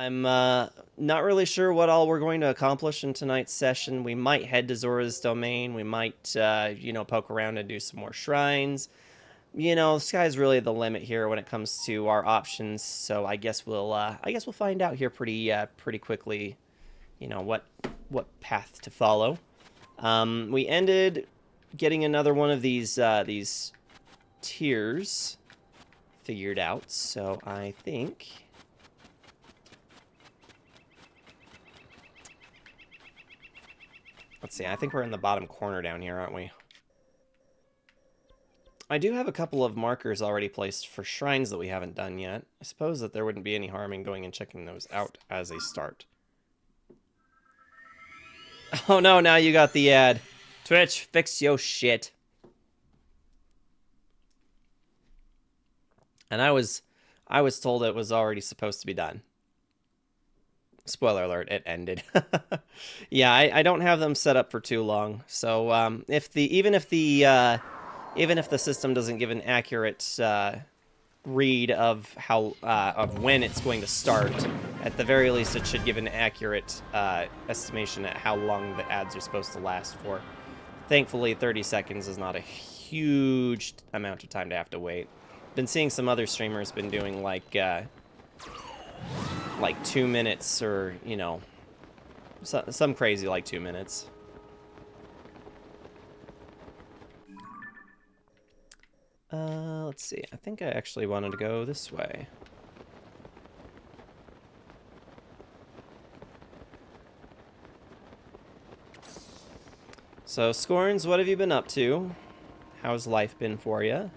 I'm not really sure what all we're going to accomplish in tonight's session. We might head to Zora's Domain. We might, poke around and do some more shrines. The sky's really the limit here when it comes to our options. So I guess we'll find out here pretty quickly. What path to follow. We ended getting another one of these tiers figured out. So I think. Let's see, I think we're in the bottom corner down here, aren't we? I do have a couple of markers already placed for shrines that we haven't done yet. I suppose that there wouldn't be any harm in going and checking those out as a start. Oh no, now you got the ad. Twitch, fix your shit. And I was told it was already supposed to be done. Spoiler alert, it ended. Yeah, I don't have them set up for too long. So even if the system doesn't give an accurate read of when it's going to start, at the very least it should give an accurate estimation at how long the ads are supposed to last for. Thankfully, 30 seconds is not a huge amount of time to have to wait. Been seeing some other streamers been doing like 2 minutes, or some crazy like 2 minutes. Let's see. I think I actually wanted to go this way. So, Scorns, what have you been up to? How's life been for you?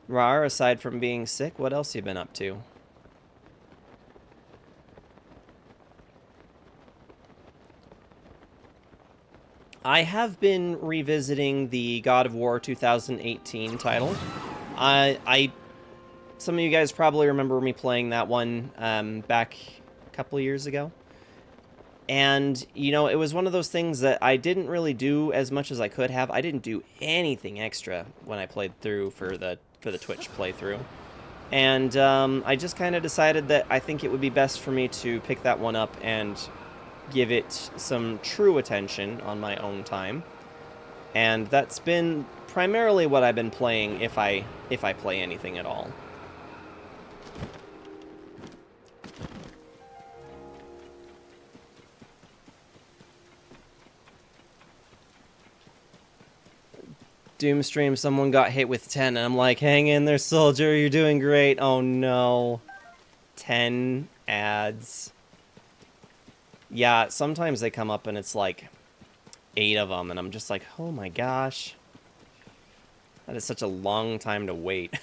Rar, aside from being sick, what else have you been up to? I have been revisiting the God of War 2018 title. Some of you guys probably remember me playing that one back a couple of years ago. And, it was one of those things that I didn't really do as much as I could have. I didn't do anything extra when I played through for the Twitch playthrough. And I just kind of decided that I think it would be best for me to pick that one up and give it some true attention on my own time. And that's been primarily what I've been playing if I play anything at all. Doomstream, someone got hit with 10, and I'm like, hang in there, soldier, you're doing great. Oh no. 10 ads. Yeah, sometimes they come up and it's like 8 of them, and I'm just like, oh my gosh. That is such a long time to wait.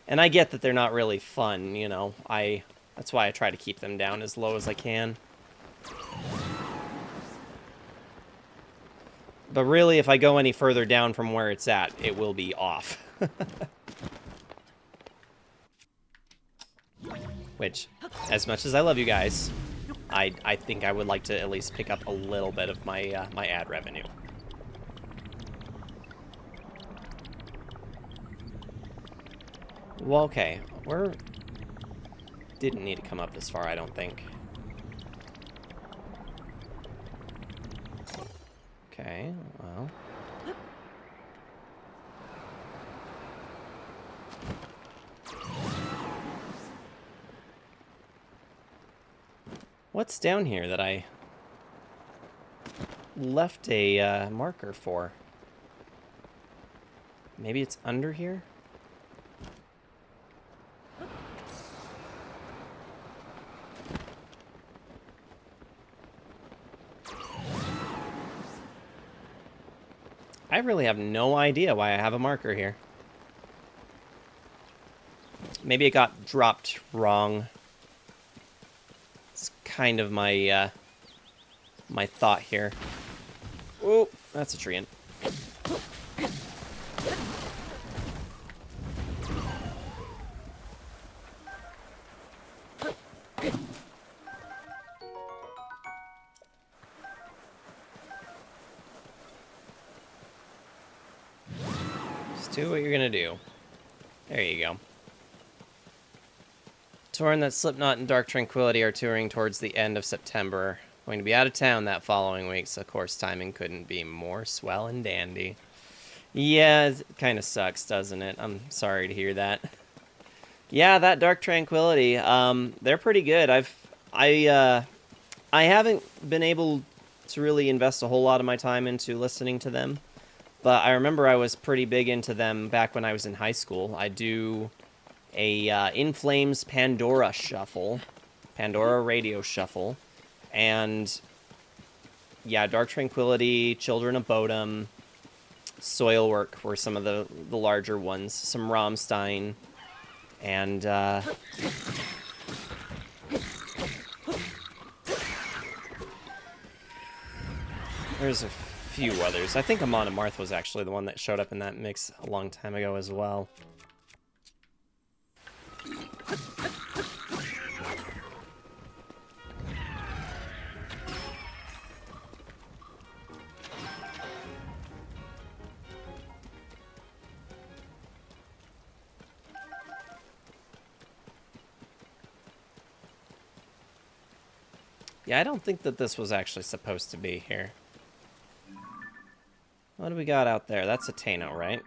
And I get that they're not really fun, that's why I try to keep them down as low as I can. But really, if I go any further down from where it's at, it will be off. Which, as much as I love you guys, I think I would like to at least pick up a little bit of my my ad revenue. Well, okay, didn't need to come up this far, I don't think. Okay, well. What's down here that I left a marker for? Maybe it's under here? I really have no idea why I have a marker here. Maybe it got dropped wrong. It's kind of my my thought here. Oh, that's a treant. Just do what you're gonna do. There you go. Torn that Slipknot and Dark Tranquillity are touring towards the end of September. Going to be out of town that following week, so of course timing couldn't be more swell and dandy. Yeah, it kind of sucks, doesn't it? I'm sorry to hear that. Yeah, that Dark Tranquillity, they're pretty good. I haven't been able to really invest a whole lot of my time into listening to them, but I remember I was pretty big into them back when I was in high school. I do a In Flames Pandora shuffle, Pandora radio shuffle, and yeah, Dark Tranquillity, Children of Bodom, Soilwork were some of the larger ones. Some Rammstein, and there's a few others. I think Amon Amarth was actually the one that showed up in that mix a long time ago as well. Yeah, I don't think that this was actually supposed to be here. What do we got out there? That's a Tano, right?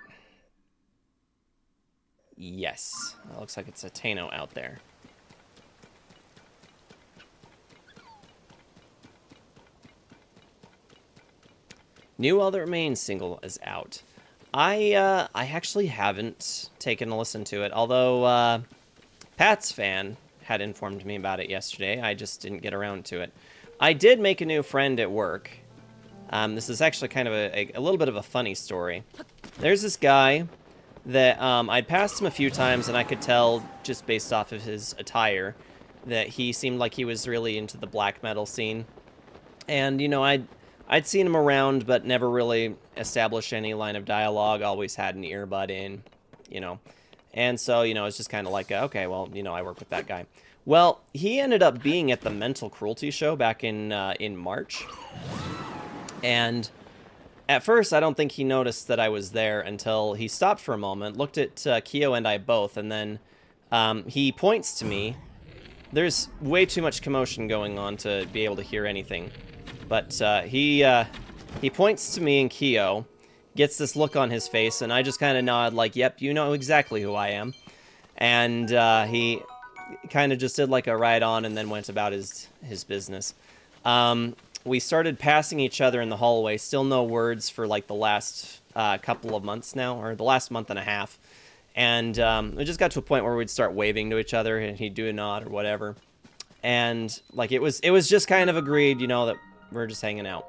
Yes. It looks like it's a Tano out there. New All That Remains single is out. I actually haven't taken a listen to it, although Pat's fan had informed me about it yesterday. I just didn't get around to it. I did make a new friend at work. This is actually kind of a little bit of a funny story. There's this guy that I'd passed him a few times, and I could tell just based off of his attire that he seemed like he was really into the black metal scene. And, you know, I'd seen him around, but never really established any line of dialogue, always had an earbud in, you know. And so, you know, it's just kind of like, okay, well, you know, I work with that guy. Well, he ended up being at the Mental Cruelty show back in March. And at first, I don't think he noticed that I was there until he stopped for a moment, looked at Kyo and I both, and then he points to me. There's way too much commotion going on to be able to hear anything. But he points to me and Kyo, gets this look on his face, and I just kind of nod like, yep, you know exactly who I am. And he kind of just did like a ride on and then went about his business. We started passing each other in the hallway, still no words for like the last couple of months now, or the last month and a half. And it just got to a point where we'd start waving to each other, and he'd do a nod or whatever. And like it was just kind of agreed, you know, that we're just hanging out.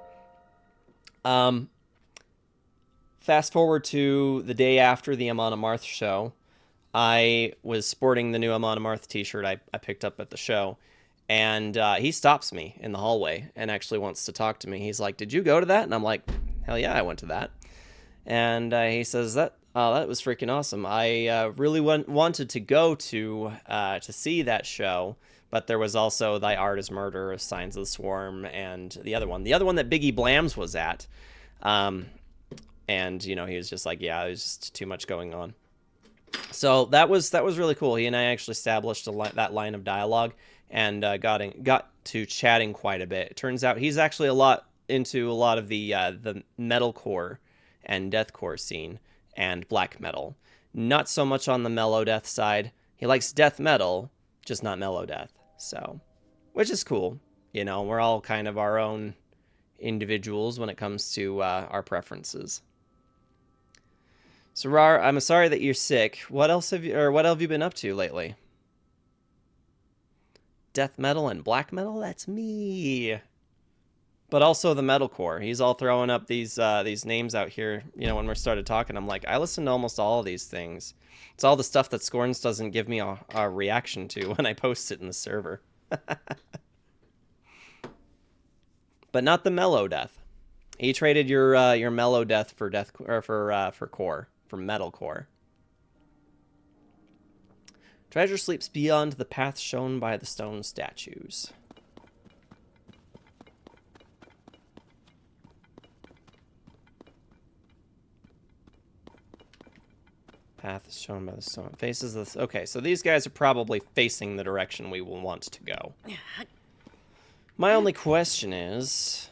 Fast forward to the day after the Amon Amarth show. I was sporting the new Amon Amarth t-shirt I picked up at the show. And he stops me in the hallway and actually wants to talk to me. He's like, did you go to that? And I'm like, hell yeah, I went to that. And he says, that was freaking awesome. I really wanted to go to see that show. But there was also Thy Art is Murder, Signs of the Swarm, and the other one that Biggie Blams was at. And, you know, he was just like, yeah, there's just too much going on. So that was really cool. He and I actually established that line of dialogue and got to chatting quite a bit. It turns out he's actually into a lot of the metalcore and deathcore scene and black metal. Not so much on the mellow death side. He likes death metal, just not mellow death. So, which is cool. You know, we're all kind of our own individuals when it comes to our preferences. So, Rar, I'm sorry that you're sick. What else have you been up to lately? Death metal and black metal? That's me. But also the metalcore. He's all throwing up these names out here. You know, when we started talking, I'm like, I listen to almost all of these things. It's all the stuff that Scorns doesn't give me a reaction to when I post it in the server. But not the mellow death. He traded your mellow death for core, for metalcore. Treasure sleeps beyond the path shown by the stone statues. Path is shown by the stone. Faces this. Okay, so these guys are probably facing the direction we will want to go. My only question is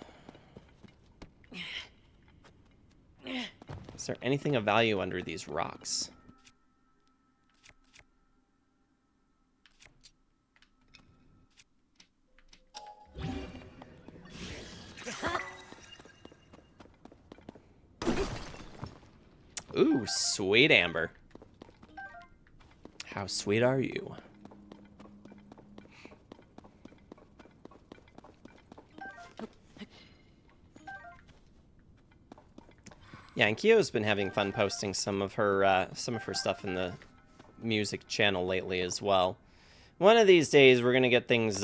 there anything of value under these rocks? Ooh, sweet amber. How sweet are you? Yeah, and Kyo's been having fun posting some of her stuff in the music channel lately as well. One of these days, we're gonna get things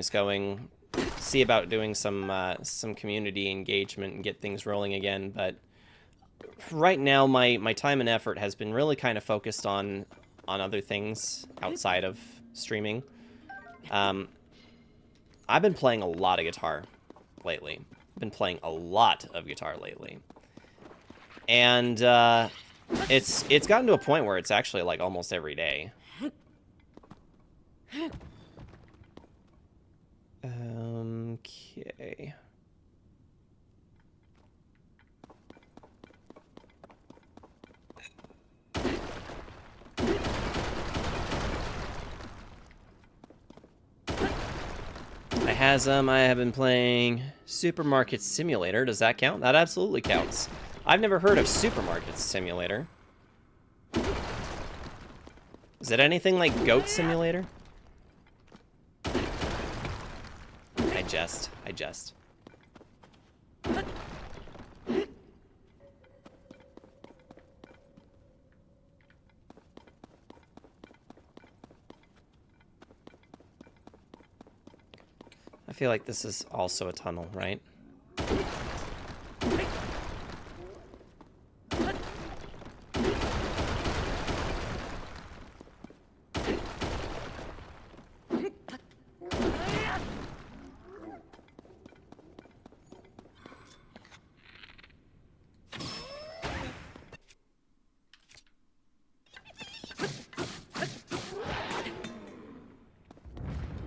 going. See about doing some community engagement and get things rolling again. But right now, my time and effort has been really kind of focused on other things outside of streaming. I've been playing a lot of guitar lately. I've been playing a lot of guitar lately. And it's gotten to a point where it's actually like almost every day. Okay. I have been playing Supermarket Simulator. Does that count? That absolutely counts. I've never heard of Supermarket Simulator. Is it anything like Goat Simulator? I jest. I feel like this is also a tunnel, right?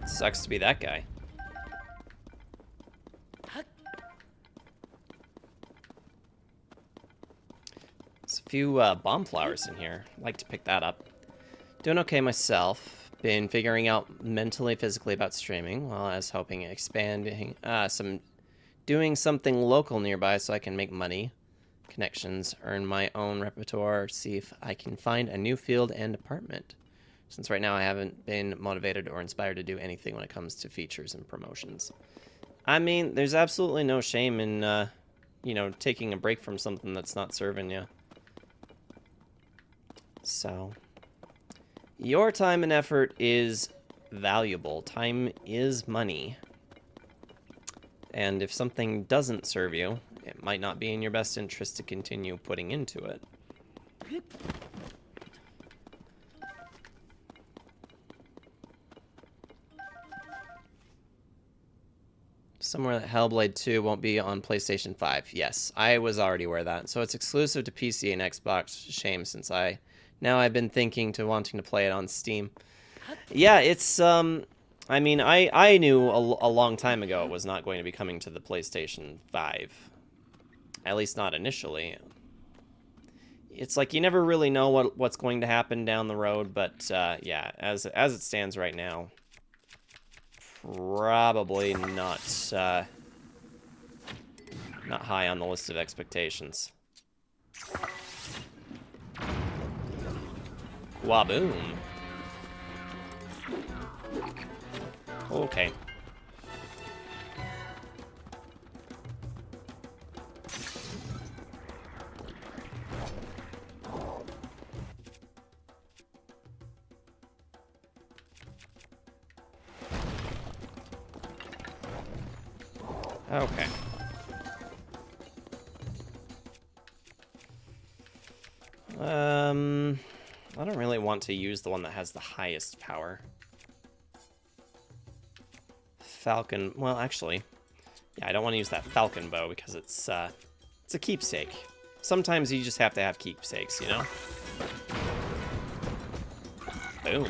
Sucks to be that guy. There's a few bomb flowers in here. I'd like to pick that up. Doing okay myself. Been figuring out mentally, physically about streaming, while I was hoping expanding doing something local nearby so I can make money, connections, earn my own repertoire, see if I can find a new field and department. Since right now I haven't been motivated or inspired to do anything when it comes to features and promotions. I mean, there's absolutely no shame in, you know, taking a break from something that's not serving you. So, your time and effort is valuable. Time is money. And if something doesn't serve you, it might not be in your best interest to continue putting into it. Somewhere that Hellblade 2 won't be on PlayStation 5. Yes, I was already aware of that. So it's exclusive to PC and Xbox. Shame, since I've been thinking to wanting to play it on Steam. Yeah, it's, I mean, I knew a long time ago it was not going to be coming to the PlayStation 5. At least not initially. It's like you never really know what's going to happen down the road, but, yeah, as it stands right now, probably not high on the list of expectations. Waboom. Okay. Okay. I don't really want to use the one that has the highest power. Falcon, well, actually, yeah, I don't want to use that falcon bow because it's a keepsake. Sometimes you just have to have keepsakes, you know? Boom.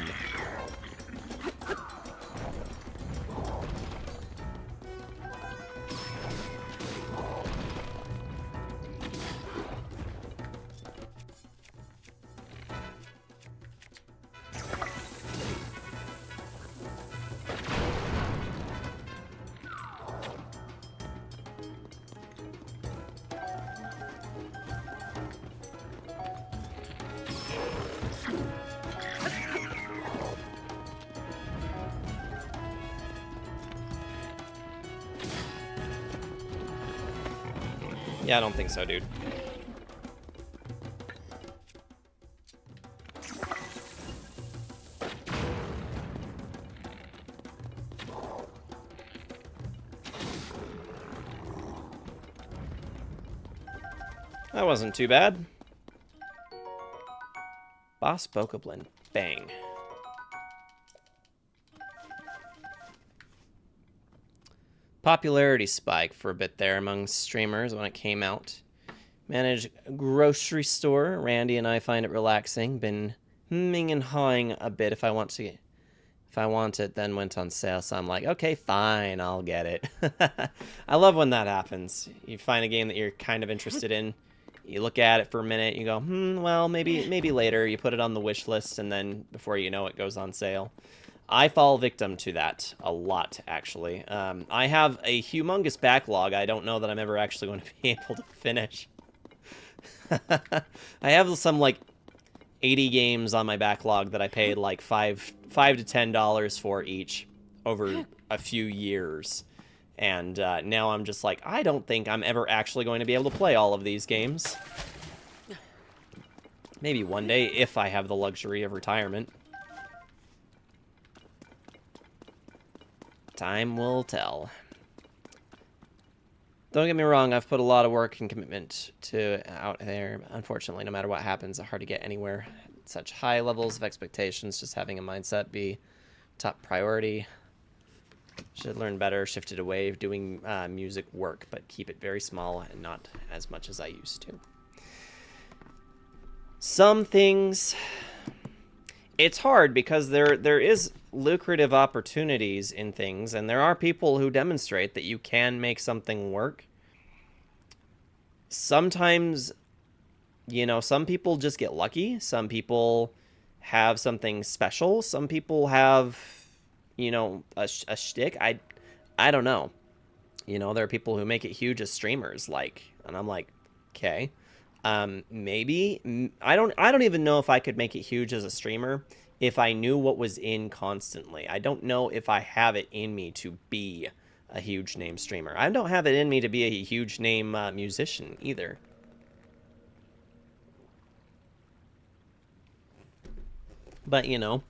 Yeah, I don't think so, dude. That wasn't too bad. Boss Bokoblin. Bang. Popularity spike for a bit there among streamers when it came out. Manage a grocery store. Randy and I find it relaxing. Been hemming and hawing a bit if I want to. If I want it, then went on sale. So I'm like, okay, fine, I'll get it. I love when that happens. You find a game that you're kind of interested in. You look at it for a minute. You go, well, maybe later. You put it on the wish list, and then before you know it, goes on sale. I fall victim to that a lot, actually. I have a humongous backlog. I don't know that I'm ever actually going to be able to finish. I have some, like, 80 games on my backlog that I paid, like, $5 to $10 for each over a few years. And now I'm just like, I don't think I'm ever actually going to be able to play all of these games. Maybe one day, if I have the luxury of retirement. Time will tell. Don't get me wrong, I've put a lot of work and commitment to out there. Unfortunately, no matter what happens, it's hard to get anywhere. Such high levels of expectations, just having a mindset be top priority. Should learn better, shifted away doing music work, but keep it very small and not as much as I used to. Some things, it's hard because there is lucrative opportunities in things, and there are people who demonstrate that you can make something work. Sometimes, you know, some people just get lucky. Some people have something special. Some people have, you know, a shtick. I don't know. You know, there are people who make it huge as streamers, like, and I'm like, okay, maybe I don't even know if I could make it huge as a streamer if I knew what was in constantly. I don't know if I have it in me to be a huge name streamer. I don't have it in me to be a huge name musician either. But, you know,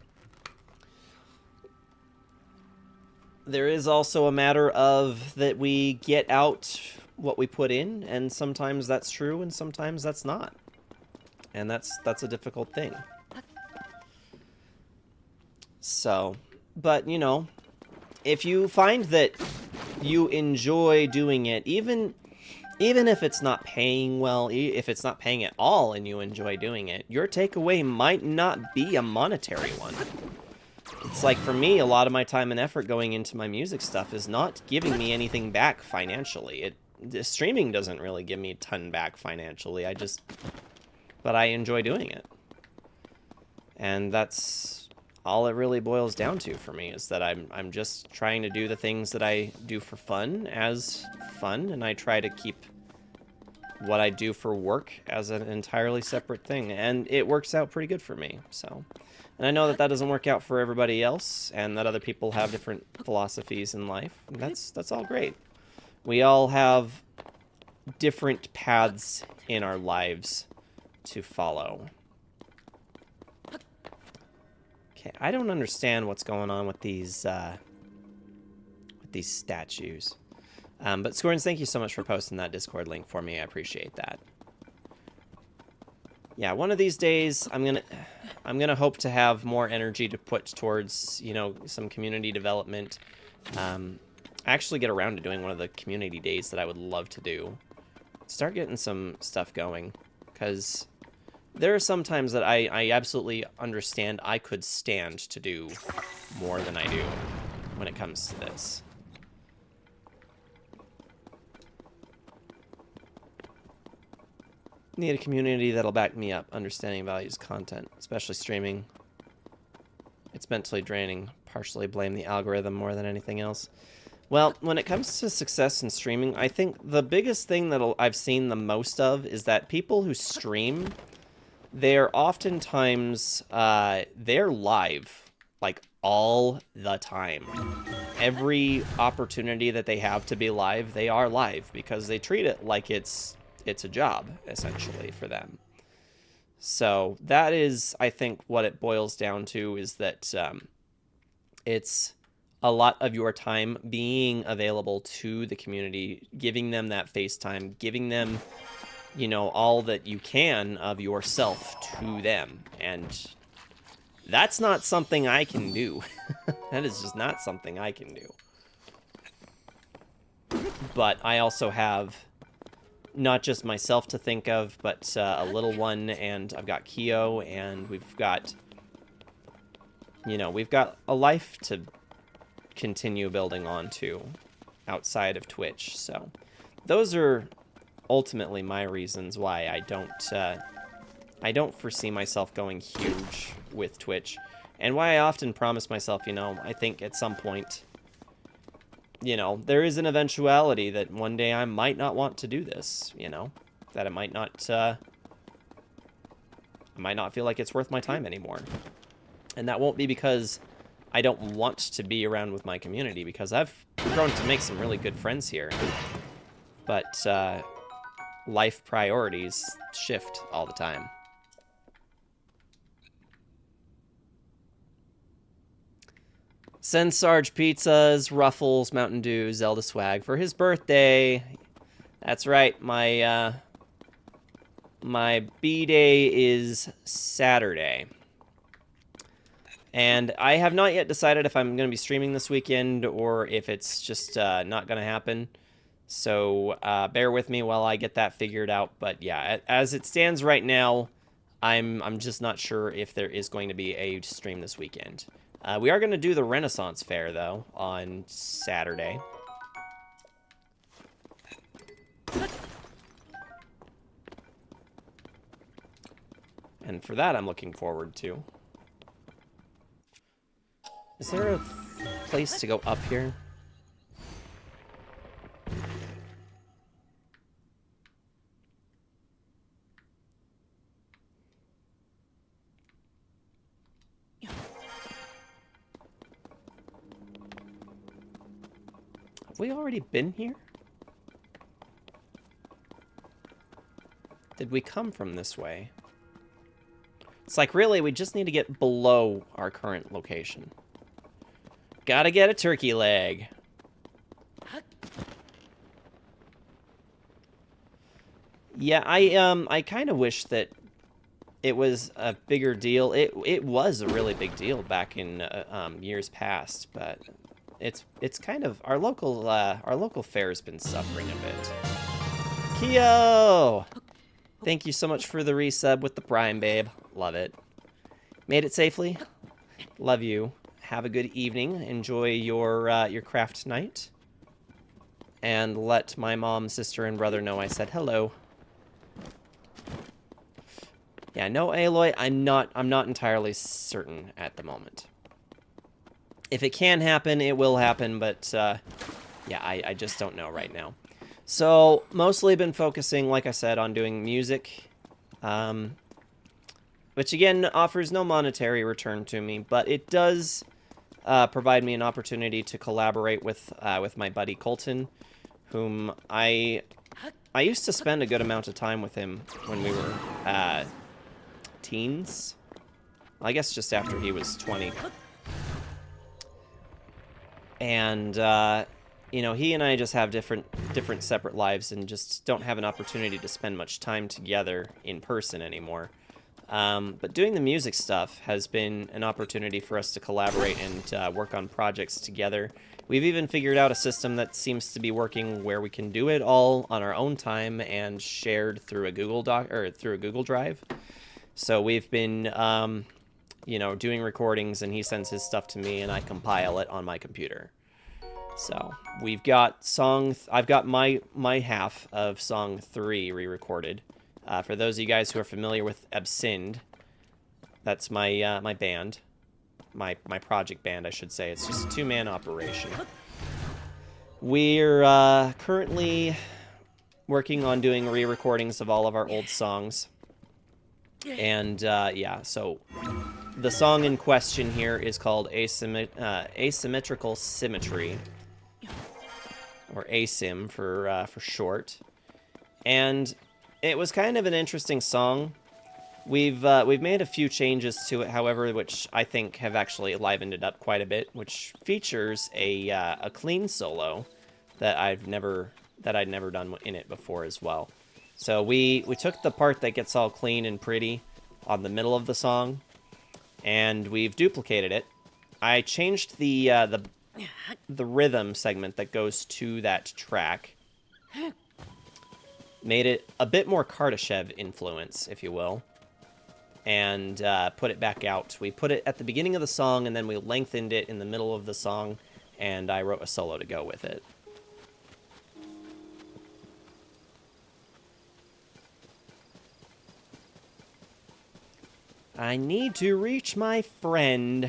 there is also a matter of that we get out what we put in, and sometimes that's true and sometimes that's not. And that's a difficult thing. So, but, you know, if you find that you enjoy doing it, even if it's not paying well, if it's not paying at all and you enjoy doing it, your takeaway might not be a monetary one. It's like, for me, a lot of my time and effort going into my music stuff is not giving me anything back financially. The streaming doesn't really give me a ton back financially. But I enjoy doing it. And that's all it really boils down to for me, is that I'm just trying to do the things that I do for fun as fun, and I try to keep what I do for work as an entirely separate thing, and it works out pretty good for me. So, and I know that doesn't work out for everybody else, and that other people have different philosophies in life, and that's all great. We all have different paths in our lives to follow. Okay, I don't understand what's going on with these statues. But Scorns, thank you so much for posting that Discord link for me. I appreciate that. Yeah, one of these days I'm gonna hope to have more energy to put towards, you know, some community development. Actually get around to doing one of the community days that I would love to do. Start getting some stuff going, because There are some times that I absolutely understand I could stand to do more than I do when it comes to this. Need a community that'll back me up, understanding values content, especially streaming. It's mentally draining. Partially blame the algorithm more than anything else. Well, when it comes to success in streaming, I think the biggest thing that I've seen the most of is that people who stream, they're oftentimes, they're live, like, all the time. Every opportunity that they have to be live, they are live, because they treat it like it's a job, essentially, for them. So that is, I think, what it boils down to, is that it's a lot of your time being available to the community, giving them that face time, giving them, you know, all that you can of yourself to them. And that's not something I can do. That is just not something I can do. But I also have not just myself to think of, but a little one, and I've got Keo, and we've got, you know, we've got a life to continue building on to outside of Twitch. So those are ultimately my reasons why I don't foresee myself going huge with Twitch, and why I often promise myself, you know, I think at some point, you know, there is an eventuality that one day I might not want to do this, you know, that I might not feel like it's worth my time anymore. And that won't be because I don't want to be around with my community, because I've grown to make some really good friends here. But life priorities shift all the time. Send Sarge pizzas, Ruffles, Mountain Dew, Zelda swag for his birthday. That's right, my B-day is Saturday. And I have not yet decided if I'm going to be streaming this weekend or if it's just not going to happen. So bear with me while I get that figured out. But yeah, as it stands right now, I'm just not sure if there is going to be a stream this weekend. We are going to do the Renaissance Fair, though, on Saturday. And for that, I'm looking forward to. Is there a place to go up here? Have we already been here? Did we come from this way? It's like, really, we just need to get below our current location. Gotta get a turkey leg. Yeah, I kind of wish that it was a bigger deal. It was a really big deal back in years past, but it's kind of our local fair has been suffering a bit. Keo, thank you so much for the resub with the Prime, babe. Love it. Made it safely. Love you. Have a good evening. Enjoy your craft night. And let my mom, sister, and brother know I said hello. Yeah, no, Aloy, I'm not entirely certain at the moment. If it can happen, it will happen, but yeah, I just don't know right now. So, mostly been focusing, like I said, on doing music. Which again offers no monetary return to me, but it does provide me an opportunity to collaborate with my buddy Colton, whom I used to spend a good amount of time with him when we were teens. I guess just after he was 20. And you know, he and I just have different separate lives and just don't have an opportunity to spend much time together in person anymore. But doing the music stuff has been an opportunity for us to collaborate and work on projects together. We've even figured out a system that seems to be working where we can do it all on our own time and shared through a Google Doc or through a Google Drive. So we've been, you know, doing recordings, and he sends his stuff to me, and I compile it on my computer. So we've got I've got my half of song 3 re-recorded. For those of you guys who are familiar with Absinthe, that's my my band, my project band, I should say. It's just a 2-man operation. We're currently working on doing re-recordings of all of our old songs, and yeah. So the song in question here is called Asymmetrical Symmetry, or ASIM for short. And it was kind of an interesting song. We've made a few changes to it, however, which I think have actually livened it up quite a bit, which features a clean solo that I'd never done in it before as well. So we took the part that gets all clean and pretty on the middle of the song, and we've duplicated it. I changed the rhythm segment that goes to that track, made it a bit more Kardashev influence, if you will, and put it back out. We put it at the beginning of the song, and then we lengthened it in the middle of the song, and I wrote a solo to go with it. I need to reach my friend.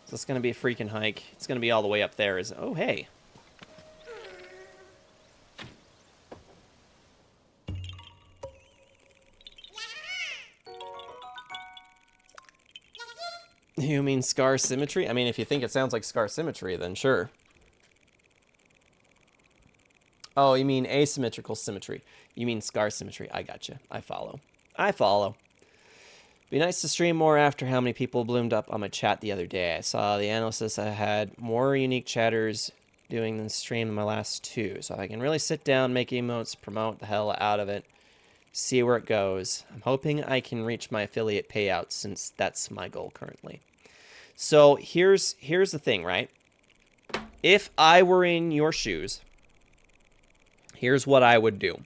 So it's going to be a freaking hike. It's going to be all the way up there. Oh, hey. You mean scar symmetry? I mean, if you think it sounds like scar symmetry, then sure. Oh, you mean asymmetrical symmetry. You mean scar symmetry. I gotcha. I follow. I follow. Be nice to stream more after how many people bloomed up on my chat the other day. I saw the analysis I had more unique chatters doing than stream in my last 2. So I can really sit down, make emotes, promote the hell out of it, see where it goes. I'm hoping I can reach my affiliate payouts since that's my goal currently. So here's the thing, right? If I were in your shoes, here's what I would do.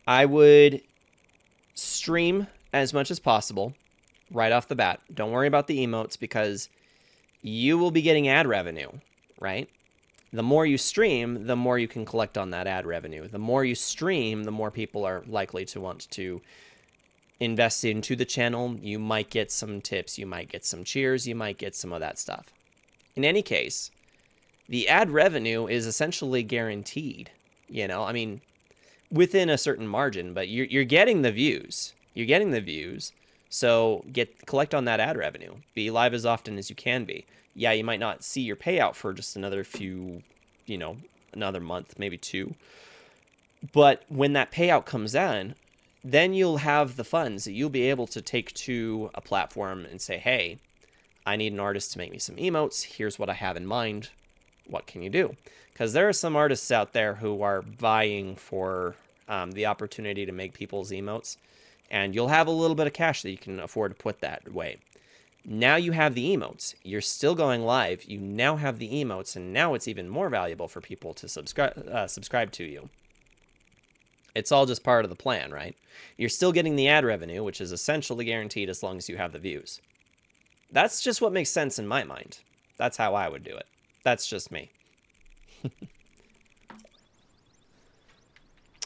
I would stream as much as possible right off the bat. Don't worry about the emotes because you will be getting ad revenue, right? The more you stream, the more you can collect on that ad revenue. The more you stream, the more people are likely to want to invest into the channel. You might get some tips, you might get some cheers, you might get some of that stuff. In any case, the ad revenue is essentially guaranteed. You know, I mean, within a certain margin, but you're getting the views. You're getting the views. So collect on that ad revenue. Be live as often as you can be. Yeah, you might not see your payout for just another few, you know, another month, maybe 2. But when that payout comes in, then you'll have the funds that you'll be able to take to a platform and say, hey, I need an artist to make me some emotes. Here's what I have in mind. What can you do? Because there are some artists out there who are vying for the opportunity to make people's emotes, and you'll have a little bit of cash that you can afford to put that way. Now you have the emotes. You're still going live. You now have the emotes, and now it's even more valuable for people to subscribe to you. It's all just part of the plan, right? You're still getting the ad revenue, which is essentially guaranteed as long as you have the views. That's just what makes sense in my mind. That's how I would do it. That's just me.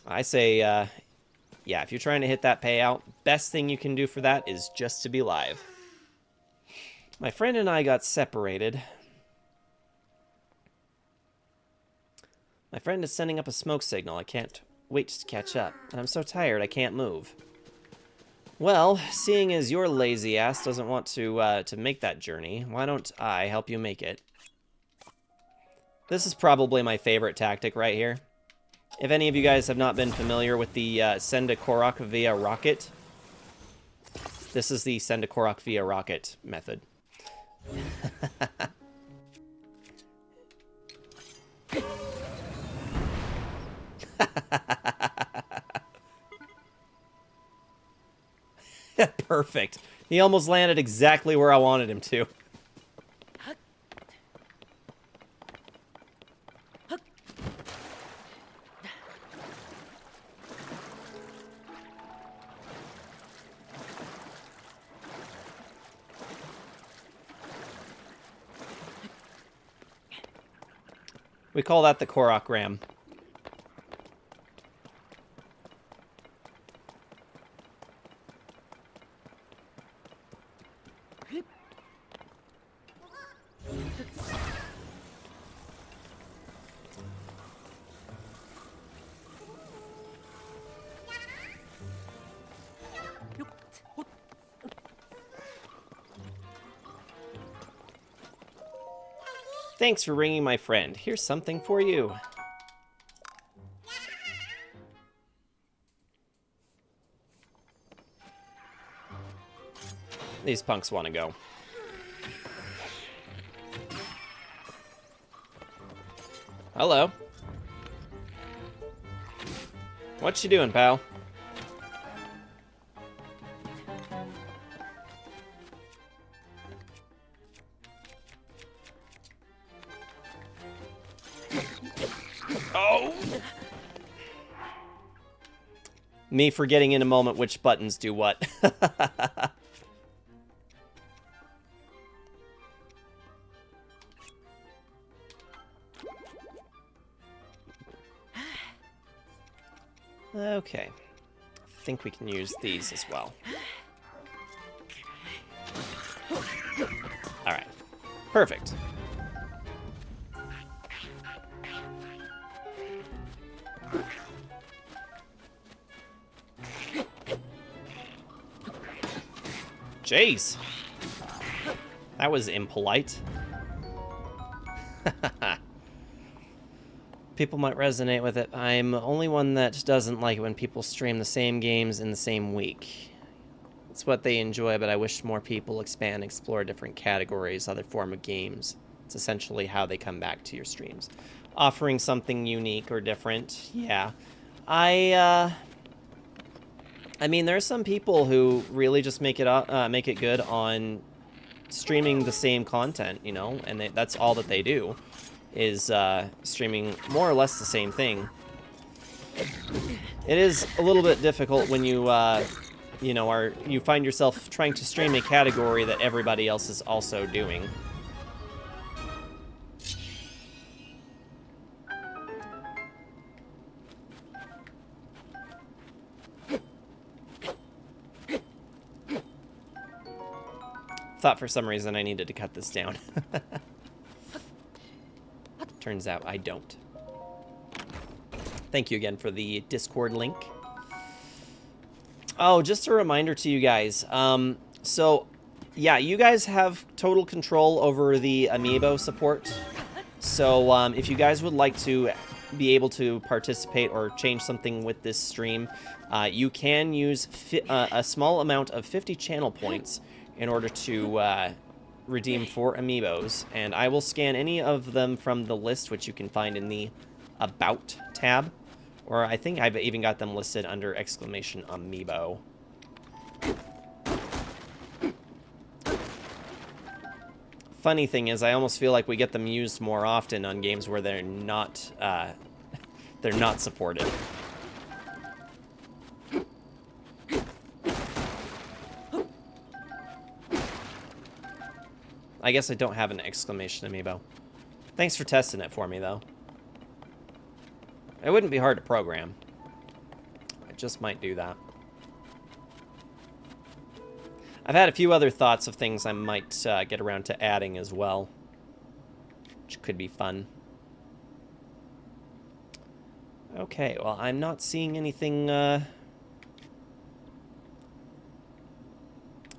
I say, yeah, if you're trying to hit that payout, best thing you can do for that is just to be live. My friend and I got separated. My friend is sending up a smoke signal. I can't wait to catch up. And I'm so tired I can't move. Well, seeing as your lazy ass doesn't want to make that journey, why don't I help you make it? This is probably my favorite tactic right here. If any of you guys have not been familiar with the send a Korok via rocket, this is the send a Korok via rocket method. Perfect. He almost landed exactly where I wanted him to. We call that the Korok Ram. Thanks for ringing, my friend. Here's something for you. These punks want to go. Hello. What you doing, pal? Oh! Me forgetting in a moment which buttons do what. Okay. I think we can use these as well. Alright. Perfect. Jeez. That was impolite. People might resonate with it. I'm the only one that doesn't like it when people stream the same games in the same week. It's what they enjoy, but I wish more people expand, explore different categories, other form of games. It's essentially how they come back to your streams. Offering something unique or different, yeah. I mean, there's some people who really just make it good on streaming the same content, you know, and that's all that they do, is streaming more or less the same thing. It is a little bit difficult when you, you know, you find yourself trying to stream a category that everybody else is also doing. Thought for some reason I needed to cut this down. Turns out I don't. Thank you again for the Discord link. Oh, just a reminder to you guys. So, yeah, you guys have total control over the Amiibo support. So, if you guys would like to be able to participate or change something with this stream, you can use a small amount of 50 channel points in order to redeem 4 Amiibos. And I will scan any of them from the list, which you can find in the About tab. Or I think I've even got them listed under exclamation Amiibo. Funny thing is, I almost feel like we get them used more often on games where they're not supported. I guess I don't have an exclamation Amiibo. Thanks for testing it for me, though. It wouldn't be hard to program. I just might do that. I've had a few other thoughts of things I might get around to adding as well, which could be fun. Okay, well, I'm not seeing anything... I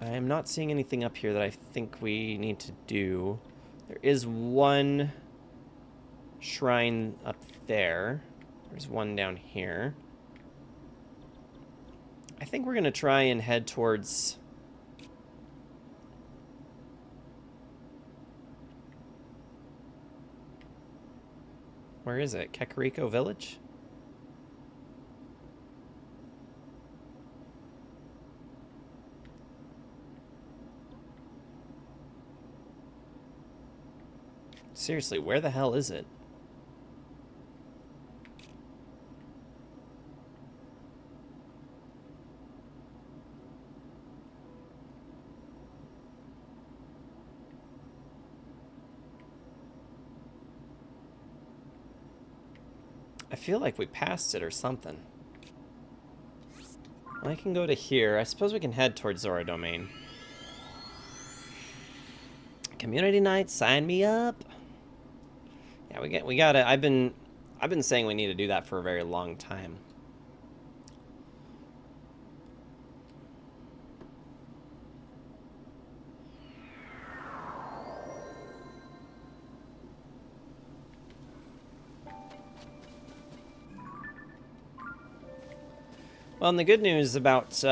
am not seeing anything up here that I think we need to do. There is one shrine up there. There's one down here. I think we're going to try and head towards... Where is it? Kakariko Village? Seriously, where the hell is it? I feel like we passed it or something. Well, I can go to here. I suppose we can head towards Zora Domain. Community night, sign me up. Yeah, we gotta. I've been saying we need to do that for a very long time. Well, and the good news about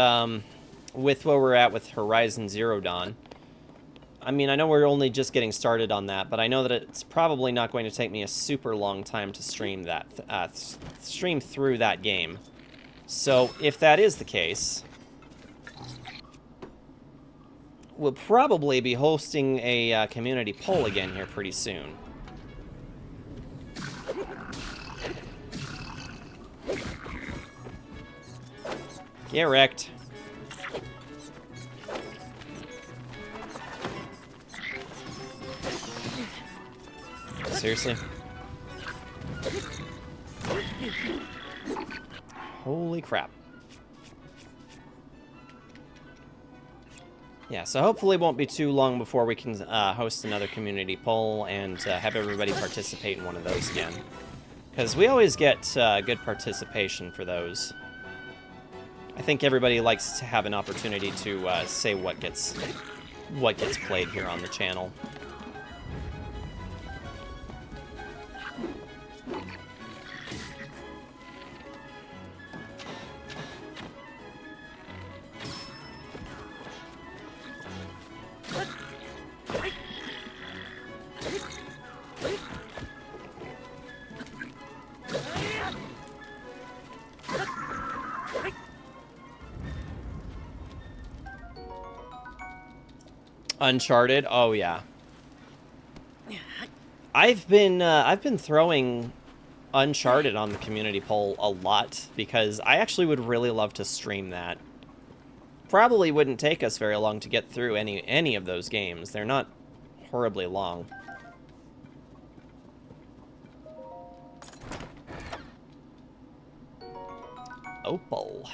with where we're at with Horizon Zero Dawn, I mean, I know we're only just getting started on that, but I know that it's probably not going to take me a super long time to stream that, stream through that game. So if that is the case, we'll probably be hosting a community poll again here pretty soon. Get wrecked. Seriously? Holy crap. Yeah, so hopefully it won't be too long before we can host another community poll and have everybody participate in one of those again. Because we always get good participation for those. I think everybody likes to have an opportunity to say what gets played here on the channel. Uncharted, oh yeah. I've been throwing Uncharted on the community poll a lot because I actually would really love to stream that. Probably wouldn't take us very long to get through any of those games. They're not horribly long. Opal.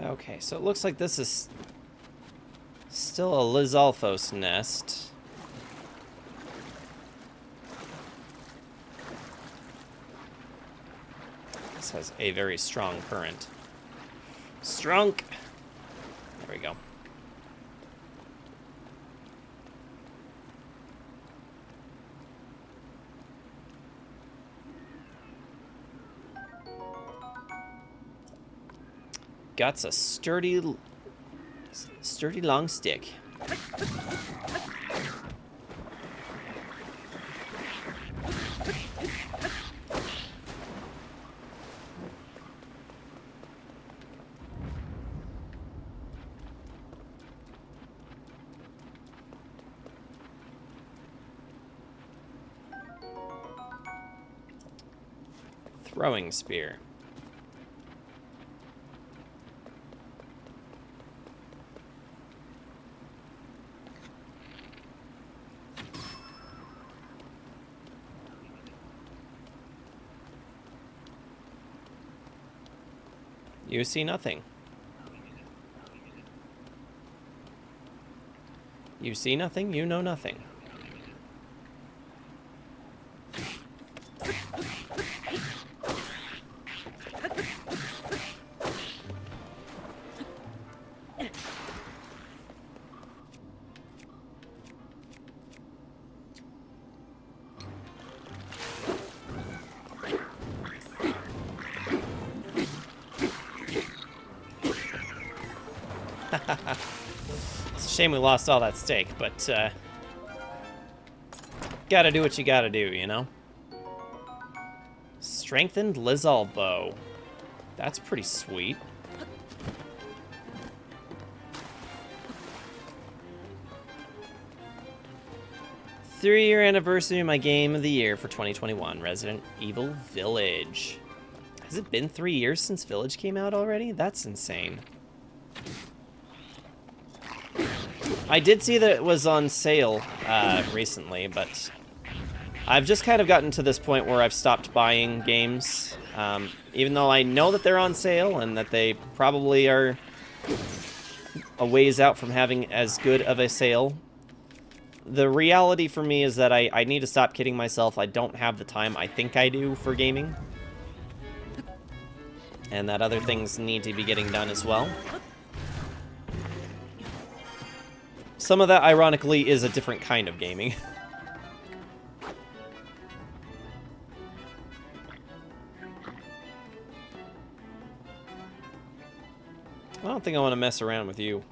Okay, so it looks like this is still a Lizalfos nest. This has a very strong current. Strunk! There we go. Got a sturdy long stick. Throwing spear. You see nothing. You see nothing, you know nothing. It's a shame we lost all that steak, but gotta do what you gotta do, you know? Strengthened Lizal bow. That's pretty sweet. Three-year anniversary of my game of the year for 2021, Resident Evil Village. Has it been 3 years since Village came out already? That's insane. I did see that it was on sale recently, but I've just kind of gotten to this point where I've stopped buying games, even though I know that they're on sale and that they probably are a ways out from having as good of a sale. The reality for me is that I need to stop kidding myself. I don't have the time I think I do for gaming, and that other things need to be getting done as well. Some of that, ironically, is a different kind of gaming. I don't think I want to mess around with you.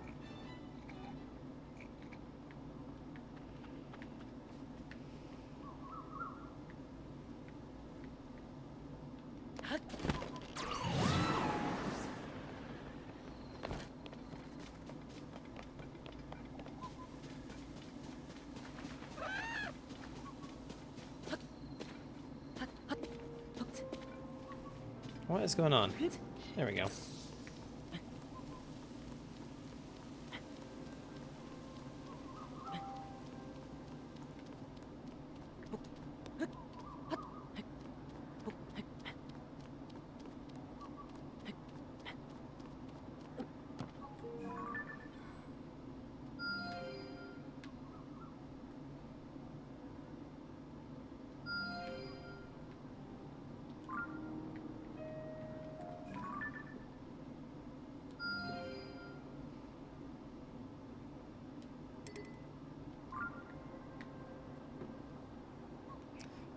What is going on? There we go.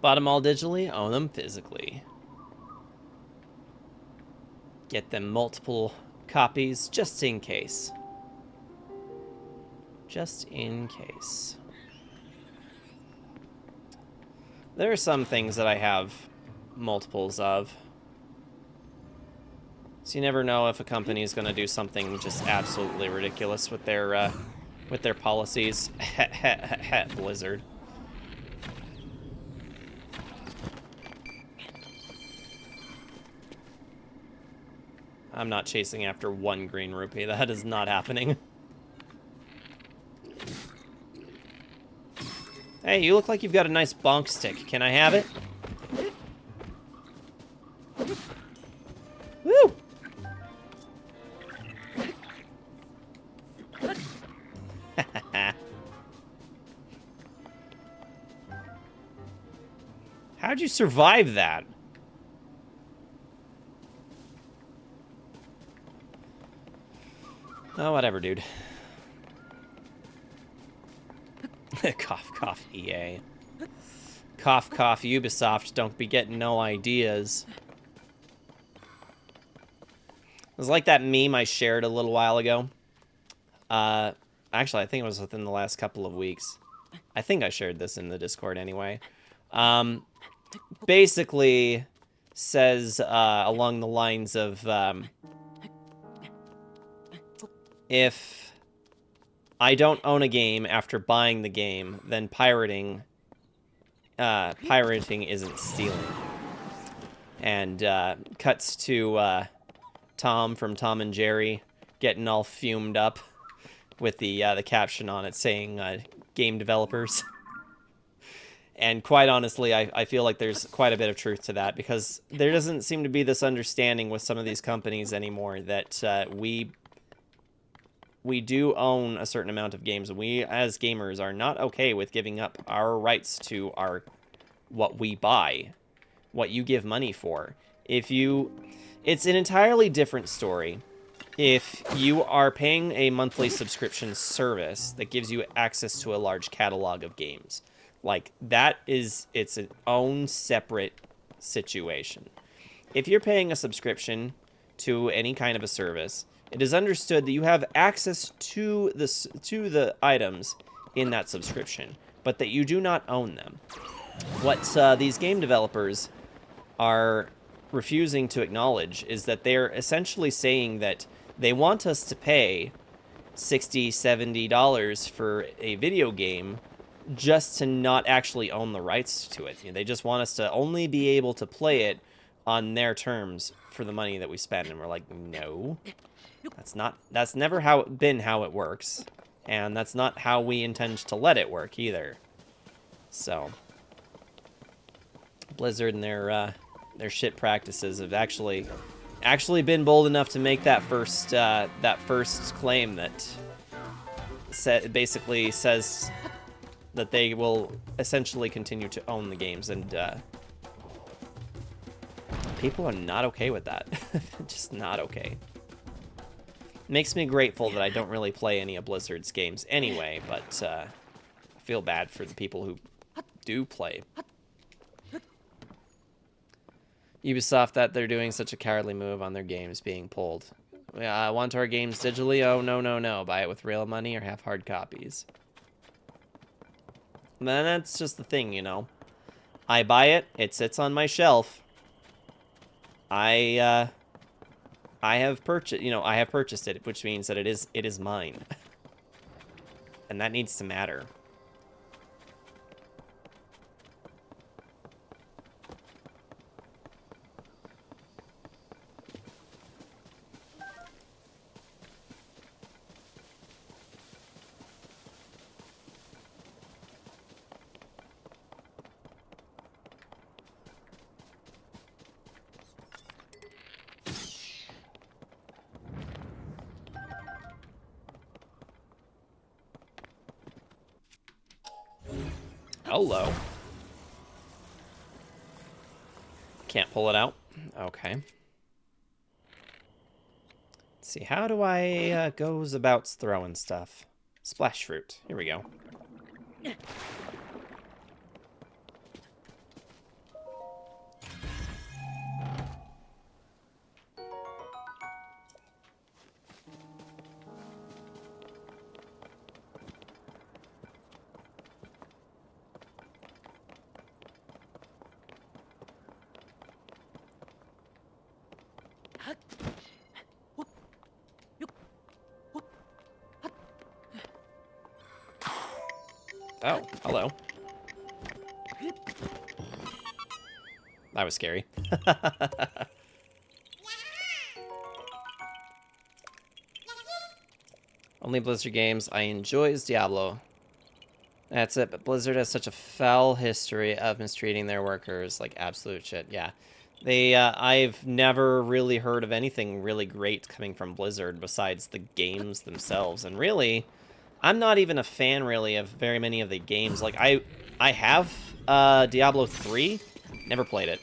Bought them all digitally, own them physically. Get them multiple copies just in case. Just in case. There are some things that I have multiples of. So you never know if a company is going to do something just absolutely ridiculous with their policies. Blizzard. I'm not chasing after one green rupee. That is not happening. Hey, you look like you've got a nice bonk stick. Can I have it? Woo! How'd you survive that? Oh, whatever, dude. Cough, cough, EA. Cough, cough, Ubisoft. Don't be getting no ideas. It was like that meme I shared a little while ago. Actually, I think it was within the last couple of weeks. I think I shared this in the Discord anyway. Basically says along the lines of... if I don't own a game after buying the game, then pirating isn't stealing. And cuts to Tom from Tom and Jerry getting all fumed up with the caption on it saying game developers. And quite honestly, I feel like there's quite a bit of truth to that, because there doesn't seem to be this understanding with some of these companies anymore that we do own a certain amount of games, and we as gamers are not okay with giving up our rights to what we buy, what you give money for. It's an entirely different story if you are paying a monthly subscription service that gives you access to a large catalog of games. Like, it's its own separate situation. If you're paying a subscription to any kind of a service It is understood that you have access to the items in that subscription, but that you do not own them. What these game developers are refusing to acknowledge is that they're essentially saying that they want us to pay $60, $70 for a video game just to not actually own the rights to it. You know, they just want us to only be able to play it on their terms for the money that we spend. And we're like, no, that's never been how it works. And that's not how we intend to let it work either. So Blizzard and their shit practices have actually been bold enough to make that first claim that basically says that they will essentially continue to own the games, and people are not okay with that. Just not okay. Makes me grateful that I don't really play any of Blizzard's games anyway, but I feel bad for the people who do play. Ubisoft, that they're doing such a cowardly move on their games being pulled. I want our games digitally? Oh, no, no, no. Buy it with real money or have hard copies. And then that's just the thing, you know. I buy it. It sits on my shelf. I have purchased it, which means that it is mine. And that needs to matter. Hello. Can't pull it out. Okay. Let's see, how do I goes about throwing stuff? Splash fruit. Here we go. Oh, hello. That was scary. Only Blizzard games I enjoy is Diablo. That's it, but Blizzard has such a foul history of mistreating their workers, like absolute shit. Yeah. I've never really heard of anything really great coming from Blizzard besides the games themselves. And really, I'm not even a fan, really, of very many of the games. Like, I have Diablo 3, never played it.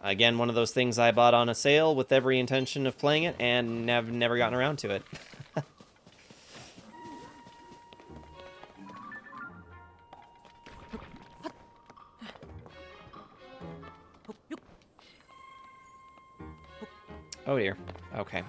Again, one of those things I bought on a sale with every intention of playing it, and have never gotten around to it. Oh dear. Okay.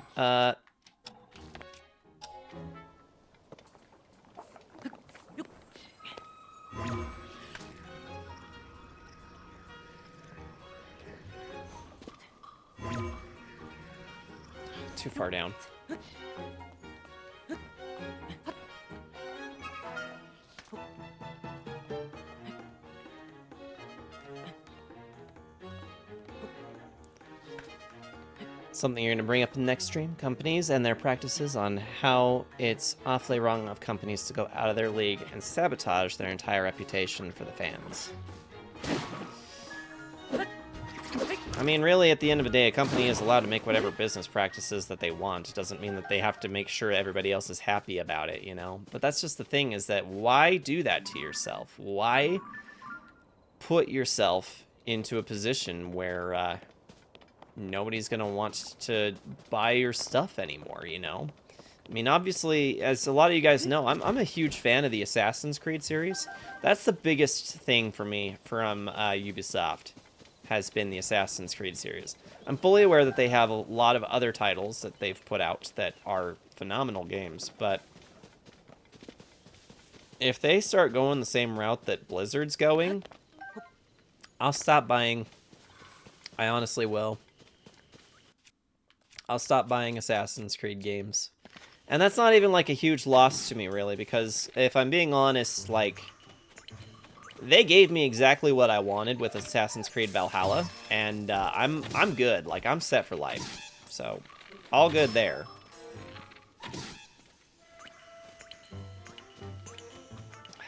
Too far down. Something you're going to bring up in the next stream, companies and their practices on how it's awfully wrong of companies to go out of their league and sabotage their entire reputation for the fans. I mean, really, at the end of the day, a company is allowed to make whatever business practices that they want. It doesn't mean that they have to make sure everybody else is happy about it, you know? But that's just the thing, is that why do that to yourself? Why put yourself into a position where nobody's going to want to buy your stuff anymore, you know? I mean, obviously, as a lot of you guys know, I'm a huge fan of the Assassin's Creed series. That's the biggest thing for me from Ubisoft. has been the Assassin's Creed series. I'm fully aware that they have a lot of other titles that they've put out that are phenomenal games, but if they start going the same route that Blizzard's going, I'll stop buying. I honestly will. I'll stop buying Assassin's Creed games. And that's not even, like, a huge loss to me, really, because if I'm being honest, like, they gave me exactly what I wanted with Assassin's Creed Valhalla, and I'm good. Like, I'm set for life. So, all good there.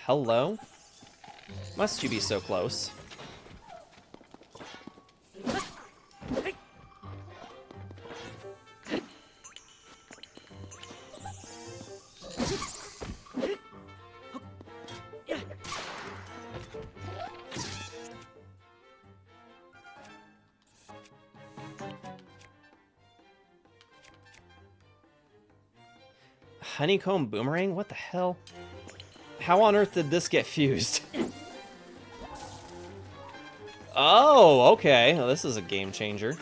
Hello? Must you be so close? Honeycomb boomerang? What the hell? How on earth did this get fused? Oh, okay. Well, this is a game changer.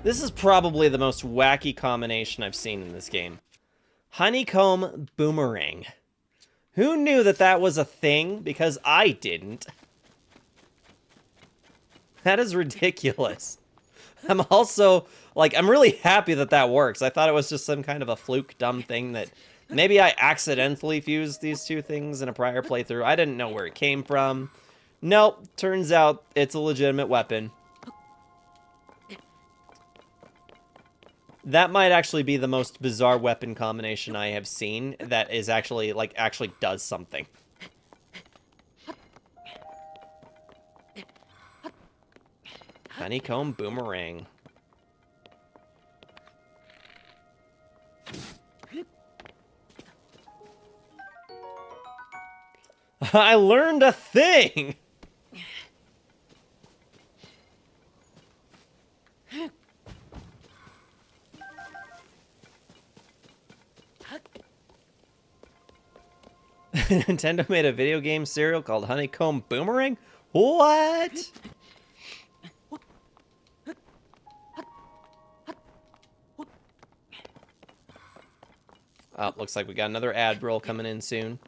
This is probably the most wacky combination I've seen in this game. Honeycomb boomerang. Who knew that that was a thing? Because I didn't. That is ridiculous. I'm also, like, I'm really happy that that works. I thought it was just some kind of a fluke dumb thing that maybe I accidentally fused these two things in a prior playthrough. I didn't know where it came from. Nope, turns out it's a legitimate weapon. That might actually be the most bizarre weapon combination I have seen that is actually, like, actually does something. Honeycomb boomerang. I learned a thing! Nintendo made a video game serial called Honeycomb Boomerang? What? Oh, looks like we got another ad roll coming in soon.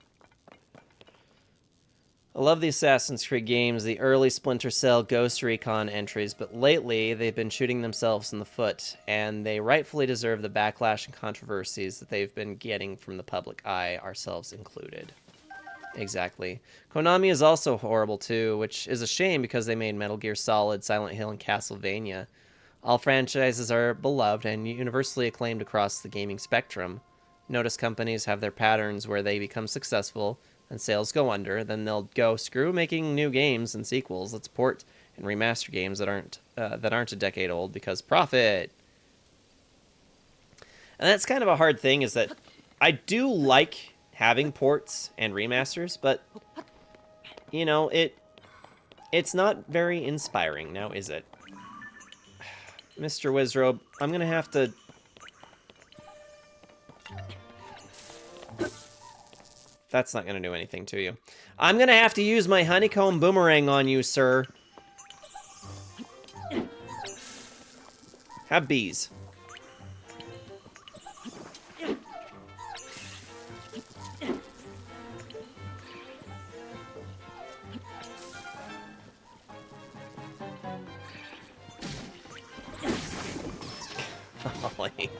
I love the Assassin's Creed games, the early Splinter Cell Ghost Recon entries, but lately they've been shooting themselves in the foot, and they rightfully deserve the backlash and controversies that they've been getting from the public eye, ourselves included. Exactly. Konami is also horrible too, which is a shame because they made Metal Gear Solid, Silent Hill, and Castlevania. All franchises are beloved and universally acclaimed across the gaming spectrum. Notice companies have their patterns where they become successful and sales go under, then they'll go screw making new games and sequels. Let's port and remaster games that aren't a decade old because profit. And that's kind of a hard thing, is that I do like having ports and remasters, but you know, it's not very inspiring now, is it? Mr. Wizrobe, I'm gonna have to... That's not gonna do anything to you. I'm gonna have to use my honeycomb boomerang on you, sir. Have bees. Golly.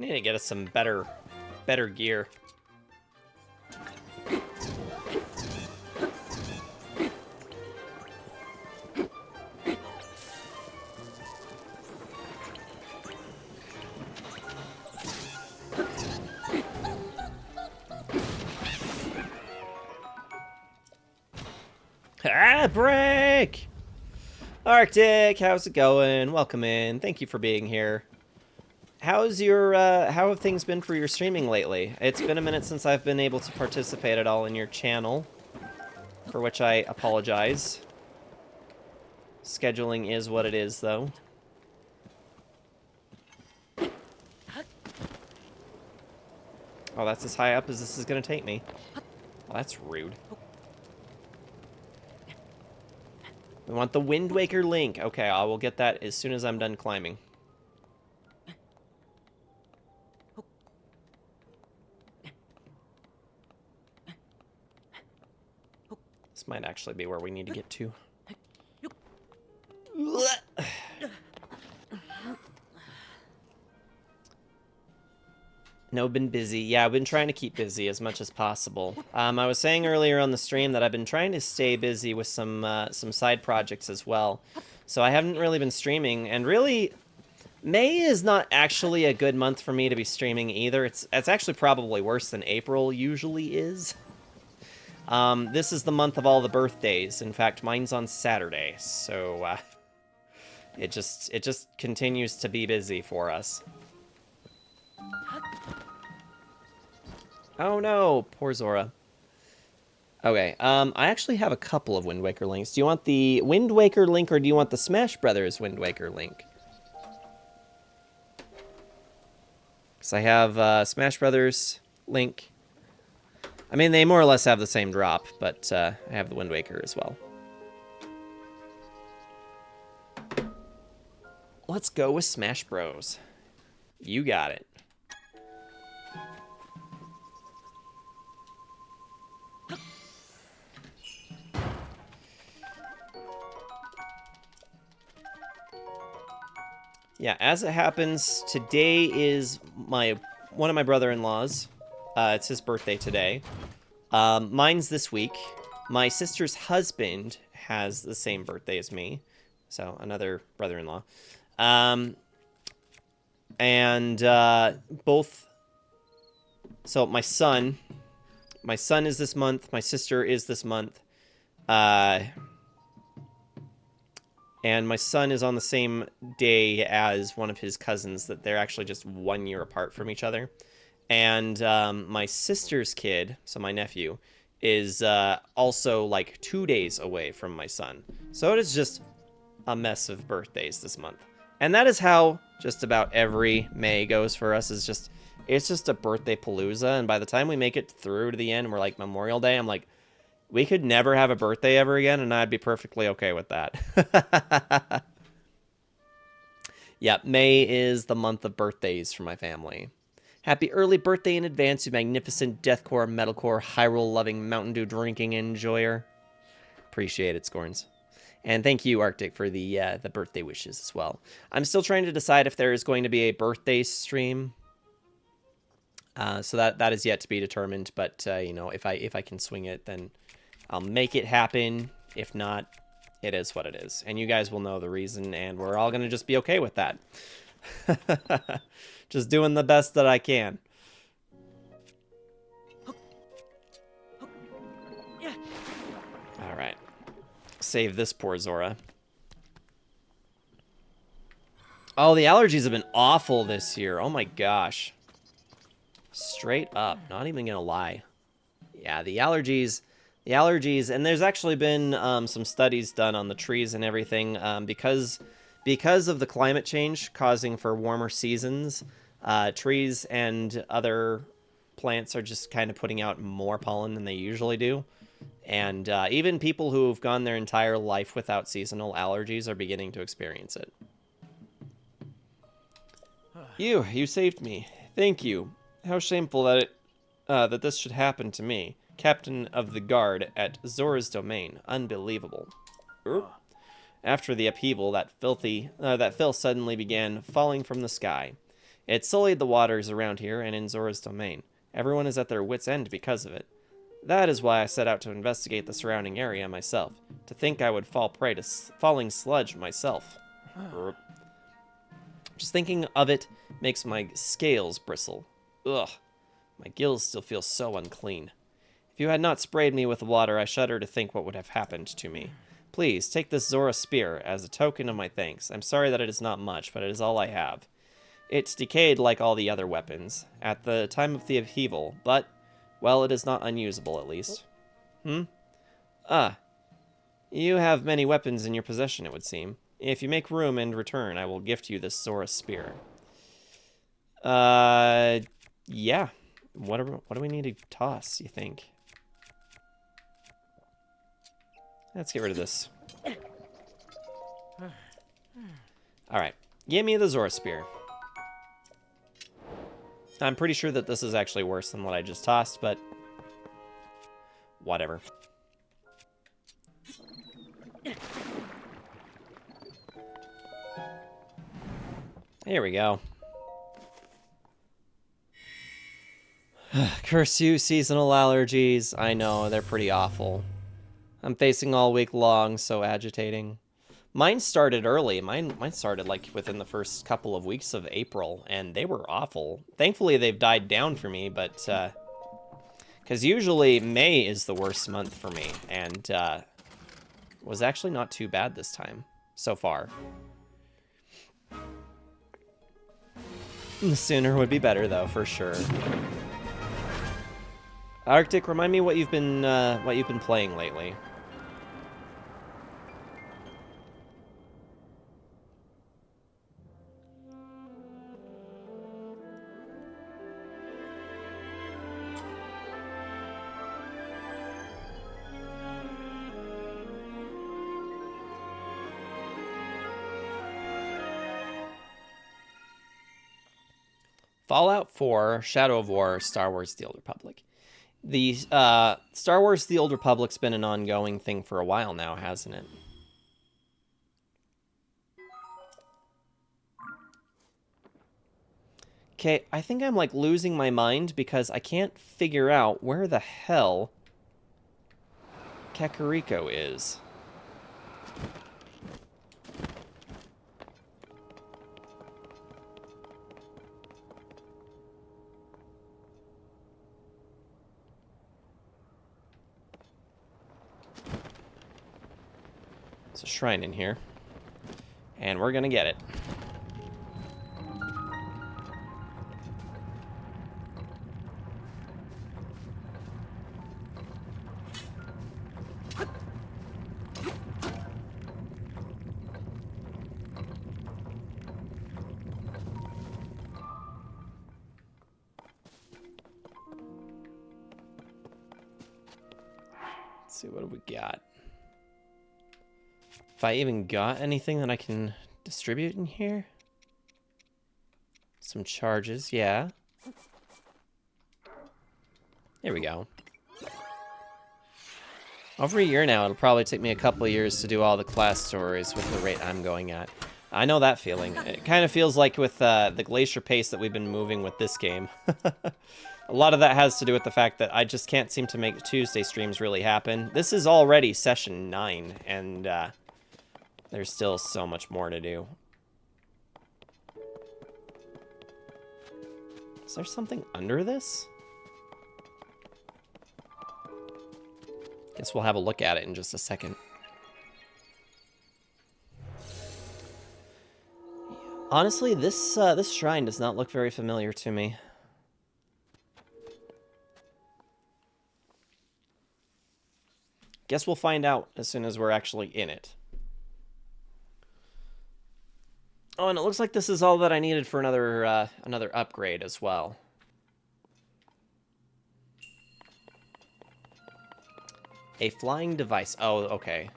Need to get us some better gear. break! Arctic, how's it going? Welcome in. Thank you for being here. How's your, how have things been for your streaming lately? It's been a minute since I've been able to participate at all in your channel, for which I apologize. Scheduling is what it is, though. Oh, that's as high up as this is going to take me. Well, that's rude. We want the Wind Waker link. Okay, I will get that as soon as I'm done climbing. This might actually be where we need to get to. No, been busy. Yeah, I've been trying to keep busy as much as possible. I was saying earlier on the stream that I've been trying to stay busy with some side projects as well. So I haven't really been streaming, and really, May is not actually a good month for me to be streaming either. It's actually probably worse than April usually is. This is the month of all the birthdays. In fact, mine's on Saturday, so it just continues to be busy for us. Oh no, poor Zora. Okay, I actually have a couple of Wind Waker links. Do you want the Wind Waker link or do you want the Smash Brothers Wind Waker link? Because I have Smash Brothers link. I mean, they more or less have the same drop, but I have the Wind Waker as well. Let's go with Smash Bros. You got it. Yeah, as it happens, today is one of my brother-in-laws. It's his birthday today. Mine's this week. My sister's husband has the same birthday as me, so another brother-in-law. Both. So my son is this month. My sister is this month. And my son is on the same day as one of his cousins, that they're actually just 1 year apart from each other. And my sister's kid, so my nephew, is also like 2 days away from my son. So it is just a mess of birthdays this month. And that is how just about every May goes for us. It's just a birthday palooza. And by the time we make it through to the end, we're like Memorial Day, I'm like, we could never have a birthday ever again, and I'd be perfectly okay with that. Yeah, May is the month of birthdays for my family. Happy early birthday in advance, you magnificent deathcore, metalcore, Hyrule-loving, Mountain Dew drinking enjoyer. Appreciate it, Scorns. And thank you, Arctic, for the birthday wishes as well. I'm still trying to decide if there is going to be a birthday stream. So that is yet to be determined, but you know, if I can swing it, then I'll make it happen. If not, it is what it is. And you guys will know the reason, and we're all going to just be okay with that. Just doing the best that I can. All right. Save this poor Zora. Oh, the allergies have been awful this year. Oh my gosh. Straight up. Not even going to lie. Yeah, the allergies, and there's actually been some studies done on the trees and everything, because of the climate change causing for warmer seasons, trees and other plants are just kind of putting out more pollen than they usually do. And even people who have gone their entire life without seasonal allergies are beginning to experience it. You saved me. Thank you. How shameful that that this should happen to me. Captain of the guard at Zora's domain. Unbelievable. After the upheaval, that filth suddenly began falling from the sky. It sullied the waters around here and in Zora's domain. Everyone is at their wits' end because of it. That is why I set out to investigate the surrounding area myself. To think I would fall prey to falling sludge myself. Just thinking of it makes my scales bristle. Ugh. My gills still feel so unclean. If you had not sprayed me with water, I shudder to think what would have happened to me. Please, take this Zora spear as a token of my thanks. I'm sorry that it is not much, but it is all I have. It's decayed like all the other weapons at the time of the upheaval, but, well, it is not unusable, at least. Ah, you have many weapons in your possession, it would seem. If you make room and return, I will gift you this Zora spear. Yeah. What do we need to toss, you think? Let's get rid of this. Alright. Give me the Zora spear. I'm pretty sure that this is actually worse than what I just tossed, but whatever. Here we go. Curse you, seasonal allergies. I know, they're pretty awful. I'm facing all week long, so agitating. Mine started early. Mine started like within the first couple of weeks of April, and they were awful. Thankfully, they've died down for me, but because usually May is the worst month for me, and was actually not too bad this time so far. The sooner would be better, though, for sure. Arctic, remind me what you've been playing lately. Fallout 4, Shadow of War, Star Wars: The Old Republic. The Star Wars: The Old Republic's been an ongoing thing for a while now, hasn't it? Okay, I think I'm like losing my mind because I can't figure out where the hell Kakariko is. There's a shrine in here, and we're gonna get it. Let's see, what do we got? If I even got anything that I can distribute in here? Some charges, yeah. There we go. Over a year now, it'll probably take me a couple of years to do all the class stories with the rate I'm going at. I know that feeling. It kind of feels like with the glacier pace that we've been moving with this game. A lot of that has to do with the fact that I just can't seem to make Tuesday streams really happen. This is already session 9, and there's still so much more to do. Is there something under this? Guess we'll have a look at it in just a second. Honestly, this shrine does not look very familiar to me. Guess we'll find out as soon as we're actually in it. Oh, and it looks like this is all that I needed for another upgrade as well. A flying device. Oh, okay.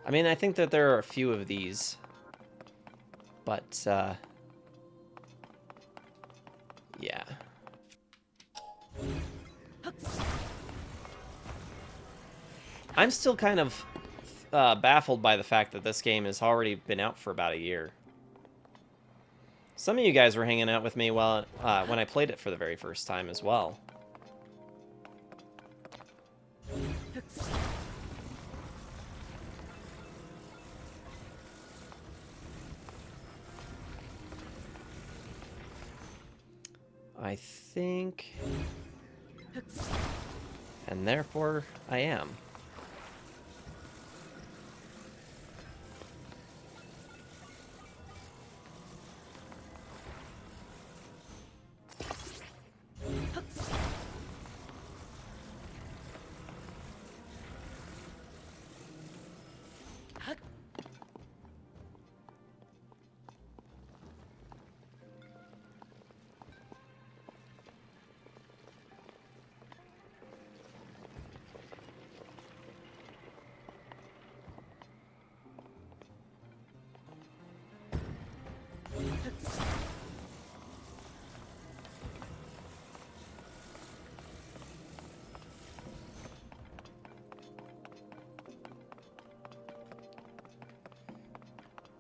I mean, I think that there are a few of these. But, yeah. I'm still kind of baffled by the fact that this game has already been out for about a year. Some of you guys were hanging out with me while when I played it for the very first time as well. I think... And therefore, I am.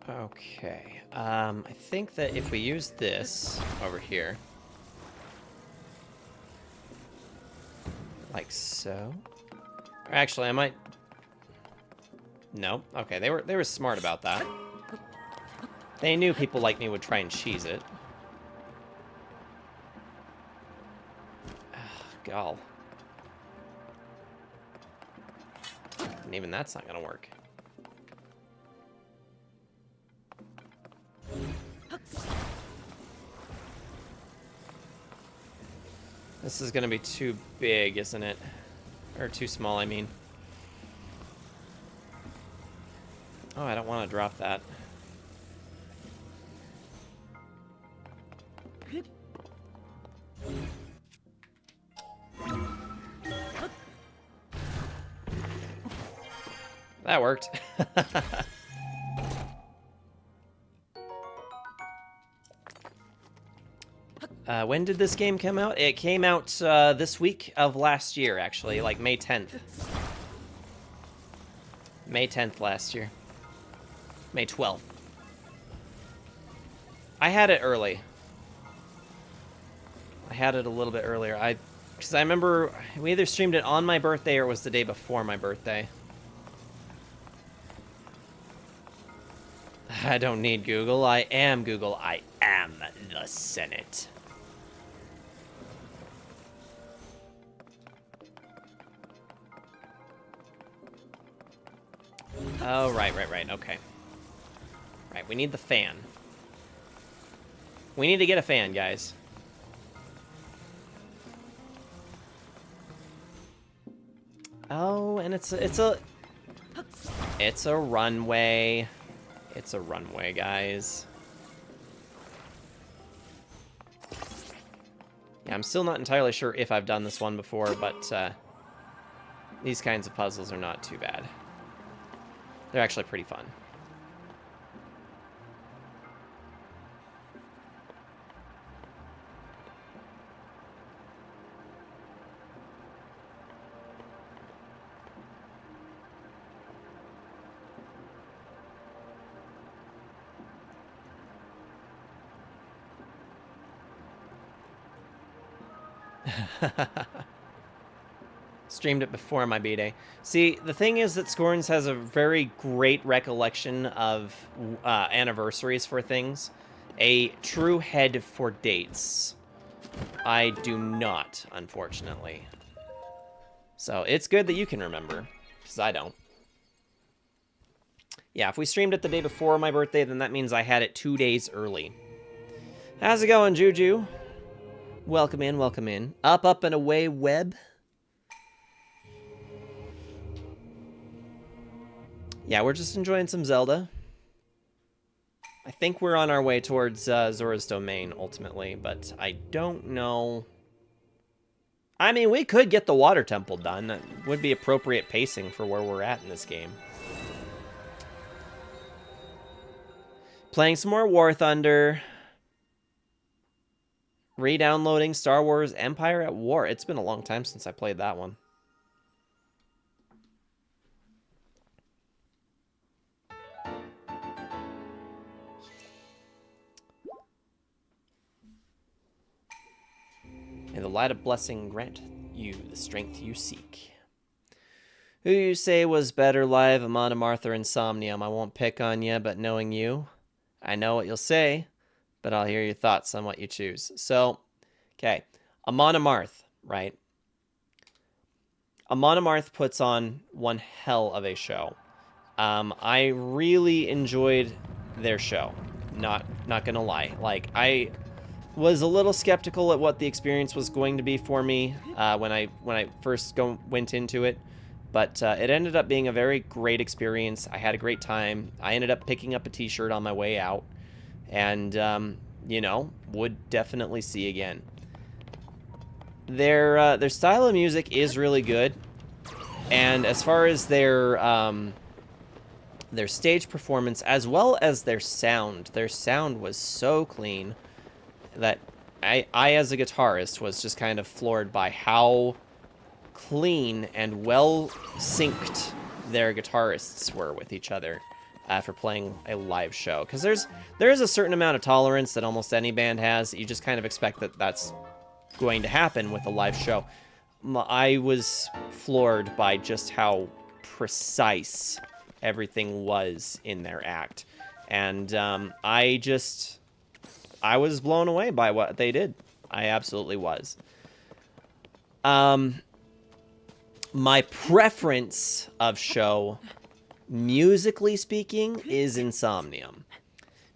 Okay. I think that if we use this over here, like so. Or actually, I might. No. Okay, they were smart about that. They knew people like me would try and cheese it. Gall. And even that's not gonna work. This is gonna be too big, isn't it? Or too small, I mean. Oh, I don't want to drop that. That worked. When did this game come out? It came out this week of last year, actually, like May 10th. May 10th last year. May 12th. I had it early. I had it a little bit earlier. Because I remember we either streamed it on my birthday or it was the day before my birthday. I don't need Google. I am Google. I am the Senate. Oh, right. Okay. Right, we need the fan. We need to get a fan, guys. Oh, and it's a runway. It's a runway, guys. Yeah, I'm still not entirely sure if I've done this one before, but these kinds of puzzles are not too bad. They're actually pretty fun. Streamed it before my B-Day. See, the thing is that Scorns has a very great recollection of anniversaries for things. A true head for dates. I do not, unfortunately. So, it's good that you can remember, because I don't. Yeah, if we streamed it the day before my birthday, then that means I had it 2 days early. How's it going, Juju? Welcome in, welcome in. Up, and away, web. Yeah, we're just enjoying some Zelda. I think we're on our way towards Zora's Domain, ultimately, but I don't know. I mean, we could get the Water Temple done. That would be appropriate pacing for where we're at in this game. Playing some more War Thunder. Re-downloading Star Wars Empire at War. It's been a long time since I played that one. May the light of blessing grant you the strength you seek. Who you say was better live, Amon Amarth or Insomnium? I won't pick on you, but knowing you, I know what you'll say, but I'll hear your thoughts on what you choose. So, okay, Amon Amarth, right? Amon Amarth puts on one hell of a show. I really enjoyed their show. Not gonna lie. Like, I was a little skeptical at what the experience was going to be for me when I first went into it, but it ended up being a very great experience. I had a great time. I ended up picking up a t-shirt on my way out, and you know, would definitely see again. Their style of music is really good, and as far as their stage performance as well as their sound was so clean that I as a guitarist was just kind of floored by how clean and well synced their guitarists were with each other. for playing a live show, because there is a certain amount of tolerance that almost any band has. You just kind of expect that that's going to happen with a live show. I was floored by just how precise everything was in their act, and I was blown away by what they did. I absolutely was. My preference of show, musically speaking, is Insomnium.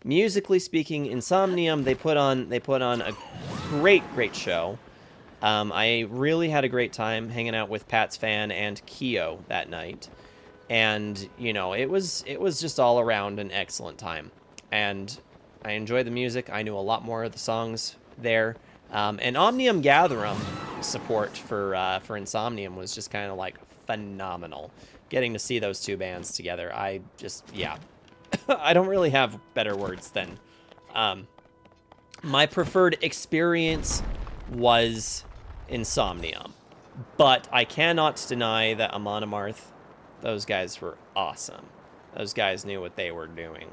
Musically speaking, Insomnium, they put on a great show. I really had a great time hanging out with Pat's Fan and Keo that night, and you know, it was just all around an excellent time, and I enjoyed the music. I knew a lot more of the songs there, and Omnium Gatherum support for Insomnium was just kind of like phenomenal. Getting to see those two bands together, I just, yeah, I don't really have better words than my preferred experience was Insomnium, but I cannot deny that Amon Amarth, those guys were awesome. Those guys knew what they were doing.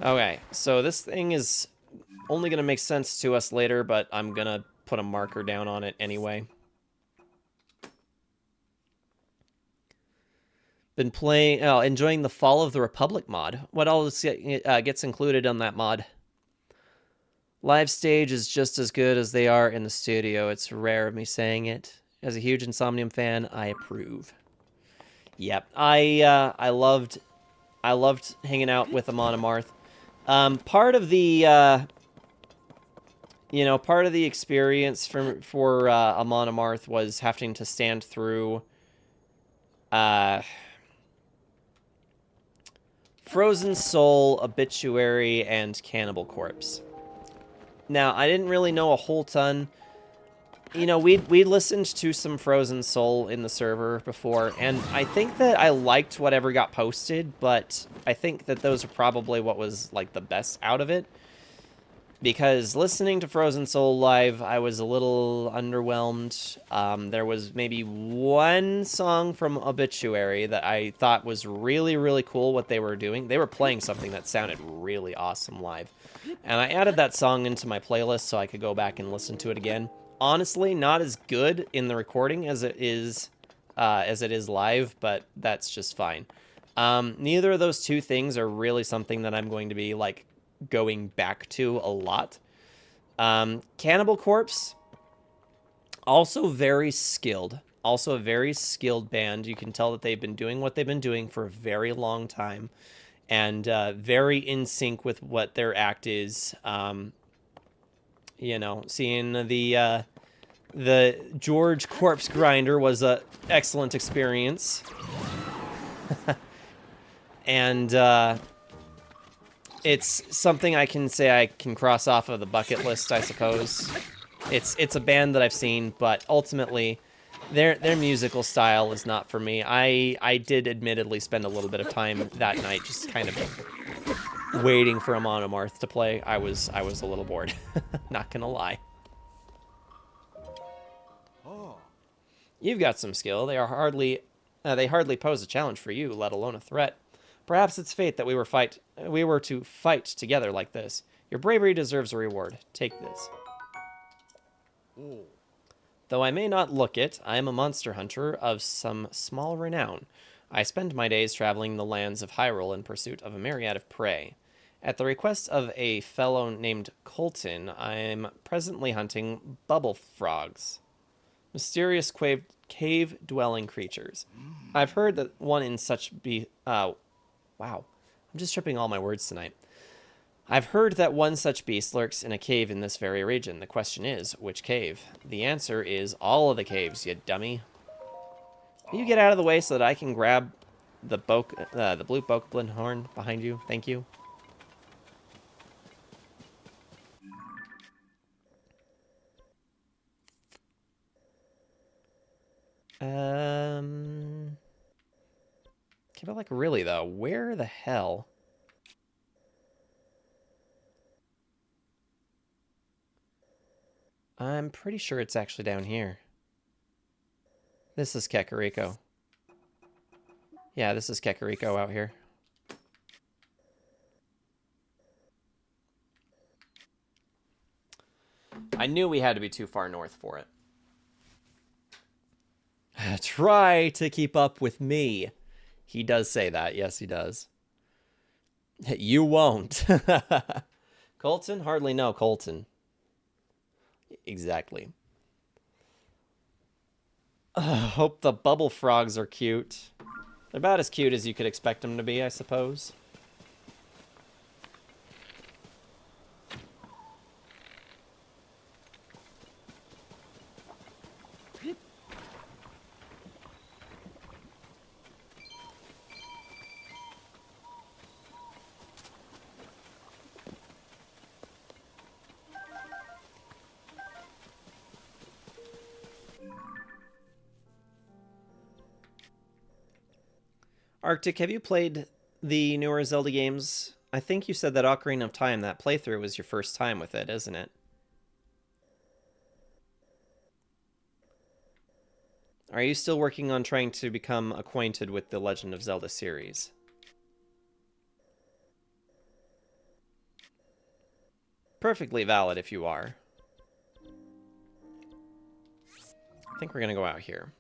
Okay, so this thing is only going to make sense to us later, but I'm going to put a marker down on it anyway. Been playing, enjoying the Fall of the Republic mod. What else gets included on that mod? Live stage is just as good as they are in the studio. It's rare of me saying it. As a huge Insomnium fan, I approve. Yep, I loved hanging out with Amon Amarth. Part of the part of the experience for Amon Amarth was having to stand through Frozen Soul, Obituary, and Cannibal Corpse. Now, I didn't really know a whole ton. You know, we listened to some Frozen Soul in the server before, and I think that I liked whatever got posted, but I think that those are probably what was, like, the best out of it. Because listening to Frozen Soul live, I was a little underwhelmed. There was maybe one song from Obituary that I thought was really, really cool what they were doing. They were playing something that sounded really awesome live. And I added that song into my playlist so I could go back and listen to it again. Honestly, not as good in the recording as it is live, but that's just fine. Neither of those two things are really something that I'm going to be, like, going back to a lot. Cannibal Corpse, also very skilled. Also a very skilled band. You can tell that they've been doing what they've been doing for a very long time. And very in sync with what their act is. You know, seeing the George Corpse Grinder was a excellent experience. And it's something I can say I can cross off of the bucket list, I suppose. It's a band that I've seen, but ultimately their musical style is not for me. I did admittedly spend a little bit of time that night just kind of waiting for Amon Amarth to play. I was a little bored. Not gonna lie. You've got some skill. They hardly pose a challenge for you, let alone a threat. Perhaps it's fate that we were to fight together like this. Your bravery deserves a reward. Take this. Though I may not look it, I am a monster hunter of some small renown. I spend my days traveling the lands of Hyrule in pursuit of a myriad of prey. At the request of a fellow named Colton, I am presently hunting bubble frogs, mysterious cave-dwelling creatures. I've heard that one in such wow, I'm just tripping all my words tonight. I've heard that one such beast lurks in a cave in this very region. The question is, which cave? The answer is all of the caves, you dummy. Can you get out of the way so that I can grab the blue Bokoblin horn behind you? Thank you. Okay, but like really though, where the hell? I'm pretty sure it's actually down here. This is Kakariko. Yeah, this is Kakariko out here. I knew we had to be too far north for it. Try to keep up with me. He does say that. Yes, he does. You won't. Colton? Hardly know Colton. Exactly. Hope the bubble frogs are cute. They're about as cute as you could expect them to be, I suppose. Arctic, have you played the newer Zelda games? I think you said that Ocarina of Time, that playthrough was your first time with it, isn't it? Are you still working on trying to become acquainted with the Legend of Zelda series? Perfectly valid if you are. I think we're going to go out here.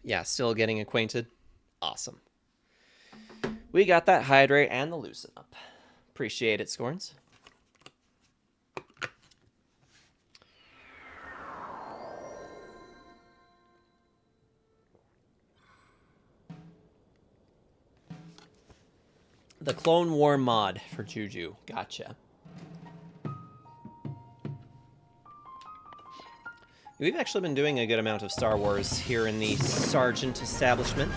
Yeah, still getting acquainted. Awesome. We got that hydrate and the loosen up. Appreciate it, Scorns. The Clone War mod for Juju. Gotcha. We've actually been doing a good amount of Star Wars here in the Sargent establishment.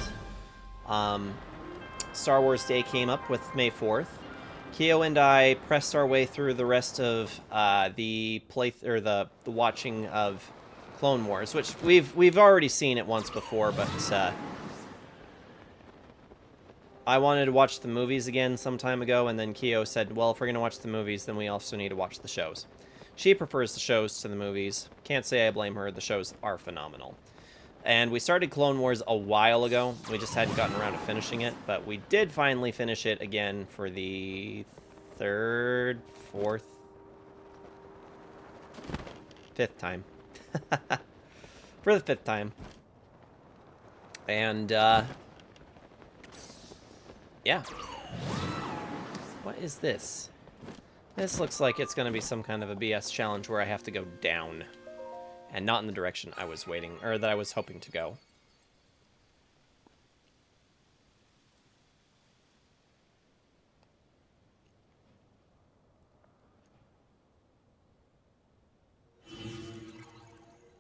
Star Wars Day came up with May 4th. Keo and I pressed our way through the rest of the watching of Clone Wars, which we've already seen it once before, but I wanted to watch the movies again some time ago, and then Keo said, well, if we're going to watch the movies, then we also need to watch the shows. She prefers the shows to the movies. Can't say I blame her. The shows are phenomenal. And we started Clone Wars a while ago. We just hadn't gotten around to finishing it, but we did finally finish it again for the third, fourth, fifth time. For the fifth time. And, yeah. What is this? This looks like it's going to be some kind of a BS challenge where I have to go down. And not in the direction I was waiting, or that I was hoping to go.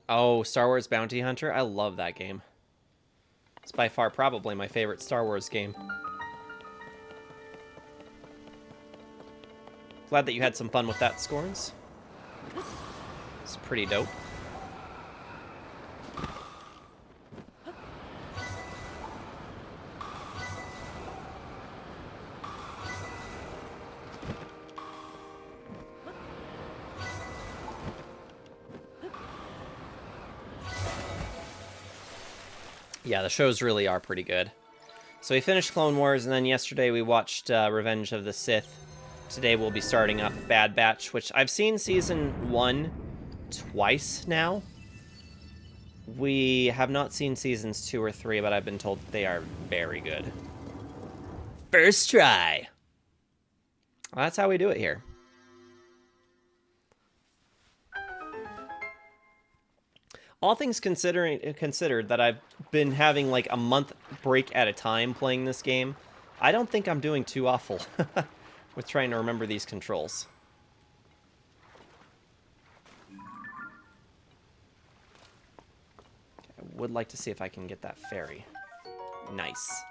Oh, Star Wars Bounty Hunter? I love that game. It's by far probably my favorite Star Wars game. Glad that you had some fun with that, Scorns. It's pretty dope. Yeah, the shows really are pretty good. So we finished Clone Wars, and then yesterday we watched Revenge of the Sith. Today we'll be starting up Bad Batch, which I've seen Season 1 twice now. We have not seen Seasons 2 or 3, but I've been told they are very good. First try! Well, that's how we do it here. All things considered that I've been having like a month break at a time playing this game, I don't think I'm doing too awful with trying to remember these controls. I would like to see if I can get that fairy. Nice.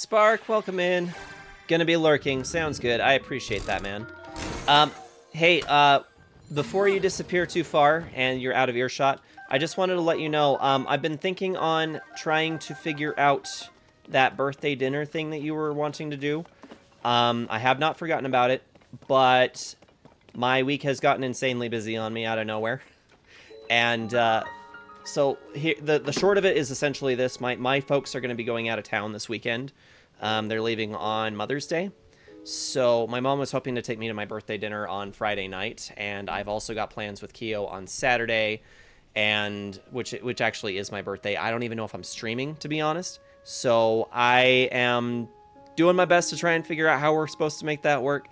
Spark, welcome in. Gonna be lurking. Sounds good. I appreciate that, man. Um, hey, before you disappear too far and you're out of earshot, I just wanted to let you know, I've been thinking on trying to figure out that birthday dinner thing that you were wanting to do. I have not forgotten about it, but my week has gotten insanely busy on me out of nowhere. And, so here, the short of it is essentially this. My folks are going to be going out of town this weekend. They're leaving on Mother's Day. So my mom was hoping to take me to my birthday dinner on Friday night, and I've also got plans with Keo on Saturday, and which actually is my birthday. I don't even know if I'm streaming, to be honest. So I am doing my best to try and figure out how we're supposed to make that work.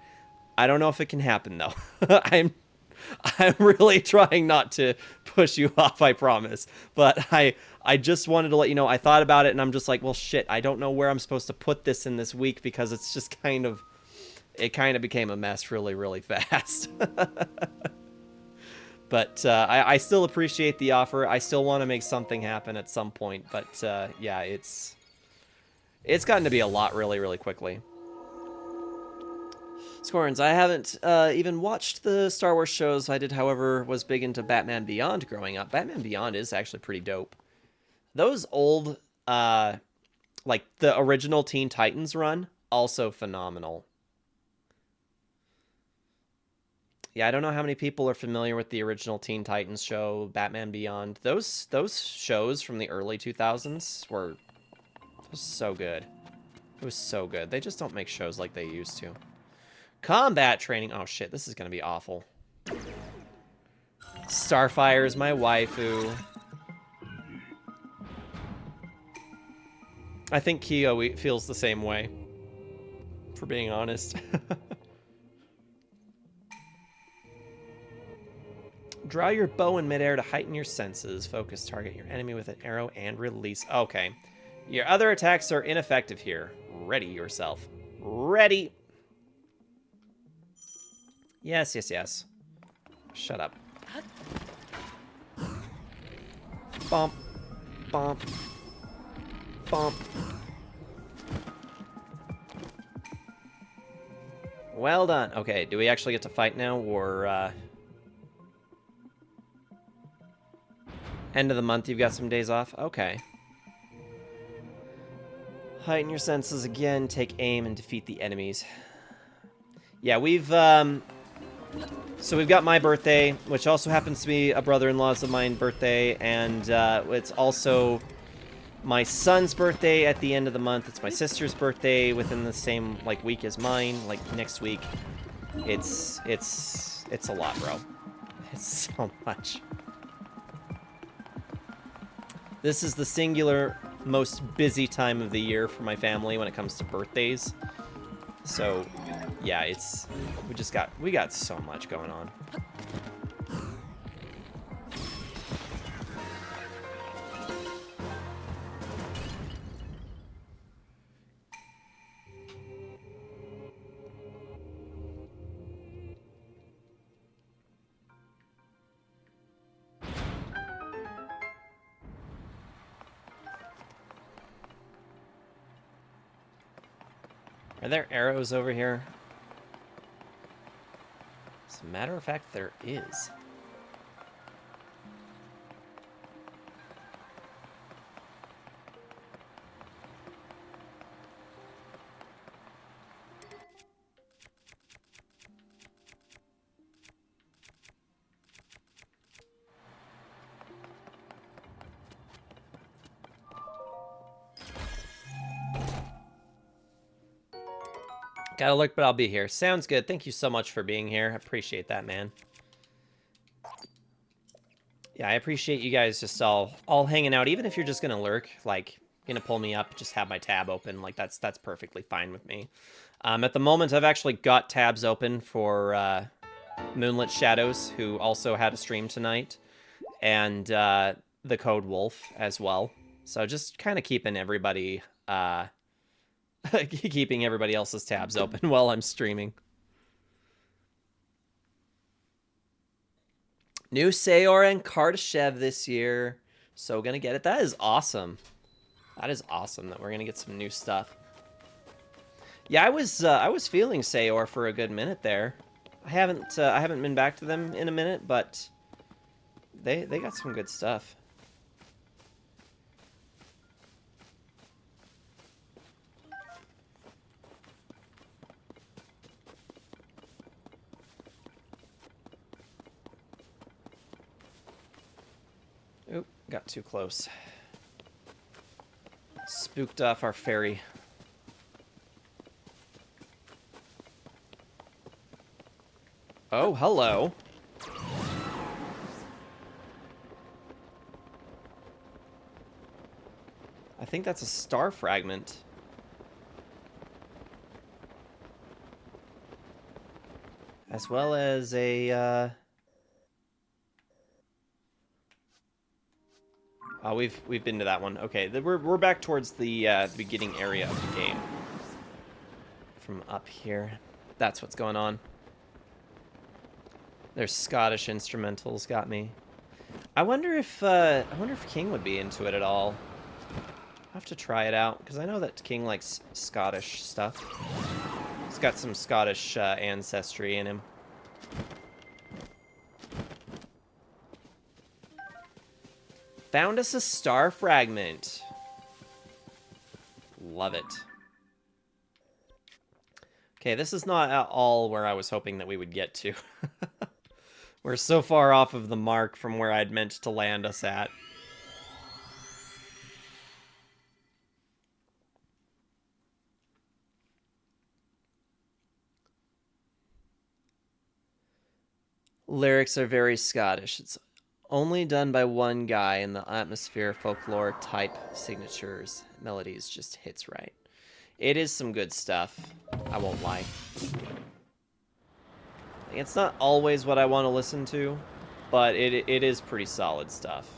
I don't know if it can happen though. I'm really trying not to push you off, I promise. But I just wanted to let you know I thought about it and I'm just like, well shit, I don't know where I'm supposed to put this in this week because it's just it kind of became a mess really, really fast. But I still appreciate the offer. I still want to make something happen at some point. But yeah, it's gotten to be a lot really, really quickly. Scorns, I haven't even watched the Star Wars shows. I did, however, was big into Batman Beyond growing up. Batman Beyond is actually pretty dope. Those old, like the original Teen Titans run, also phenomenal. Yeah, I don't know how many people are familiar with the original Teen Titans show, Batman Beyond. Those shows from the early 2000s were so good. It was so good. They just don't make shows like they used to. Combat training. Oh shit, this is gonna be awful. Starfire is my waifu. I think Kyo feels the same way, for being honest. Draw your bow in midair to heighten your senses. Focus, target your enemy with an arrow, and release. Okay. Your other attacks are ineffective here. Ready yourself. Ready. Yes, yes, yes. Shut up. Bump. Bump. Bump. Well done. Okay, do we actually get to fight now, or, end of the month, you've got some days off? Okay. Heighten your senses again, take aim, and defeat the enemies. Yeah, so we've got my birthday, which also happens to be a brother-in-law's of mine birthday, and it's also my son's birthday at the end of the month. It's my sister's birthday within the same like week as mine, like next week. It's a lot, bro. It's so much. This is the singular most busy time of the year for my family when it comes to birthdays. So, yeah, we got so much going on. Are there arrows over here? As a matter of fact, there is. Gotta look, but I'll be here. Sounds good. Thank you so much for being here. I appreciate that, man. Yeah, I appreciate you guys just all hanging out. Even if you're just gonna lurk, like, gonna pull me up, just have my tab open. Like, that's perfectly fine with me. At the moment, I've actually got tabs open for Moonlit Shadows, who also had a stream tonight, and the Code Wolf as well. So just kind of keeping everybody... keeping everybody else's tabs open while I'm streaming. New Sayor and Kardashev this year. So gonna get it. That is awesome. That is awesome that we're gonna get some new stuff. Yeah, I was feeling Sayor for a good minute there. I haven't been back to them in a minute, but they got some good stuff. Oop, got too close. Spooked off our fairy. Oh, hello. I think that's a star fragment. As well as a, Oh, we've been to that one. Okay, we're back towards the beginning area of the game. From up here. That's what's going on. Their Scottish instrumentals got me. I wonder if King would be into it at all. I'll have to try it out, because I know that King likes Scottish stuff. He's got some Scottish ancestry in him. Found us a star fragment. Love it. Okay, this is not at all where I was hoping that we would get to. We're so far off of the mark from where I'd meant to land us at. Lyrics are very Scottish. It's only done by one guy, and the atmosphere, folklore, type, signatures, melodies just hits right. It is some good stuff. I won't lie. It's not always what I want to listen to, but it is pretty solid stuff.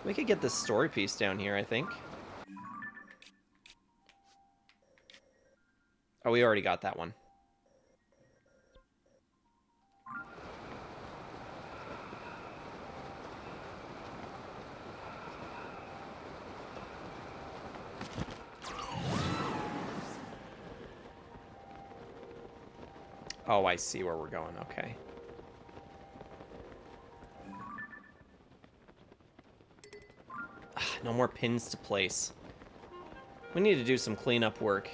We could get this story piece down here, I think. Oh, we already got that one. Oh, I see where we're going. Okay. No more pins to place. We need to do some cleanup work.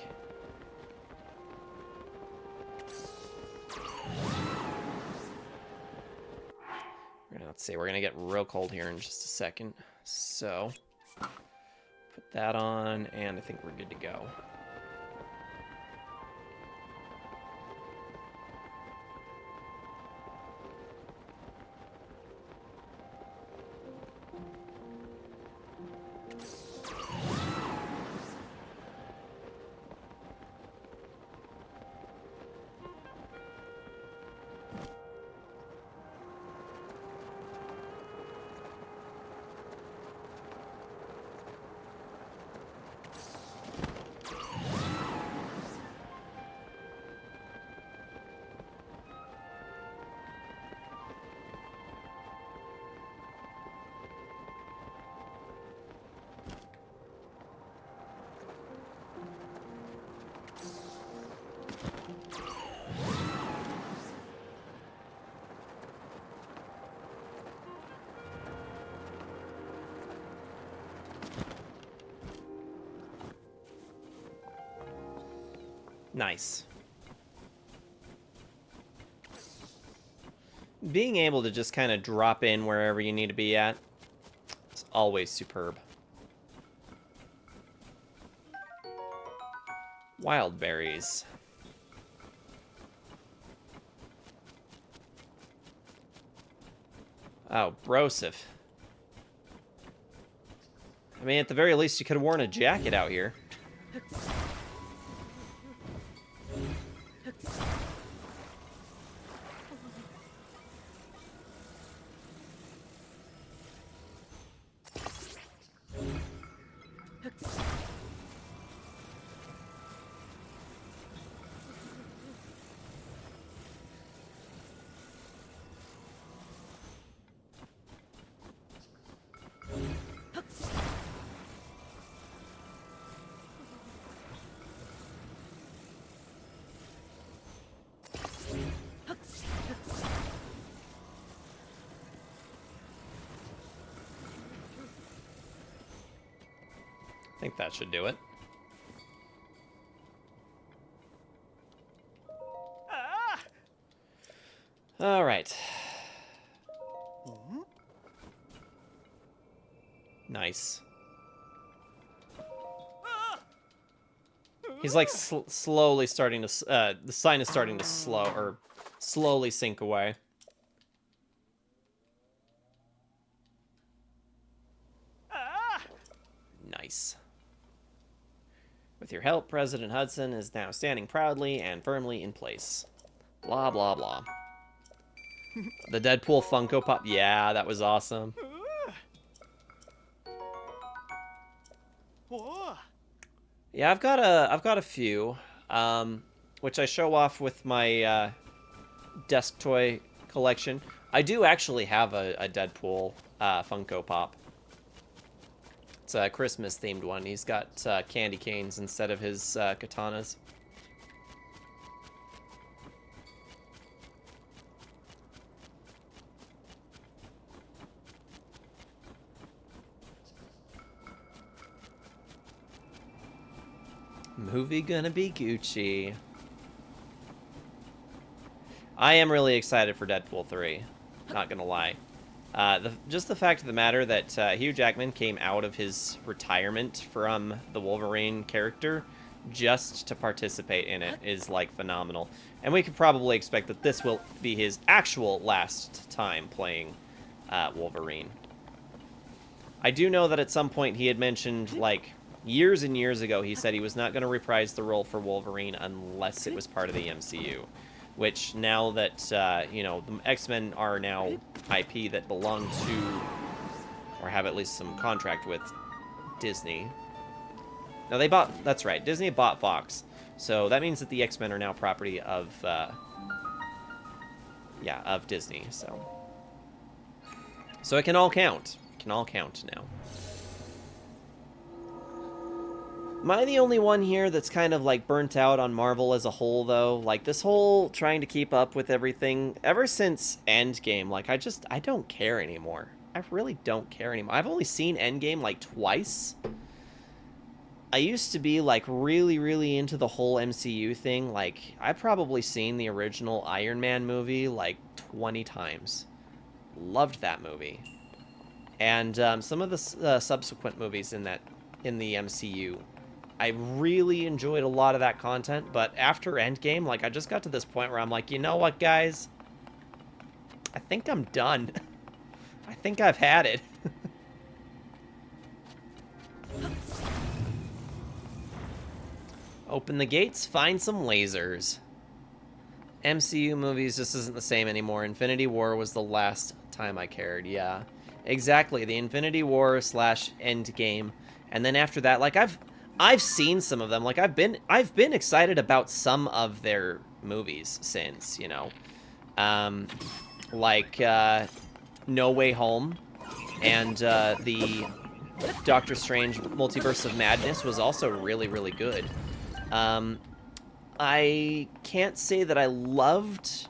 Let's see, we're gonna get real cold here in just a second. So, put that on, and I think we're good to go. Nice. Being able to just kind of drop in wherever you need to be at is always superb. Wild berries. Oh, brosif. I mean, at the very least, you could have worn a jacket out here. I think that should do it. All right. Nice. He's like slowly starting to, the sign is starting to slowly sink away. Nice. With your help, President Hudson is now standing proudly and firmly in place. Blah, blah, blah. The Deadpool Funko Pop. Yeah, that was awesome. Yeah, I've got a few, which I show off with my desk toy collection. I do actually have a Deadpool Funko Pop. It's a Christmas-themed one. He's got candy canes instead of his katanas. Movie gonna be Gucci. I am really excited for Deadpool 3. Not gonna lie. Just the fact of the matter that Hugh Jackman came out of his retirement from the Wolverine character just to participate in it is, like, phenomenal. And we could probably expect that this will be his actual last time playing Wolverine. I do know that at some point he had mentioned, like, years and years ago, he said he was not going to reprise the role for Wolverine unless it was part of the MCU. Which, now that, you know, the X-Men are now IP that belong to, or have at least some contract with, Disney. Now, they bought, that's right, Disney bought Fox. So that means that the X-Men are now property of, yeah, of Disney, so. So it can all count. It can all count now. Am I the only one here that's kind of, like, burnt out on Marvel as a whole, though? Like, this whole trying to keep up with everything, ever since Endgame, like, I don't care anymore. I really don't care anymore. I've only seen Endgame, like, twice. I used to be, like, really, really into the whole MCU thing. Like, I've probably seen the original Iron Man movie, like, 20 times. Loved that movie. And some of the subsequent movies in the MCU, I really enjoyed a lot of that content, but after Endgame, like, I just got to this point where I'm like, you know what, guys? I think I'm done. I think I've had it. Open the gates, find some lasers. MCU movies just isn't the same anymore. Infinity War was the last time I cared, yeah. Exactly, the Infinity War / Endgame. And then after that, like, I've seen some of them. Like, I've been excited about some of their movies since, you know. Like No Way Home and the Doctor Strange Multiverse of Madness was also really, really good. I can't say that I loved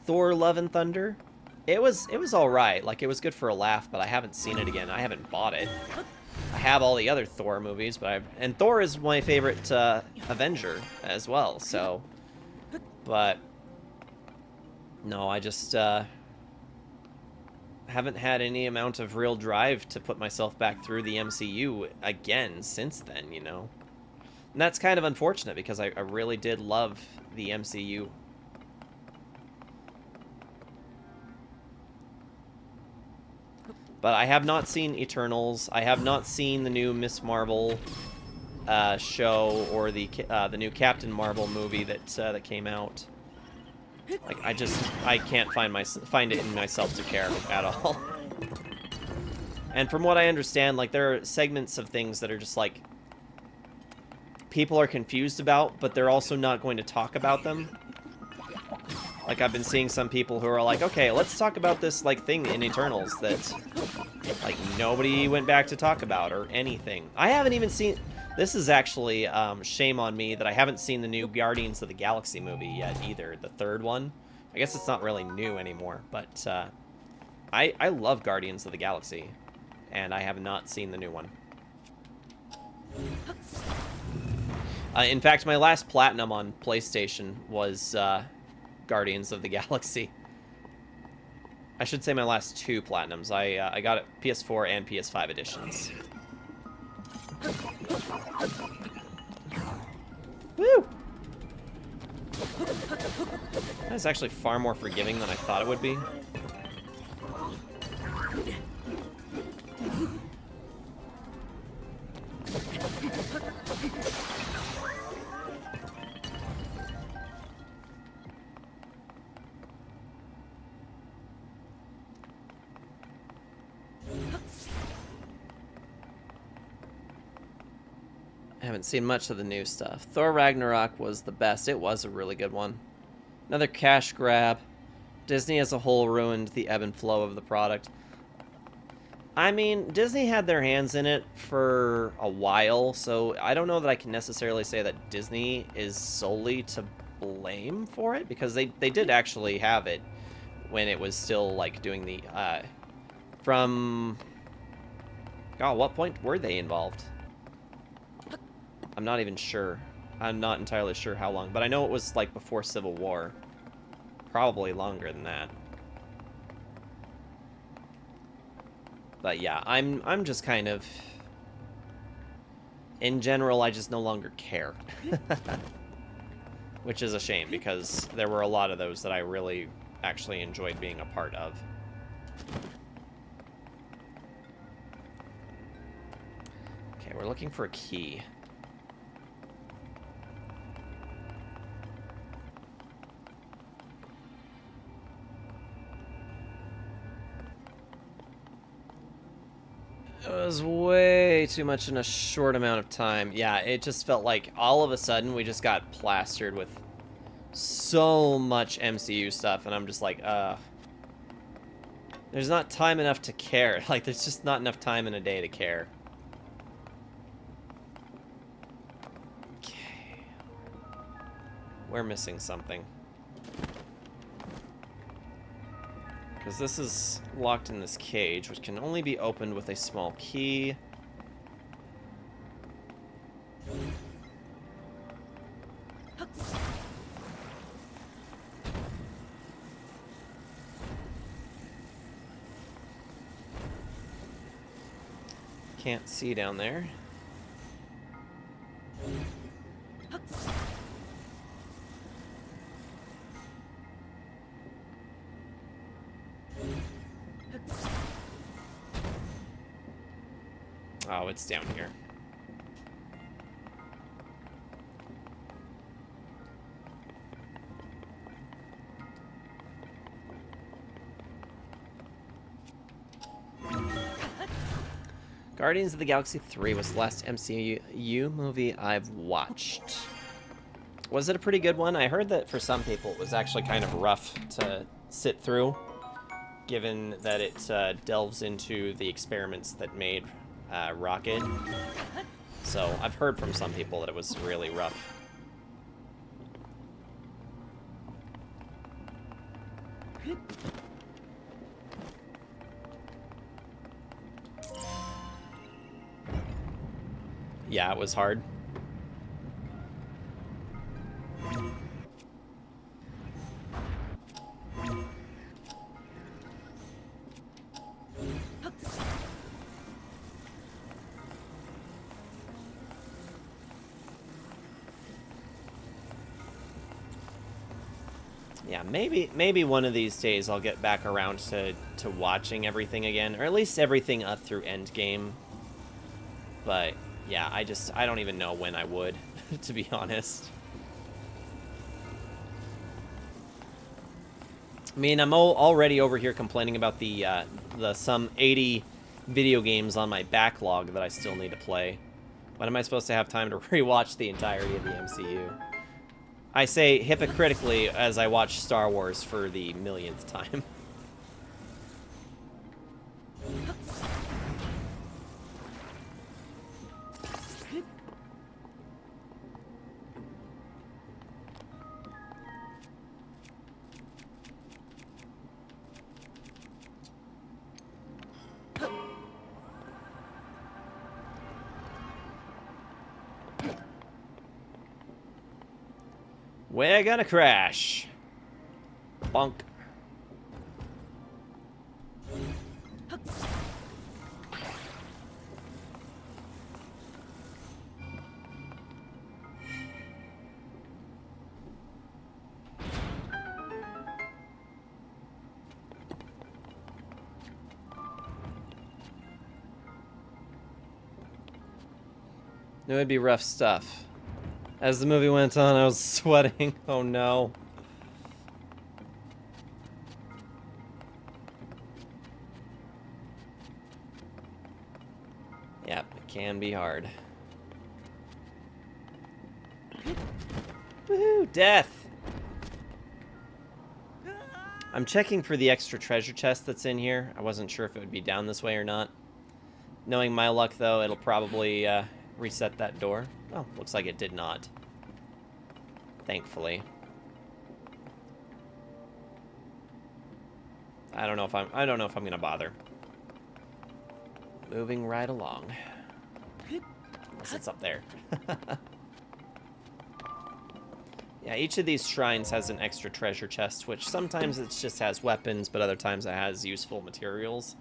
Thor Love and Thunder. It was all right. Like, it was good for a laugh, but I haven't seen it again. I haven't bought it. I have all the other Thor movies, but and Thor is my favorite Avenger as well, so. But no, I just haven't had any amount of real drive to put myself back through the MCU again since then, you know. And that's kind of unfortunate because I really did love the MCU. But I have not seen Eternals. I have not seen the new Miss Marvel show or the new Captain Marvel movie that came out. Like, I can't find it in myself to care at all. And from what I understand, like, there are segments of things that are just like people are confused about, but they're also not going to talk about them. Like, I've been seeing some people who are like, okay, let's talk about this, like, thing in Eternals that, like, nobody went back to talk about or anything. I haven't even seen... This is actually, shame on me that I haven't seen the new Guardians of the Galaxy movie yet either, the third one. I guess it's not really new anymore, but, I love Guardians of the Galaxy, and I have not seen the new one. In fact, my last platinum on PlayStation was Guardians of the Galaxy. I should say my last 2 platinums. I got it PS4 and PS5 editions. Woo! That's actually far more forgiving than I thought it would be. I haven't seen much of the new stuff. Thor Ragnarok was the best. It was a really good one. Another cash grab. Disney as a whole ruined the ebb and flow of the product. I mean, Disney had their hands in it for a while, so I don't know that I can necessarily say that Disney is solely to blame for it, because they did actually have it when it was still, like, doing the, from... God, what point were they involved? I'm not even sure. I'm not entirely sure how long, but I know it was, like, before Civil War. Probably longer than that. But yeah, I'm just kind of... In general, I just no longer care. Which is a shame, because there were a lot of those that I really actually enjoyed being a part of. Okay, we're looking for a key. It was way too much in a short amount of time. Yeah, it just felt like all of a sudden we just got plastered with so much MCU stuff, and I'm just like, there's not time enough to care. Like, there's just not enough time in a day to care. Okay. We're missing something. Because this is locked in this cage, which can only be opened with a small key. Can't see down there. Oh, it's down here. Guardians of the Galaxy 3 was the last MCU movie I've watched. Was it a pretty good one? I heard that for some people it was actually kind of rough to sit through, given that it delves into the experiments that made Rocket. So I've heard from some people that it was really rough. Yeah, it was hard. Yeah, maybe one of these days I'll get back around to watching everything again, or at least everything up through Endgame. But yeah, I don't even know when I would, to be honest. I mean, I'm already over here complaining about the some 80 video games on my backlog that I still need to play. When am I supposed to have time to rewatch the entirety of the MCU? I say hypocritically as I watch Star Wars for the millionth time. We're gonna crash. Bonk. It would be rough stuff. As the movie went on, I was sweating. Oh no. Yep, it can be hard. Woohoo! Death! I'm checking for the extra treasure chest that's in here. I wasn't sure if it would be down this way or not. Knowing my luck, though, it'll probably reset that door. Oh, looks like it did not. Thankfully. I don't know if I'm gonna bother. Moving right along. Unless it's up there. Yeah, each of these shrines has an extra treasure chest, which sometimes it just has weapons, but other times it has useful materials.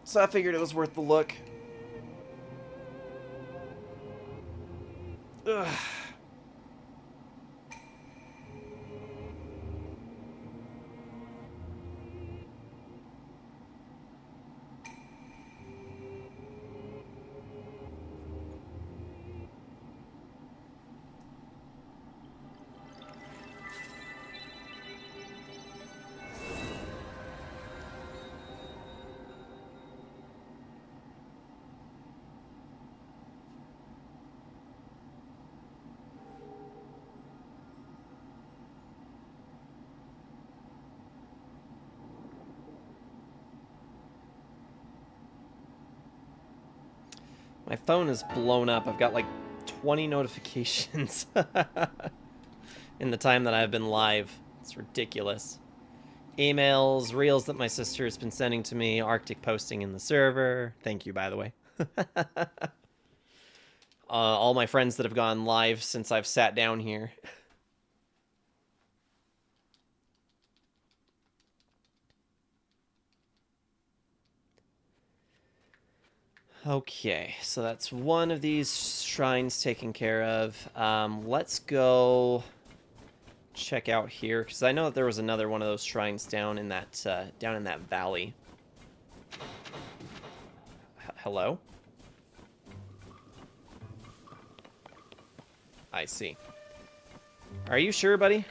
So I figured it was worth the look. Ugh. My phone is blown up. I've got like 20 notifications in the time that I've been live. It's ridiculous. Emails, reels that my sister has been sending to me, Arctic posting in the server. Thank you, by the way. All my friends that have gone live since I've sat down here. Okay, so that's one of these shrines taken care of. Let's go check out here, because I know that there was another one of those shrines down in that valley. Hello? I see. Are you sure, buddy?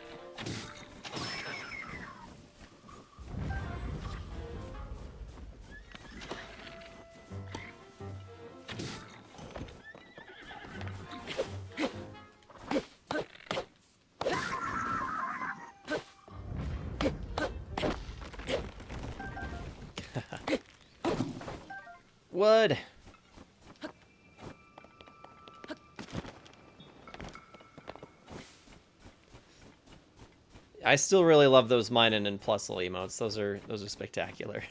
Wood. I still really love those Minun and Plusle emotes. Those are spectacular.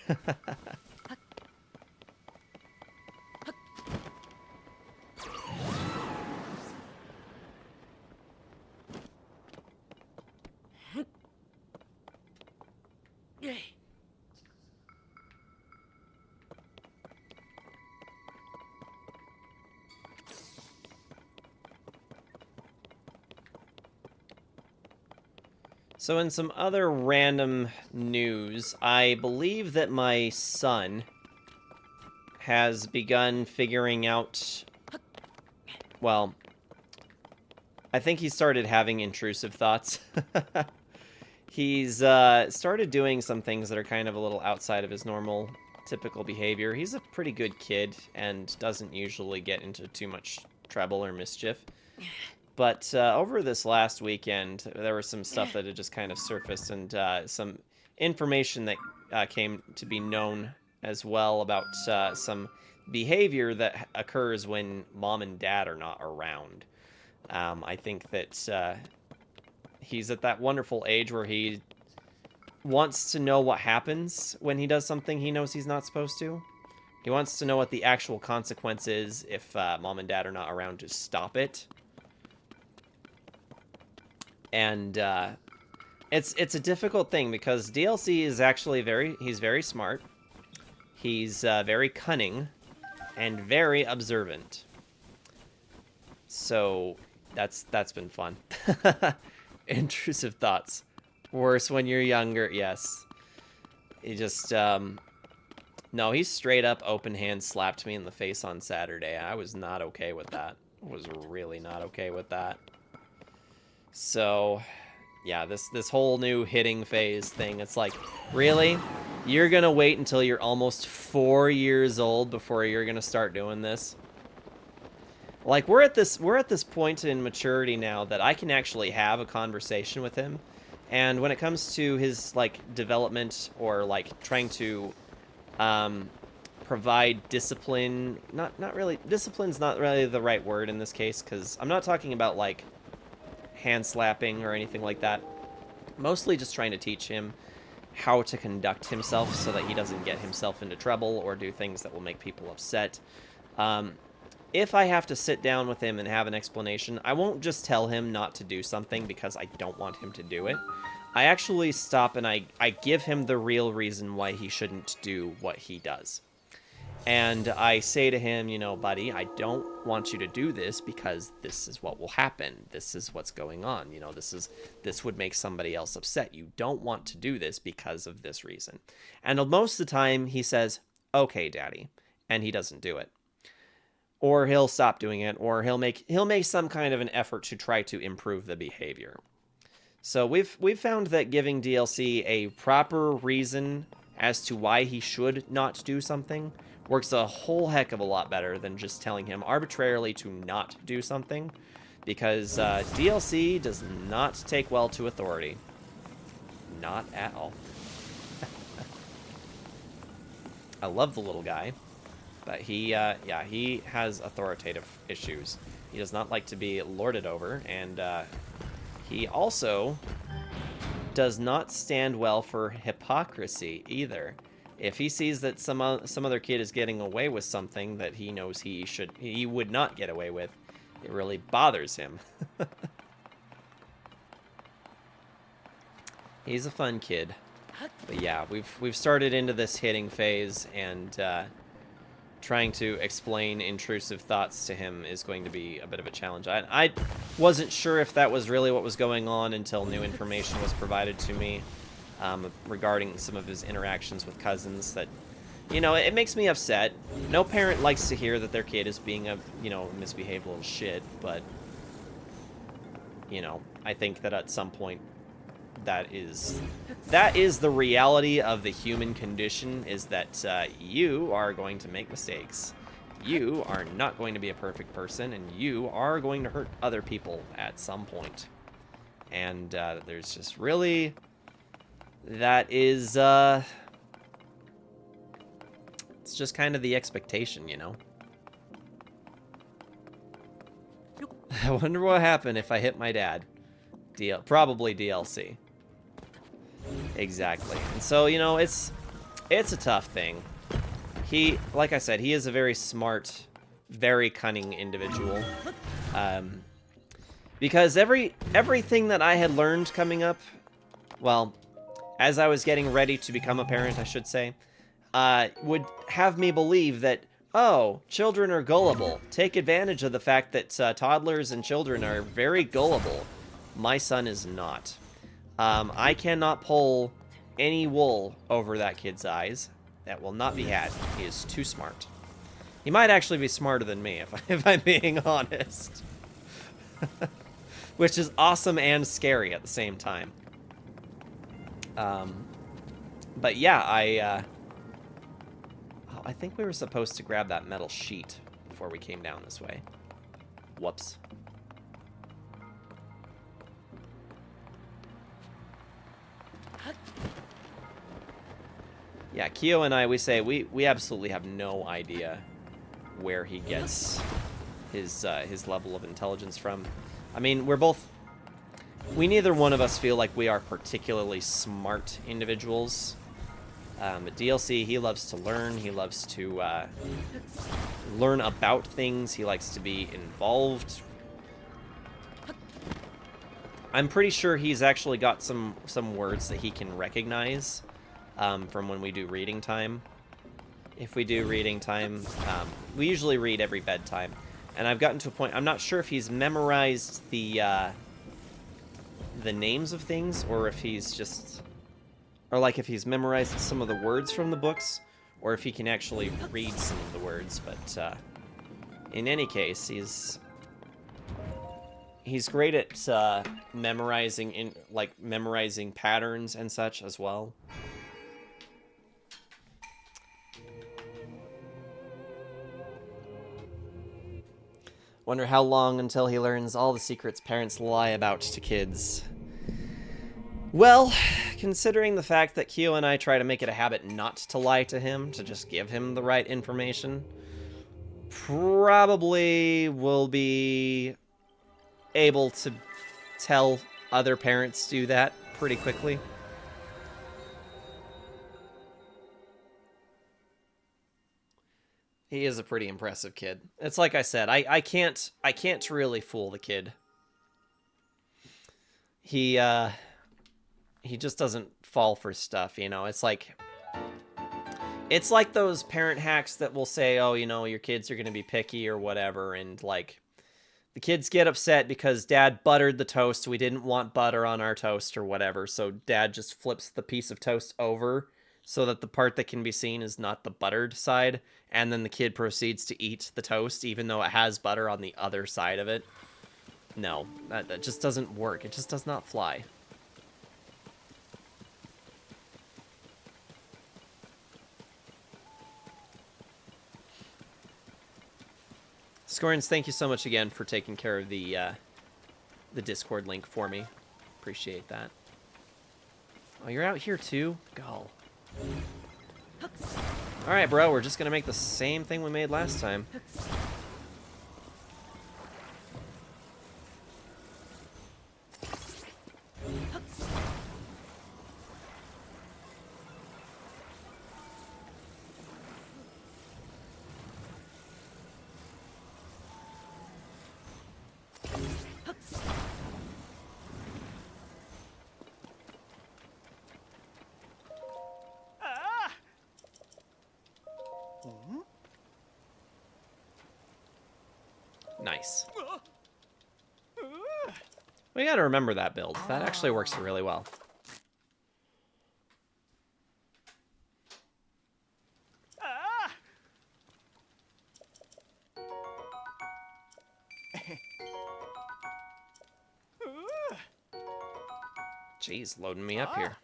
So in some other random news, I believe that my son has begun figuring out, well, I think he started having intrusive thoughts. He's started doing some things that are kind of a little outside of his normal, typical behavior. He's a pretty good kid and doesn't usually get into too much trouble or mischief. But over this last weekend, there was some stuff that had just kind of surfaced, and some information that came to be known as well about some behavior that occurs when mom and dad are not around. I think that he's at that wonderful age where he wants to know what happens when he does something he knows he's not supposed to. He wants to know what the actual consequence is if mom and dad are not around to stop it. And it's a difficult thing because DLC is actually he's very smart. He's very cunning and very observant. So that's been fun. Intrusive thoughts. Worse when you're younger, yes. He just, no, he straight up open hand slapped me in the face on Saturday. I was not okay with that. I was really not okay with that. So, yeah, this whole new hitting phase thing, it's like, really? You're gonna wait until you're almost 4 years old before you're gonna start doing this? Like, we're at this point in maturity now that I can actually have a conversation with him. And when it comes to his, like, development or, like, trying to provide discipline, not really, discipline's not really the right word in this case, because I'm not talking about, like, hand slapping or anything like that. Mostly just trying to teach him how to conduct himself so that he doesn't get himself into trouble or do things that will make people upset. If I have to sit down with him and have an explanation, I won't just tell him not to do something because I don't want him to do it. I actually stop and I give him the real reason why he shouldn't do what he does. And I say to him, you know, buddy, I don't want you to do this because this is what will happen. This is what's going on. You know, this would make somebody else upset. You don't want to do this because of this reason. And most of the time he says, okay, daddy. And he doesn't do it. Or he'll stop doing it, or he'll make some kind of an effort to try to improve the behavior. So we've found that giving DLC a proper reason as to why he should not do something works a whole heck of a lot better than just telling him arbitrarily to not do something, because DLC does not take well to authority. Not at all. I love the little guy. But he has authoritative issues. He does not like to be lorded over, and he also does not stand well for hypocrisy either. If he sees that some other kid is getting away with something that he knows he would not get away with, it really bothers him. He's a fun kid. But yeah, we've started into this hitting phase, and trying to explain intrusive thoughts to him is going to be a bit of a challenge. I wasn't sure if that was really what was going on until new information was provided to me regarding some of his interactions with cousins that, you know, it makes me upset. No parent likes to hear that their kid is being a, you know, misbehaved little shit, but, you know, I think that at some point that is the reality of the human condition, is that you are going to make mistakes. You are not going to be a perfect person, and you are going to hurt other people at some point. And there's just really, that is, it's just kind of the expectation, you know? I wonder what happened if I hit my dad. Probably DLC. Exactly. And so, you know, it's a tough thing. He, like I said, he is a very smart, very cunning individual. Because everything that I had learned coming up, well, as I was getting ready to become a parent, I should say, would have me believe that, oh, children are gullible. Take advantage of the fact that toddlers and children are very gullible. My son is not. I cannot pull any wool over that kid's eyes. That will not be had. He is too smart. He might actually be smarter than me, if I'm being honest. Which is awesome and scary at the same time. But yeah, I think we were supposed to grab that metal sheet before we came down this way. Whoops. Yeah, Kyo and I, we absolutely have no idea where he gets his level of intelligence from. I mean, we neither one of us feel like we are particularly smart individuals. But DLC, he loves to learn. He loves to learn about things. He likes to be involved. I'm pretty sure he's actually got some words that he can recognize from when we do reading time. If we do reading time, we usually read every bedtime. And I've gotten to a point, I'm not sure if he's memorized the names of things, or if he's just, or like if he's memorized some of the words from the books, or if he can actually read some of the words. But in any case, he's great at memorizing patterns and such as well. Wonder how long until he learns all the secrets parents lie about to kids. Well, considering the fact that Kyo and I try to make it a habit not to lie to him, to just give him the right information, probably will be able to tell other parents do that pretty quickly. He is a pretty impressive kid. It's like I said, I can't really fool the kid. He just doesn't fall for stuff, you know. It's like those parent hacks that will say, "Oh, you know, your kids are going to be picky or whatever," and like the kids get upset because dad buttered the toast. We didn't want butter on our toast or whatever, so dad just flips the piece of toast over so that the part that can be seen is not the buttered side, and then the kid proceeds to eat the toast even though it has butter on the other side of it. No, that just doesn't work. It just does not fly. Scorns, thank you so much again for taking care of the Discord link for me. Appreciate that. Oh, you're out here too? Go. Alright, bro, we're just gonna make the same thing we made last time. Nice. We gotta remember that build. That actually works really well. Jeez, loading me up here.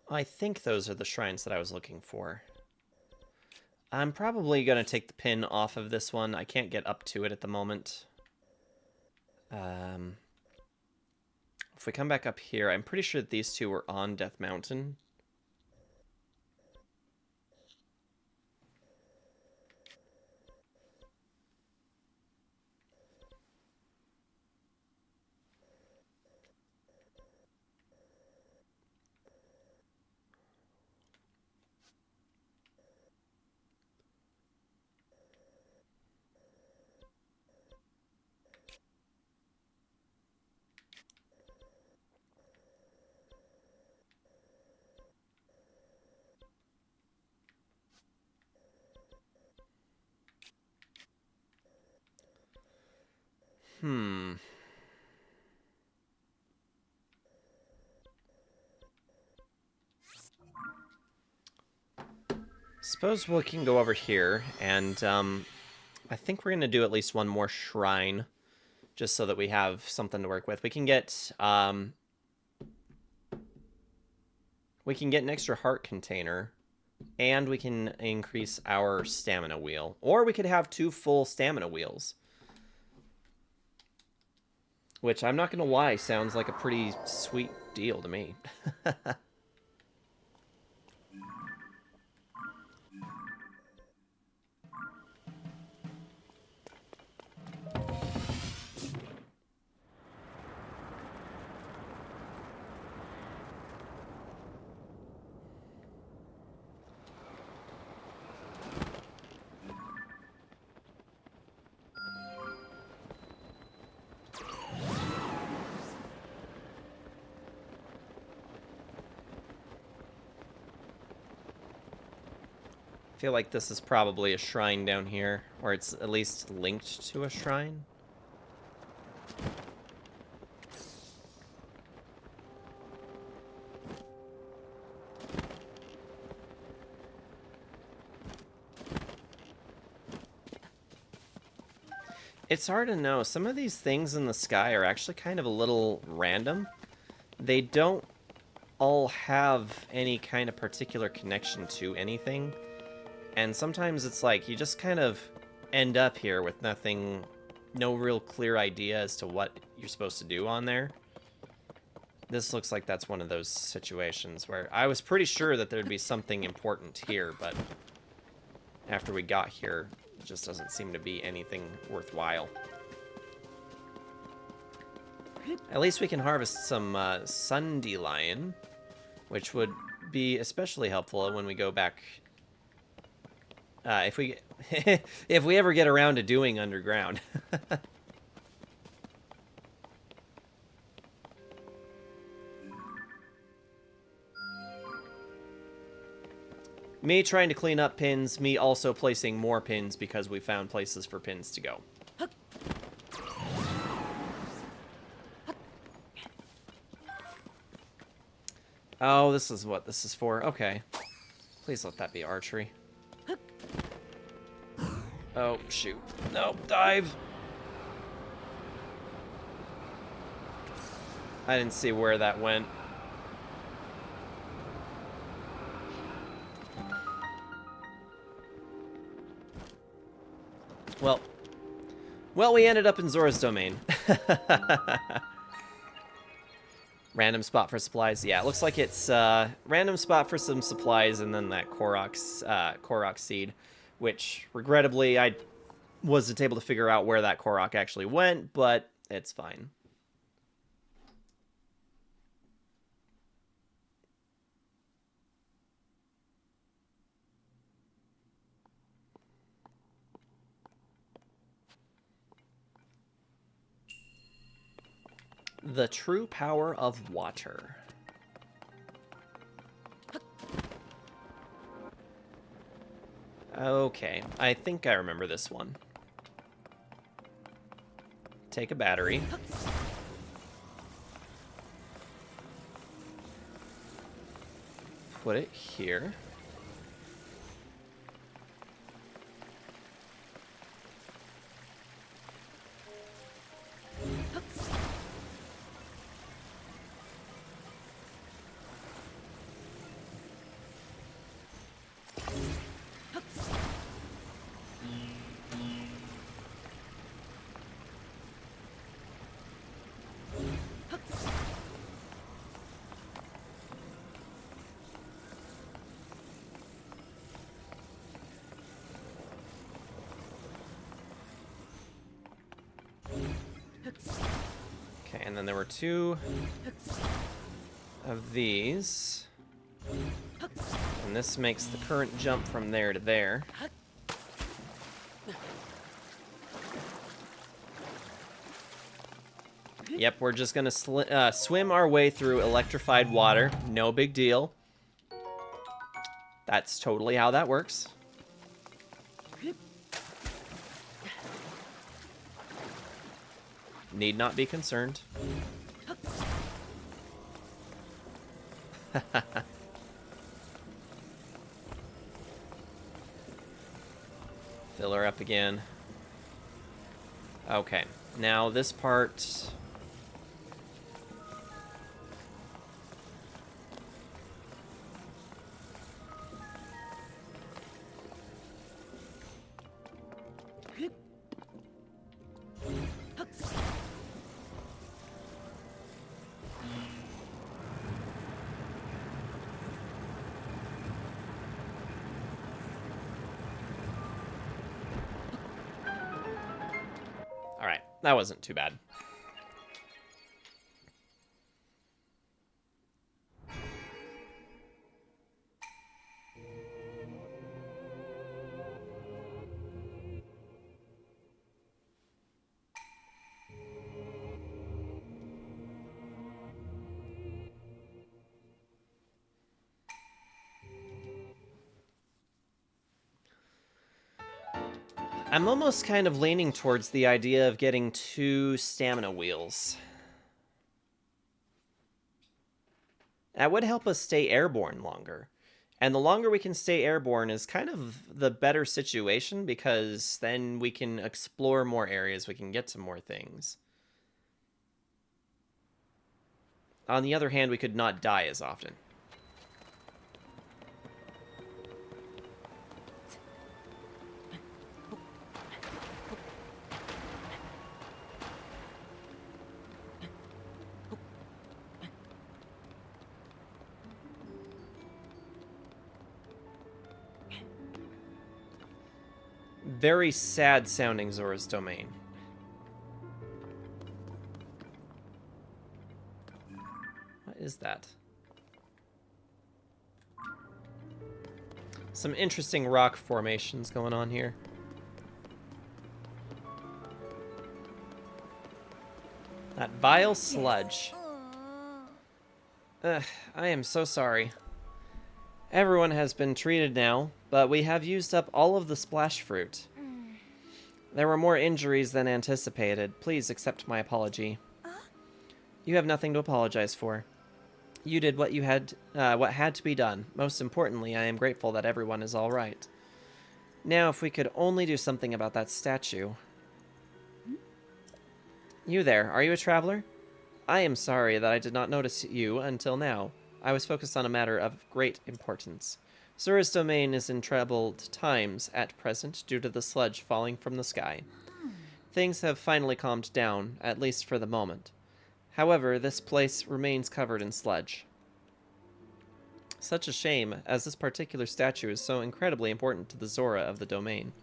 I think those are the shrines that I was looking for. I'm probably going to take the pin off of this one. I can't get up to it at the moment. If we come back up here, I'm pretty sure that these two were on Death Mountain. Suppose we can go over here, and I think we're going to do at least one more shrine, just so that we have something to work with. We can get an extra heart container, and we can increase our stamina wheel. Or we could have 2 full stamina wheels. Which, I'm not going to lie, sounds like a pretty sweet deal to me. I feel like this is probably a shrine down here, or it's at least linked to a shrine. It's hard to know. Some of these things in the sky are actually kind of a little random. They don't all have any kind of particular connection to anything. And sometimes it's like you just kind of end up here with nothing, no real clear idea as to what you're supposed to do on there. This looks like that's one of those situations where I was pretty sure that there'd be something important here, but after we got here, it just doesn't seem to be anything worthwhile. At least we can harvest some Sundelion, which would be especially helpful when we go back. If we if we ever get around to doing underground. Me trying to clean up pins, me also placing more pins because we found places for pins to go. Oh, this is what this is for. Okay. Please let that be archery. Oh, shoot. Nope, dive. I didn't see where that went. Well, we ended up in Zora's domain. Random spot for supplies. Yeah, it looks like it's random spot for some supplies and then that Korok seed, which regrettably I wasn't able to figure out where that Korok actually went, but it's fine. The true power of water. Okay, I think I remember this one. Take a battery. Put it here. Okay, and then there were two of these. And this makes the current jump from there to there. Yep, we're just gonna swim our way through electrified water. No big deal. That's totally how that works. Need not be concerned. Fill her up again. Okay, now this part... Alright, that wasn't too bad. I'm almost kind of leaning towards the idea of getting 2 stamina wheels. That would help us stay airborne longer. And the longer we can stay airborne is kind of the better situation, because then we can explore more areas, we can get to more things. On the other hand, we could not die as often. Very sad sounding Zora's Domain. What is that? Some interesting rock formations going on here. That vile sludge. Ugh, I am so sorry. Everyone has been treated now, but we have used up all of the splash fruit. There were more injuries than anticipated. Please accept my apology. You have nothing to apologize for. You did what had to be done. Most importantly, I am grateful that everyone is all right. Now, if we could only do something about that statue. You there, are you a traveler? I am sorry that I did not notice you until now. I was focused on a matter of great importance. Zora's Domain is in troubled times at present due to the sludge falling from the sky. Things have finally calmed down, at least for the moment. However, this place remains covered in sludge. Such a shame, as this particular statue is so incredibly important to the Zora of the domain.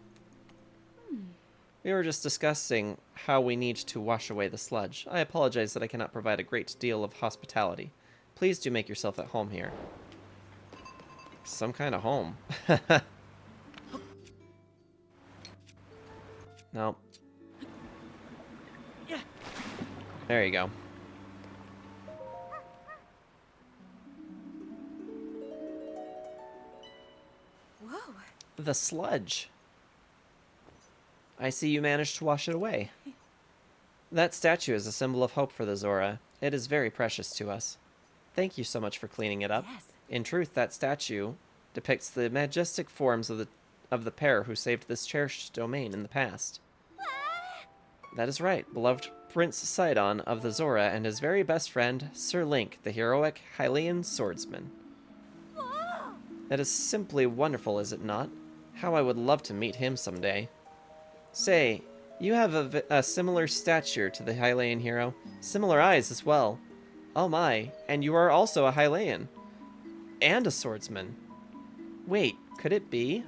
We were just discussing how we need to wash away the sludge. I apologize that I cannot provide a great deal of hospitality. Please do make yourself at home here. Some kind of home. No. There you go. Whoa. The sludge. I see you managed to wash it away. That statue is a symbol of hope for the Zora. It is very precious to us. Thank you so much for cleaning it up. Yes. In truth, that statue depicts the majestic forms of the pair who saved this cherished domain in the past. That is right, beloved Prince Sidon of the Zora and his very best friend, Sir Link, the heroic Hylian swordsman. That is simply wonderful, is it not? How I would love to meet him someday. Say, you have a similar stature to the Hylian hero. Similar eyes as well. Oh my, and you are also a Hylian. And a swordsman. Wait, could it be?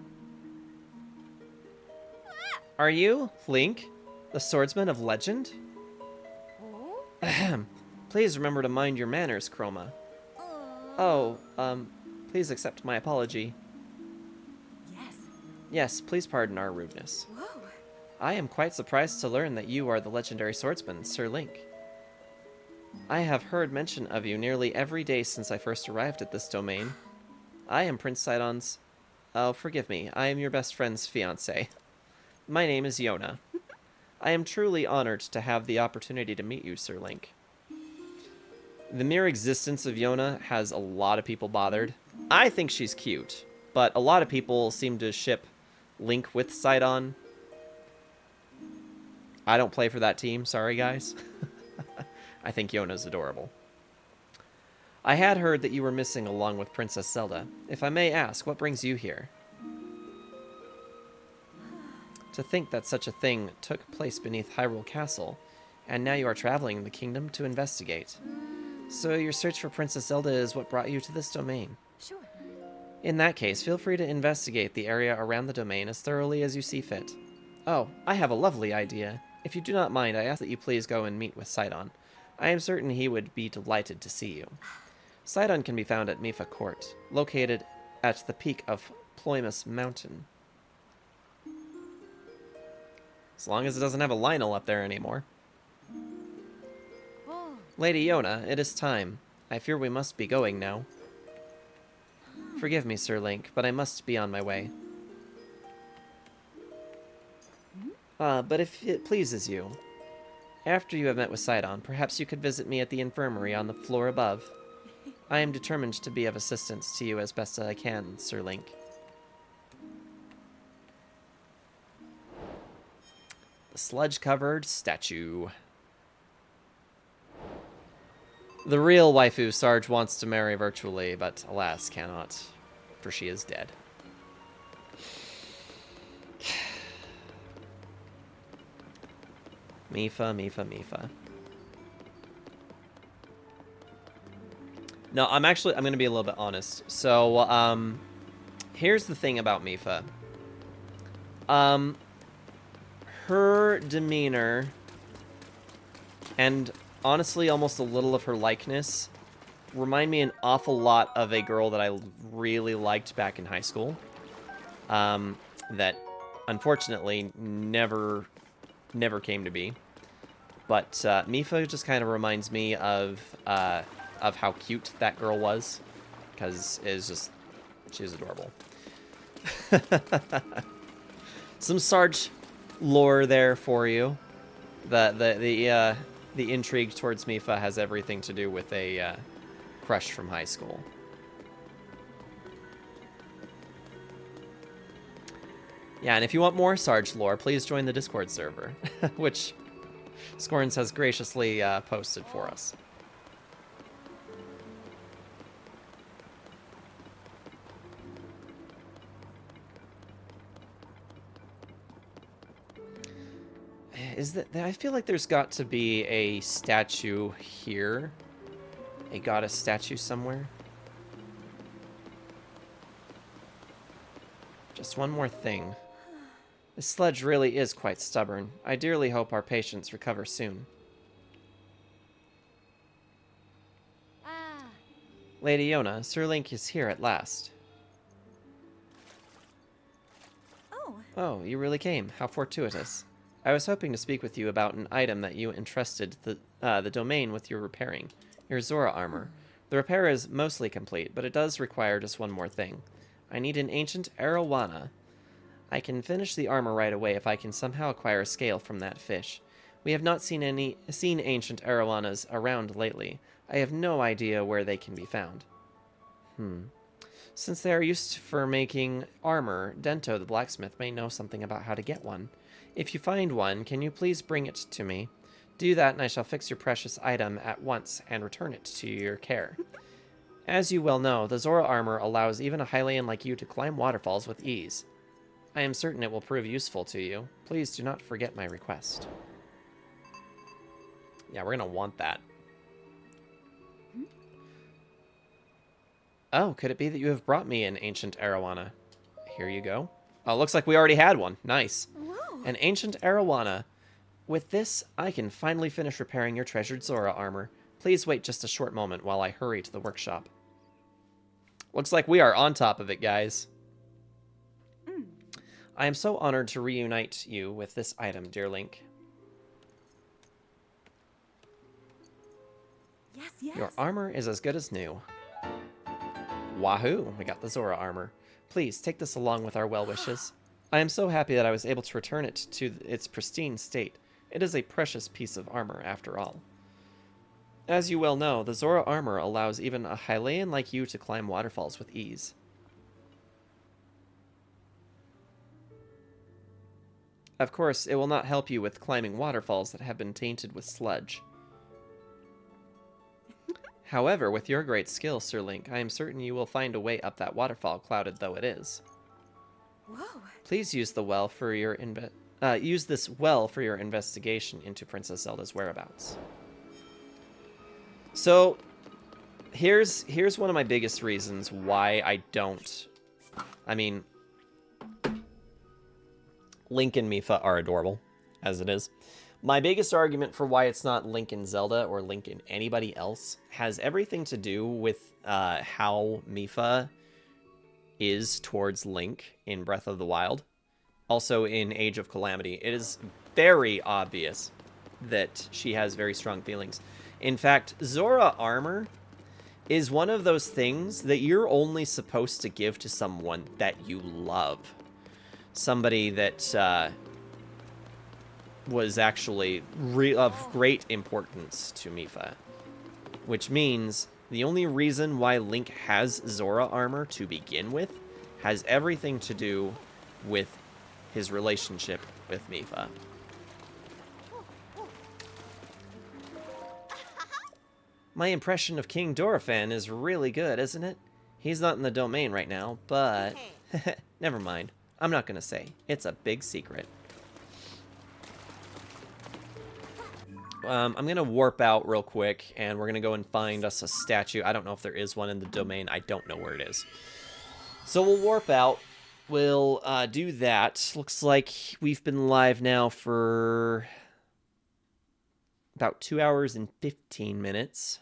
Are you, Link, the swordsman of legend? Ahem. Please remember to mind your manners, Chroma. Oh, please accept my apology. Yes. Yes, please pardon our rudeness. Whoa. I am quite surprised to learn that you are the legendary swordsman, Sir Link. I have heard mention of you nearly every day since I first arrived at this domain. I am Prince Sidon's... Oh, forgive me. I am your best friend's fiancé. My name is Yona. I am truly honored to have the opportunity to meet you, Sir Link. The mere existence of Yona has a lot of people bothered. I think she's cute, but a lot of people seem to ship Link with Sidon. I don't play for that team, sorry guys. I think Yona's adorable. I had heard that you were missing along with Princess Zelda. If I may ask, what brings you here? To think that such a thing took place beneath Hyrule Castle, and now you are traveling the kingdom to investigate. So your search for Princess Zelda is what brought you to this domain? Sure. In that case, feel free to investigate the area around the domain as thoroughly as you see fit. Oh, I have a lovely idea. If you do not mind, I ask that you please go and meet with Sidon. I am certain he would be delighted to see you. Sidon can be found at Mipha Court, located at the peak of Ploymus Mountain. As long as it doesn't have a Lionel up there anymore. Whoa. Lady Yona, it is time. I fear we must be going now. Forgive me, Sir Link, but I must be on my way. But if it pleases you, after you have met with Sidon, perhaps you could visit me at the infirmary on the floor above. I am determined to be of assistance to you as best as I can, Sir Link. The sludge-covered statue. The real waifu Sarge wants to marry virtually, but alas, cannot, for she is dead. Mifa. No, I'm going to be a little bit honest. So, here's the thing about Mifa. Her demeanor, and honestly almost a little of her likeness, remind me an awful lot of a girl that I really liked back in high school. That, unfortunately, never came to be. But Mifa just kind of reminds me of how cute that girl was, because she was adorable. Some Sarge lore there for you. The intrigue towards Mifa has everything to do with a crush from high school. Yeah, and if you want more Sarge lore, please join the Discord server, which Scorns has graciously posted for us. I feel like there's got to be a statue here. A goddess statue somewhere. Just one more thing. This sledge really is quite stubborn. I dearly hope our patients recover soon. Ah. Lady Yona, Sir Link is here at last. Oh. Oh, you really came. How fortuitous. I was hoping to speak with you about an item that you entrusted the domain with your repairing. Your Zora armor. The repair is mostly complete, but it does require just one more thing. I need an ancient arowana. I can finish the armor right away if I can somehow acquire a scale from that fish. We have not seen ancient arowanas around lately. I have no idea where they can be found. Since they are used for making armor, Dento the blacksmith may know something about how to get one. If you find one, can you please bring it to me? Do that and I shall fix your precious item at once and return it to your care. As you well know, the Zora armor allows even a Hylian like you to climb waterfalls with ease. I am certain it will prove useful to you. Please do not forget my request. Yeah, we're gonna want that. Oh, could it be that you have brought me an ancient arowana? Here you go. Oh, looks like we already had one. Nice. Whoa. An ancient arowana. With this, I can finally finish repairing your treasured Zora armor. Please wait just a short moment while I hurry to the workshop. Looks like we are on top of it, guys. I am so honored to reunite you with this item, dear Link. Yes. Your armor is as good as new. Wahoo! We got the Zora armor. Please, take this along with our well wishes. I am so happy that I was able to return it to its pristine state. It is a precious piece of armor, after all. As you well know, the Zora armor allows even a Hylian like you to climb waterfalls with ease. Of course, it will not help you with climbing waterfalls that have been tainted with sludge. However, with your great skill, Sir Link, I am certain you will find a way up that waterfall, clouded though it is. Whoa. Please use the well for your use this well for your investigation into Princess Zelda's whereabouts. So, here's one of my biggest reasons why I don't. I mean, Link and Mifa are adorable, as it is. My biggest argument for why it's not Link and Zelda or Link and anybody else has everything to do with how Mifa is towards Link in Breath of the Wild. Also in Age of Calamity. It is very obvious that she has very strong feelings. In fact, Zora armor is one of those things that you're only supposed to give to someone that you love. Somebody that was actually of great importance to Mipha, which means the only reason why Link has Zora armor to begin with has everything to do with his relationship with Mipha. My impression of King Dorephan is really good, isn't it? He's not in the domain right now, but... Never mind. I'm not gonna say. It's a big secret. I'm going to warp out real quick, and we're going to go and find us a statue. I don't know if there is one in the domain. I don't know where it is. So we'll warp out. We'll do that. Looks like we've been live now for about 2 hours and 15 minutes.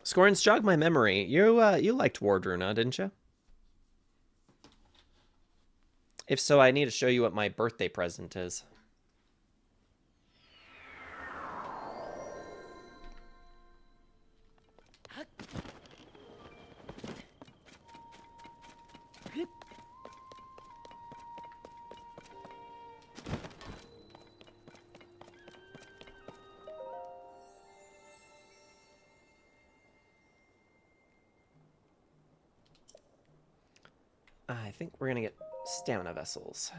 Scorns, jog my memory. You liked Wardruna, didn't you? If so, I need to show you what my birthday present is. I think we're going to get stamina vessels.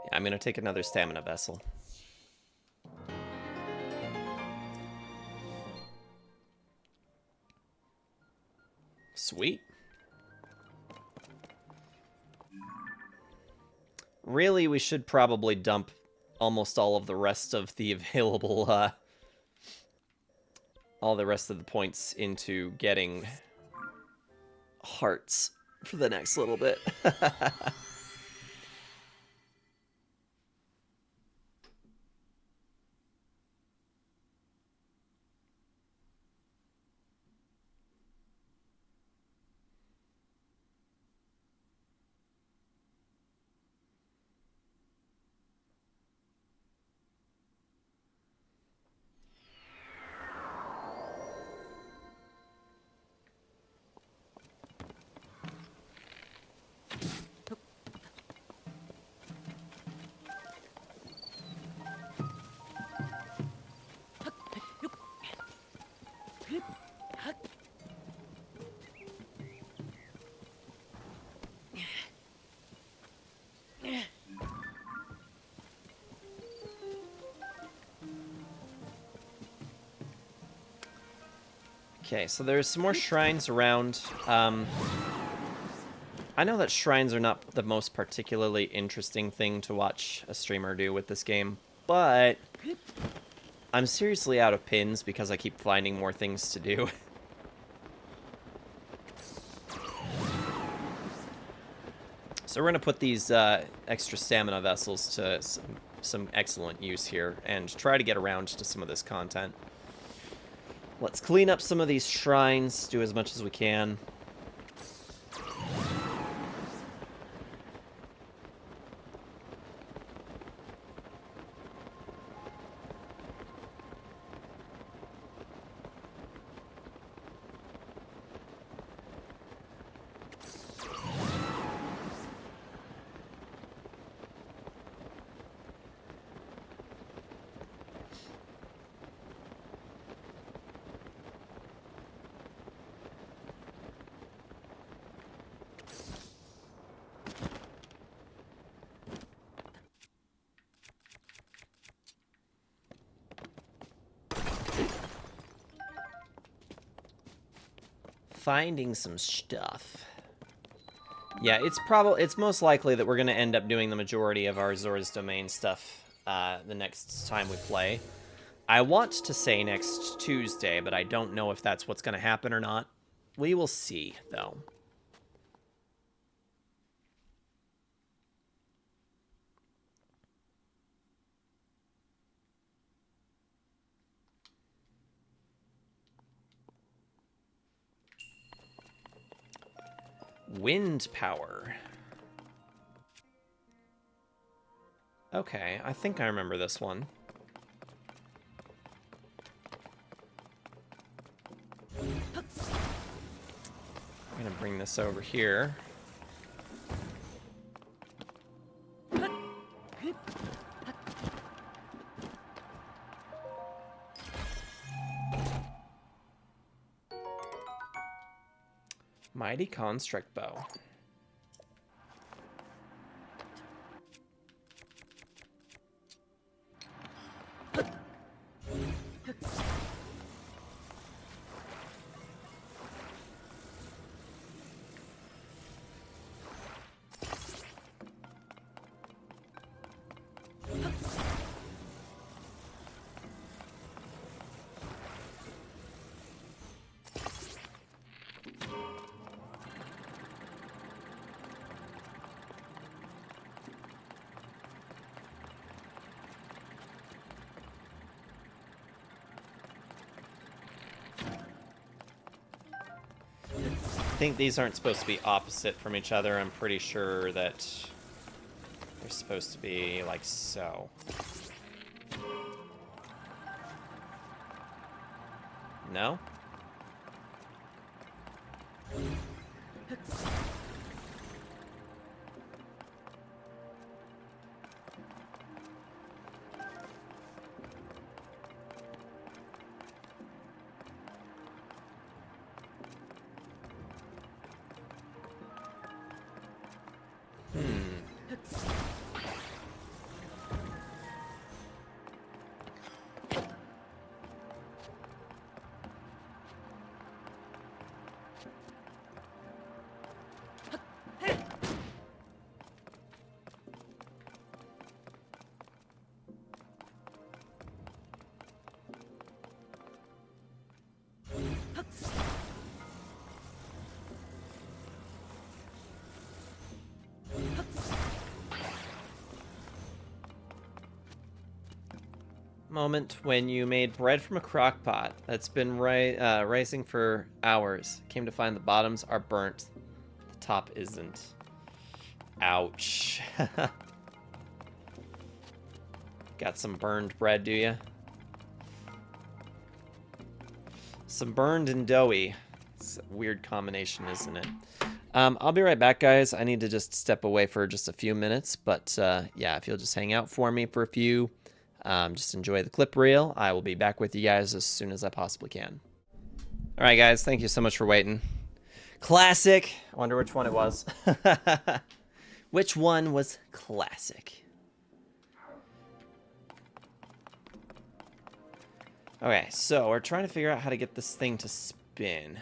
Yeah, I'm going to take another stamina vessel. Sweet. Really, we should probably dump almost all of the rest of the available, all the rest of the points into getting hearts for the next little bit. Okay, so there's some more shrines around. I know that shrines are not the most particularly interesting thing to watch a streamer do with this game, but I'm seriously out of pins because I keep finding more things to do. So we're going to put these extra stamina vessels to some excellent use here and try to get around to some of this content. Let's clean up some of these shrines, do as much as we can. Finding some stuff. Yeah, it's most likely that we're going to end up doing the majority of our Zora's Domain stuff the next time we play. I want to say next Tuesday, but I don't know if that's what's going to happen or not. We will see, though. Wind power. Okay, I think I remember this one. I'm gonna bring this over here. Mighty Construct Bow. I think these aren't supposed to be opposite from each other. I'm pretty sure that they're supposed to be like so. No? Moment when you made bread from a crock pot that's been rising for hours. Came to find the bottoms are burnt. The top isn't. Ouch. Got some burned bread, do you? Some burned and doughy. It's a weird combination, isn't it? I'll be right back, guys. I need to just step away for just a few minutes. But yeah, if you'll just hang out for me for a few, just enjoy the clip reel. I will be back with you guys as soon as I possibly can. All right, guys. Thank you so much for waiting. Classic. I wonder which one it was. Which one was classic? Okay, so we're trying to figure out how to get this thing to spin.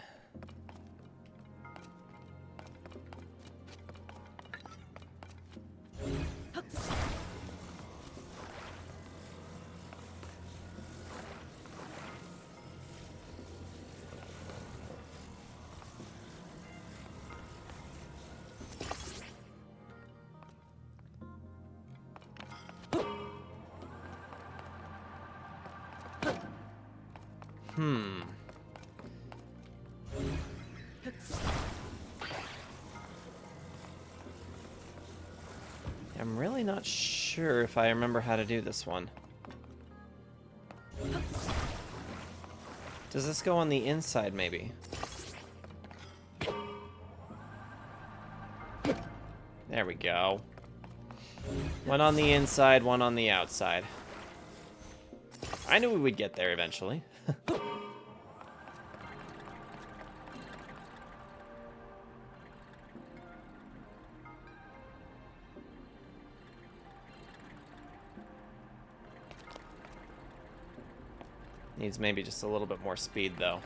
I'm really not sure if I remember how to do this one. Does this go on the inside, maybe? There we go. One on the inside, one on the outside. I knew we would get there eventually. Needs maybe just a little bit more speed, though.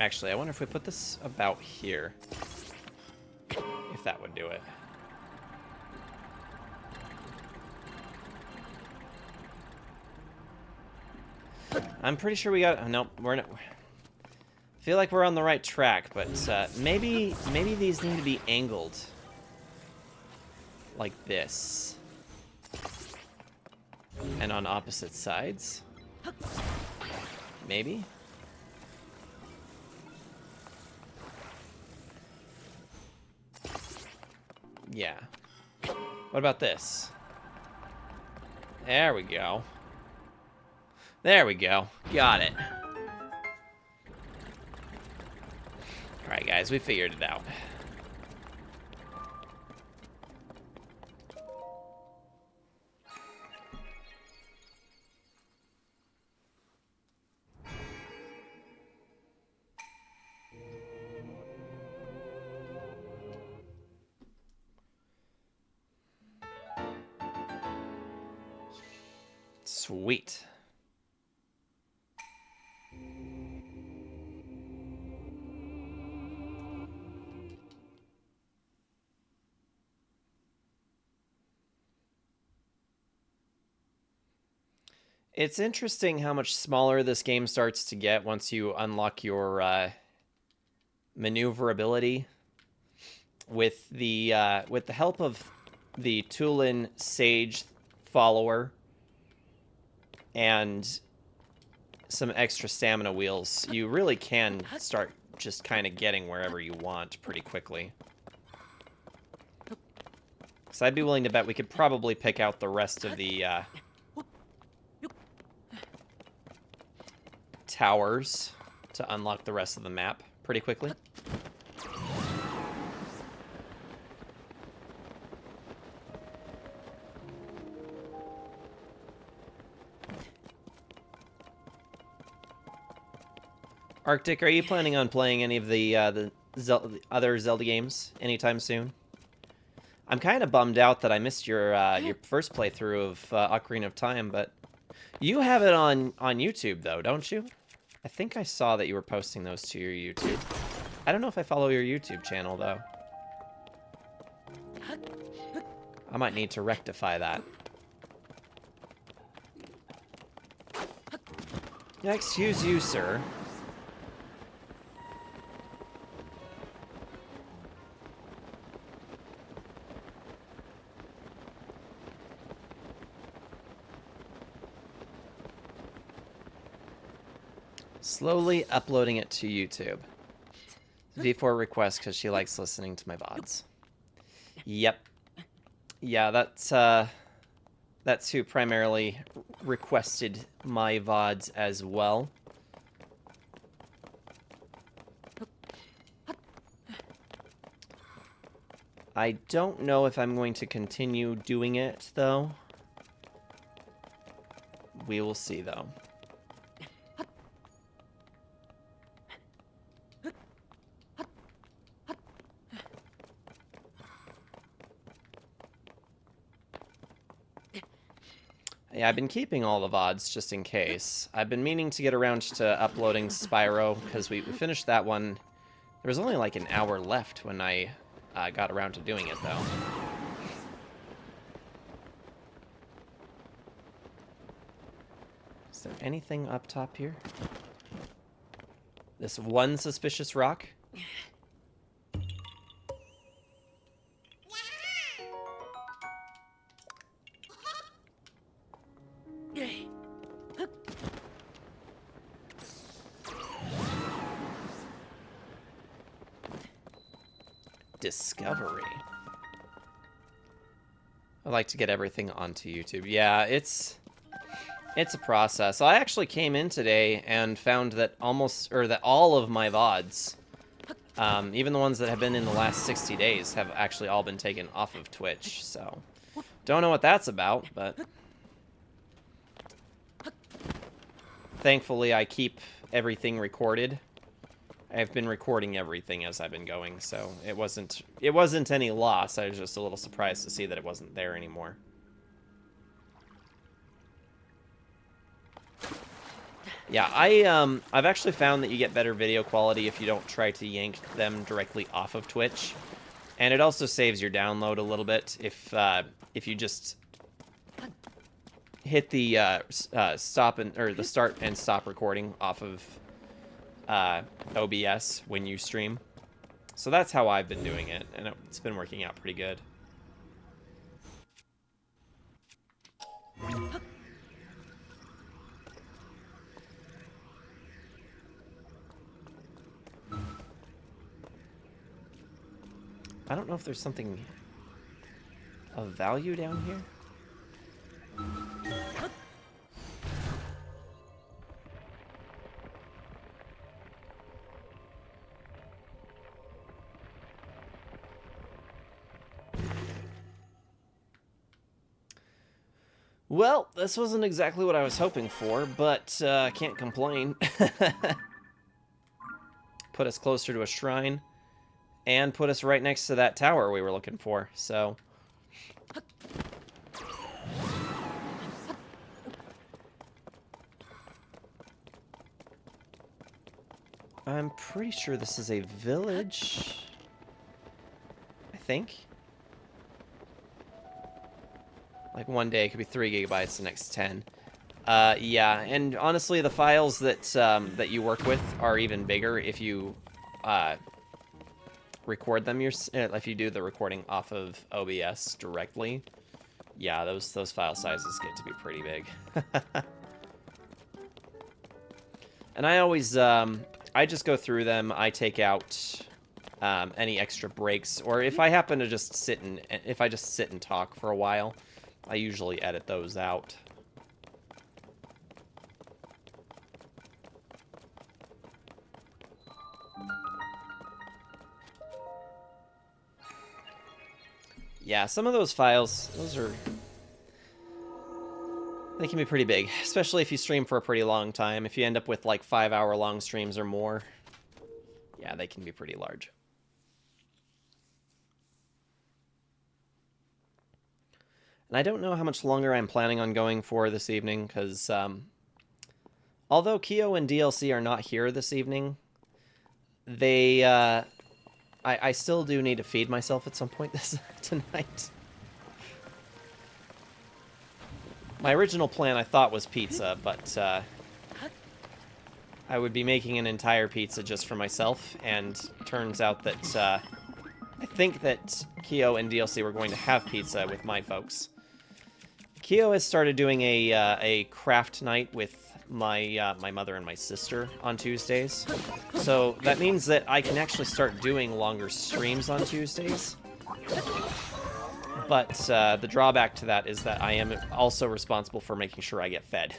Actually, I wonder if we put this about here. If that would do it. I'm pretty sure we got... Nope, we're not... I feel like we're on the right track, but maybe these need to be angled. like this. And on opposite sides. Maybe? Yeah. What about this? There we go. There we go. Got it. Alright, guys, we figured it out. Sweet. It's interesting how much smaller this game starts to get once you unlock your maneuverability. With the help of the Tulin Sage follower and some extra stamina wheels, you really can start just kind of getting wherever you want pretty quickly. So I'd be willing to bet we could probably pick out the rest of the towers to unlock the rest of the map pretty quickly. Arctic, are you planning on playing any of the other Zelda games anytime soon? I'm kind of bummed out that I missed your first playthrough of Ocarina of Time, but you have it on YouTube though, don't you? I think I saw that you were posting those to your YouTube. I don't know if I follow your YouTube channel though. I might need to rectify that. Yeah, excuse you, sir. Slowly uploading it to YouTube. V4 request because she likes listening to my VODs. Yep. Yeah, that's who primarily requested my VODs as well. I don't know if I'm going to continue doing it, though. We will see, though. Yeah, I've been keeping all the VODs just in case. I've been meaning to get around to uploading Spyro, because we finished that one. There was only like an hour left when I got around to doing it, though. Is there anything up top here? This one suspicious rock? Discovery. I like to get everything onto YouTube. Yeah, it's a process. I actually came in today and found that that all of my VODs, even the ones that have been in the last 60 days, have actually all been taken off of Twitch. So, don't know what that's about, but thankfully I keep everything recorded. I've been recording everything as I've been going, so it wasn't any loss. I was just a little surprised to see that it wasn't there anymore. Yeah, I've actually found that you get better video quality if you don't try to yank them directly off of Twitch, and it also saves your download a little bit if you just hit the the start and stop recording off of OBS when you stream. So that's how I've been doing it, and it's been working out pretty good. I don't know if there's something of value down here. Well, this wasn't exactly what I was hoping for, but I can't complain. Put us closer to a shrine, and put us right next to that tower we were looking for, so... I'm pretty sure this is a village. I think. Like one day it could be 3 gigabytes, the next 10. Yeah, and honestly, the files that that you work with are even bigger if you record them. If you do the recording off of OBS directly. Yeah, those file sizes get to be pretty big. And I always I just go through them. I take out any extra breaks, or if I happen to just sit and talk for a while, I usually edit those out. Yeah, some of those files, they can be pretty big, especially if you stream for a pretty long time. If you end up with like 5-hour long streams or more, yeah, they can be pretty large. And I don't know how much longer I'm planning on going for this evening, because although Kyo and DLC are not here this evening, I still do need to feed myself at some point tonight. My original plan, I thought, was pizza, but I would be making an entire pizza just for myself, and turns out that I think that Kyo and DLC were going to have pizza with my folks. Kyo has started doing a craft night with my mother and my sister on Tuesdays, so that means that I can actually start doing longer streams on Tuesdays. But the drawback to that is that I am also responsible for making sure I get fed.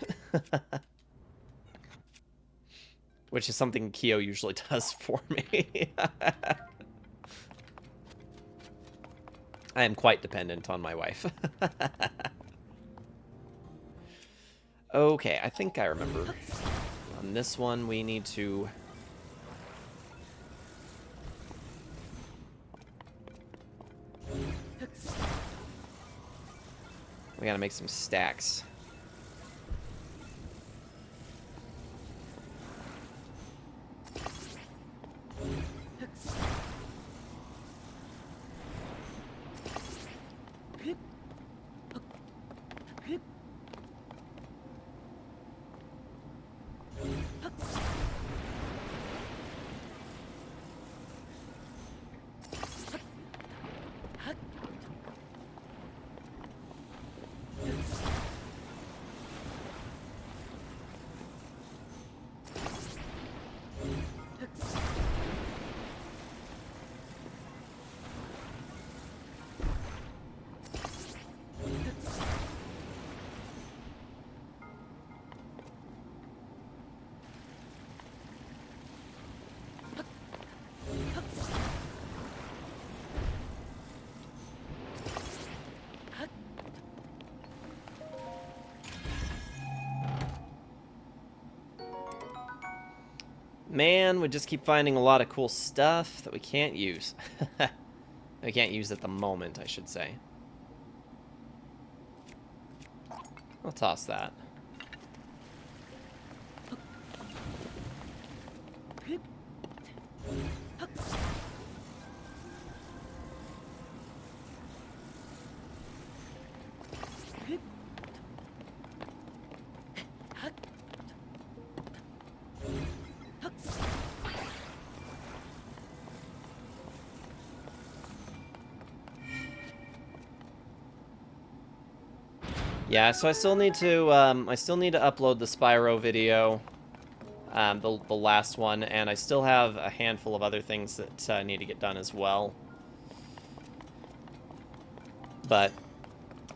Which is something Kyo usually does for me. I am quite dependent on my wife. Okay, I think I remember. On this one, we need to... We gotta make some stacks. Man, we just keep finding a lot of cool stuff that we can't use. We can't use at the moment, I should say. I'll toss that. Yeah, so I still need to upload the Spyro video, the last one, and I still have a handful of other things that need to get done as well. But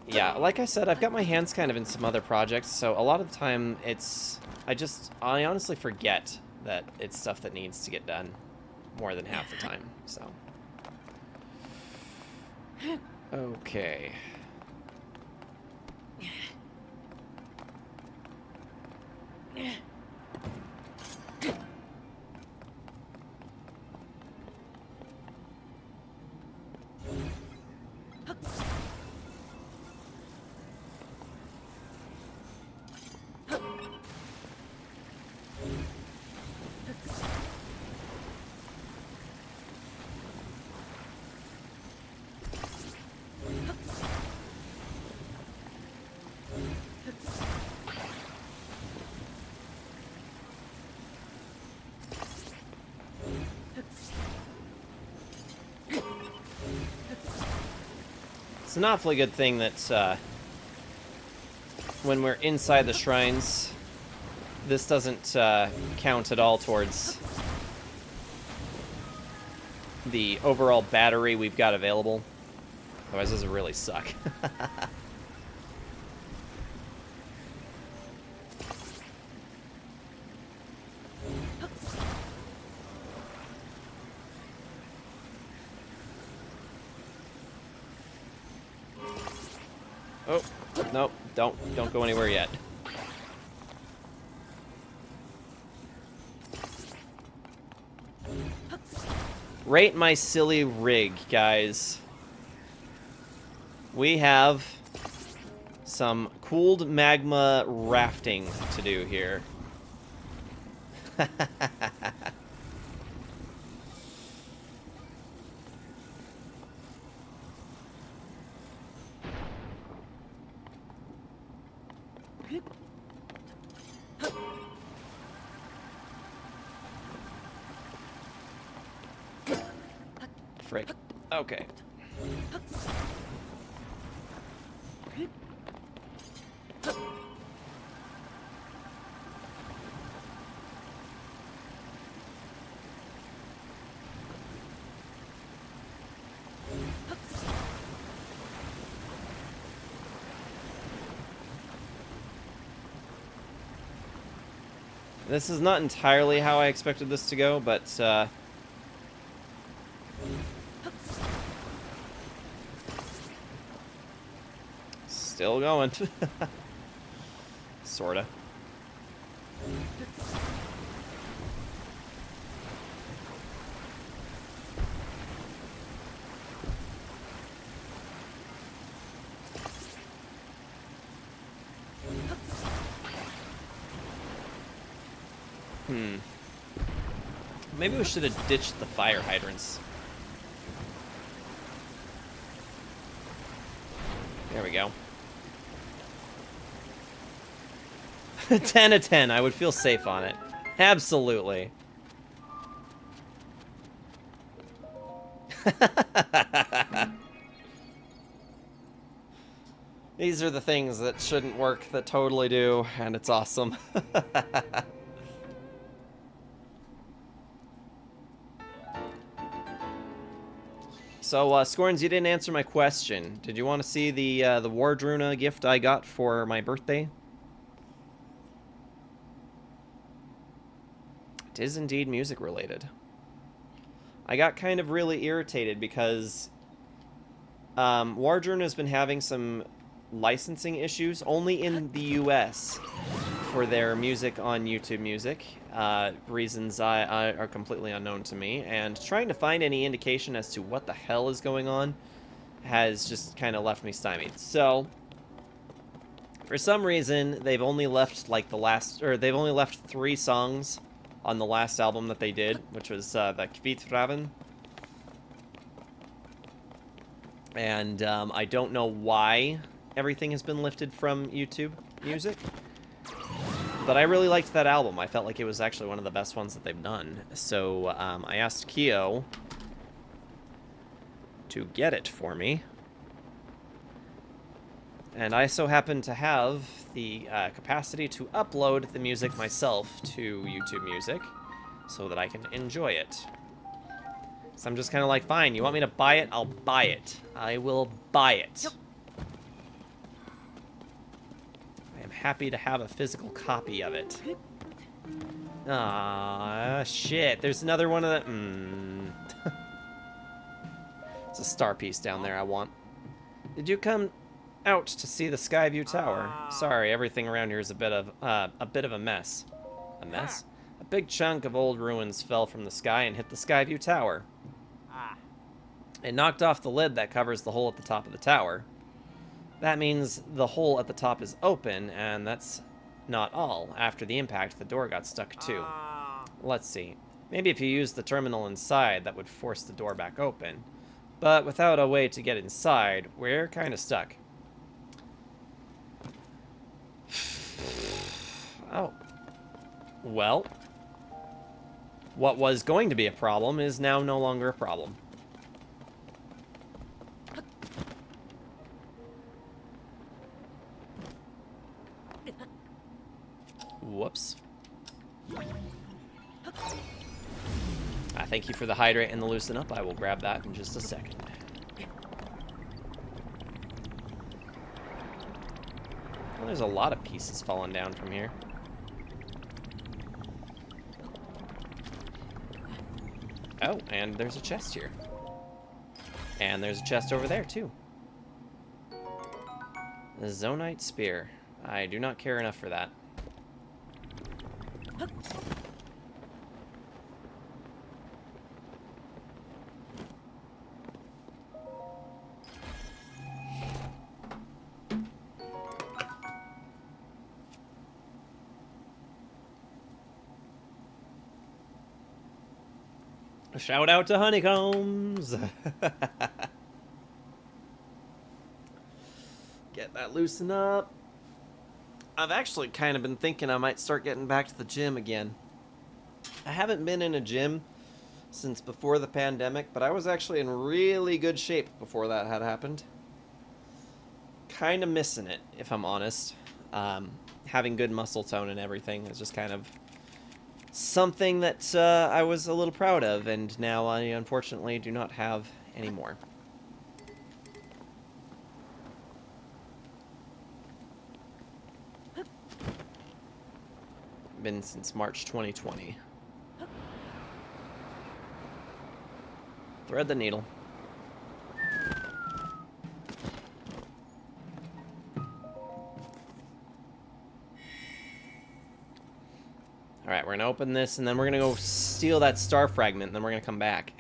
yeah, like I said, I've got my hands kind of in some other projects, so a lot of the time I honestly forget that it's stuff that needs to get done more than half the time. So okay. It's an awfully good thing that when we're inside the shrines, this doesn't count at all towards the overall battery we've got available. Otherwise, this would really suck. Oh, nope, don't go anywhere yet. Rate my silly rig, guys. We have some cooled magma rafting to do here. Frick. Okay. This is not entirely how I expected this to go, but still going. Sorta. Maybe we should have ditched the fire hydrants. There we go. 10 of 10. I would feel safe on it. Absolutely. These are the things that shouldn't work that totally do, and it's awesome. So, Scorns, you didn't answer my question. Did you want to see the Wardruna gift I got for my birthday? It is indeed music related. I got kind of really irritated because Wardruna has been having some licensing issues only in the US for their music on YouTube Music. Reasons I are completely unknown to me, and trying to find any indication as to what the hell is going on has just kind of left me stymied. So, for some reason, they've only left they've only left 3 songs on the last album that they did, which was the Kvitraven. And I don't know why everything has been lifted from YouTube Music. But I really liked that album. I felt like it was actually one of the best ones that they've done. So I asked Kyo to get it for me. And I so happen to have the capacity to upload the music myself to YouTube Music so that I can enjoy it. So I'm just kind of like, fine, you want me to buy it? I'll buy it. I will buy it. I am happy to have a physical copy of it. Ah, shit. There's another one of the... It's a star piece down there I want. Did you come out to see the Skyview Tower? Sorry, everything around here is a bit of a mess. A mess? A big chunk of old ruins fell from the sky and hit the Skyview Tower. It knocked off the lid that covers the hole at the top of the tower. That means the hole at the top is open, and that's not all. After the impact, the door got stuck too. Let's see. Maybe if you used the terminal inside, that would force the door back open. But without a way to get inside, we're kind of stuck. Oh. Well. What was going to be a problem is now no longer a problem. Whoops. Thank you for the hydrate and the loosen up. I will grab that in just a second. Well, there's a lot of pieces falling down from here. Oh, and there's a chest here. And there's a chest over there, too. The Zonite Spear. I do not care enough for that. Shout out to honeycombs! Get that loosened up. I've actually kind of been thinking I might start getting back to the gym again. I haven't been in a gym since before the pandemic, but I was actually in really good shape before that had happened. Kind of missing it, if I'm honest. Having good muscle tone and everything is just kind of something that I was a little proud of, and now I unfortunately do not have anymore. Been since March 2020. Thread the needle. Alright, we're gonna open this, and then we're gonna go steal that star fragment, and then we're gonna come back.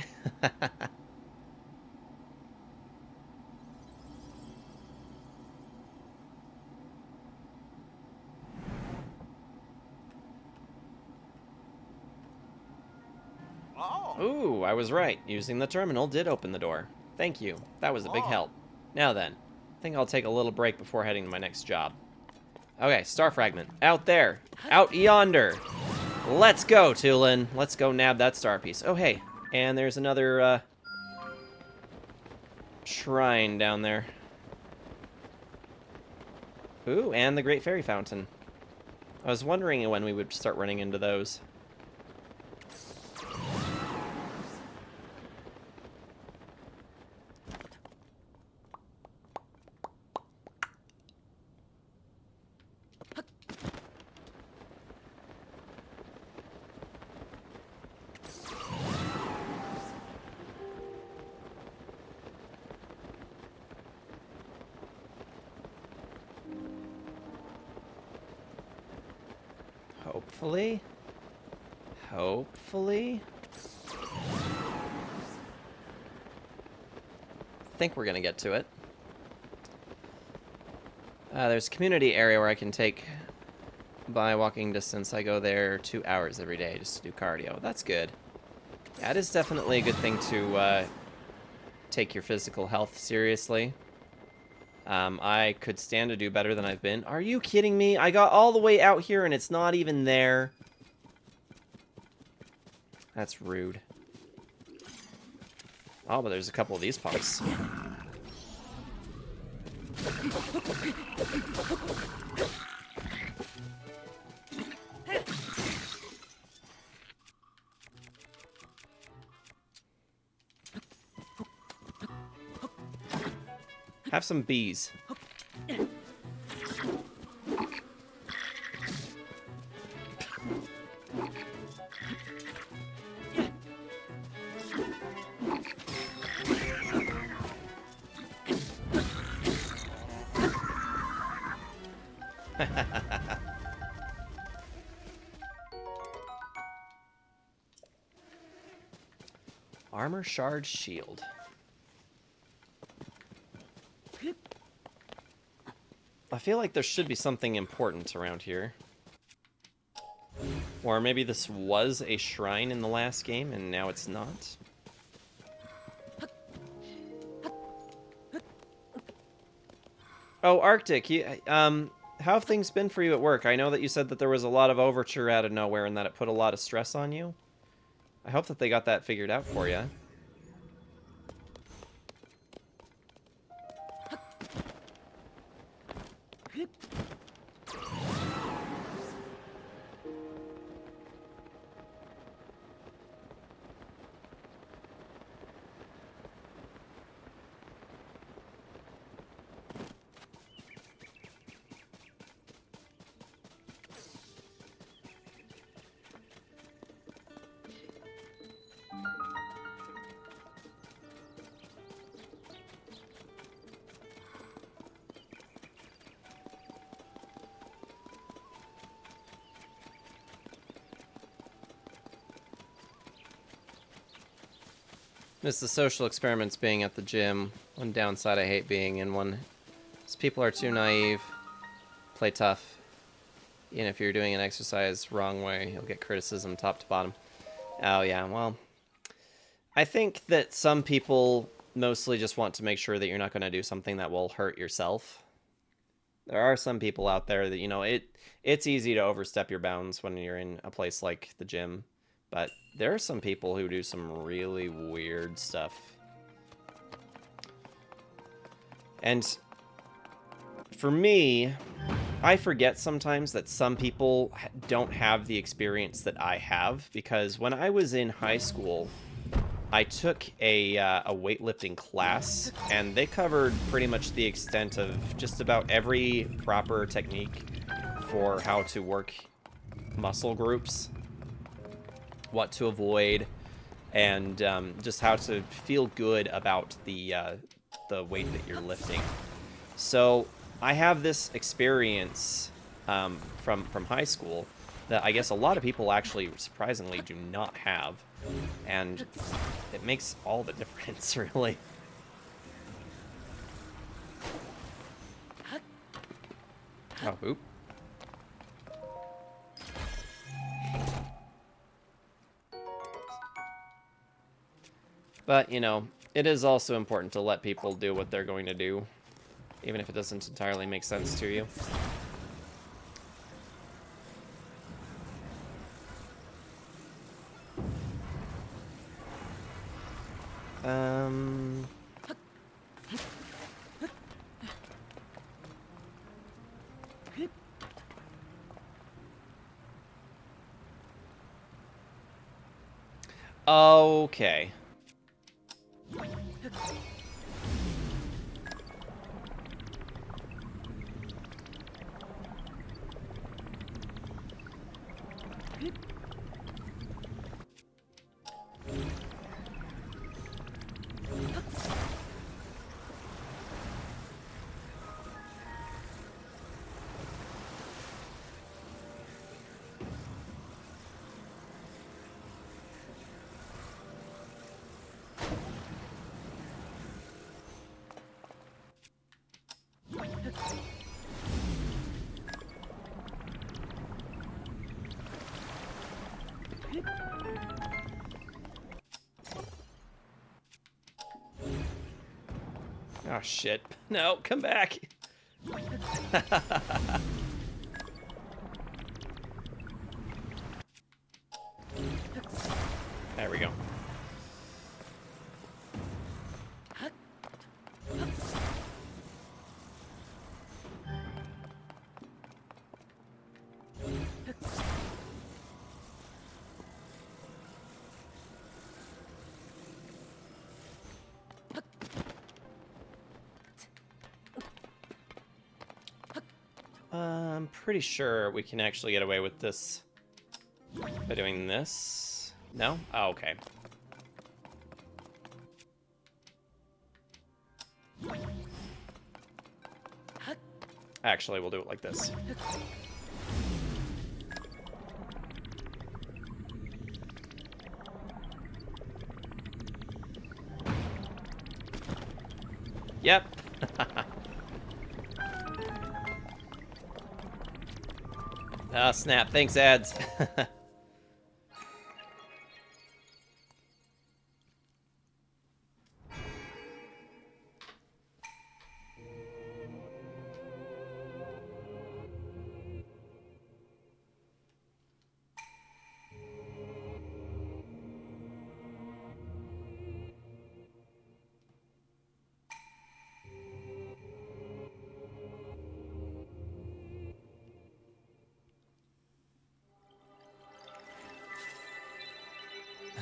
Ooh, I was right. Using the terminal did open the door. Thank you. That was a big help. Now then, I think I'll take a little break before heading to my next job. Okay, star fragment. Out there. Out yonder. Let's go, Tulin. Let's go nab that star piece. Oh, hey. And there's another shrine down there. Ooh, and the Great Fairy Fountain. I was wondering when we would start running into those. Hopefully. Hopefully. I think we're gonna get to it. There's a community area where I can take by walking distance. I go there 2 hours every day just to do cardio. That's good. That is definitely a good thing to take your physical health seriously. I could stand to do better than I've been. Are you kidding me? I got all the way out here and it's not even there. That's rude. Oh, but there's a couple of these punks. Have some bees. Armor shard shield. I feel like there should be something important around here. Or maybe this was a shrine in the last game and now it's not. Oh, Arctic, how have things been for you at work? I know that you said that there was a lot of overture out of nowhere and that it put a lot of stress on you. I hope that they got that figured out for you. Miss the social experiments being at the gym. One downside I hate being in one is people are too naive. Play tough. Even if you're doing an exercise wrong way, you'll get criticism top to bottom. Oh yeah, well, I think that some people mostly just want to make sure that you're not going to do something that will hurt yourself. There are some people out there that, you know, it's easy to overstep your bounds when you're in a place like the gym. But there are some people who do some really weird stuff. And for me, I forget sometimes that some people don't have the experience that I have, because when I was in high school, I took a weightlifting class, and they covered pretty much the extent of just about every proper technique for how to work muscle groups, what to avoid, and just how to feel good about the weight that you're lifting. So I have this experience from high school that I guess a lot of people actually surprisingly do not have, and it makes all the difference, really. Oh, oop. But, you know, it is also important to let people do what they're going to do, even if it doesn't entirely make sense to you. Okay. Oh, shit. No, come back. There we go. I'm pretty sure we can actually get away with this by doing this. No? Oh, okay. Actually, we'll do it like this. Yep. Ah, snap. Thanks, ads.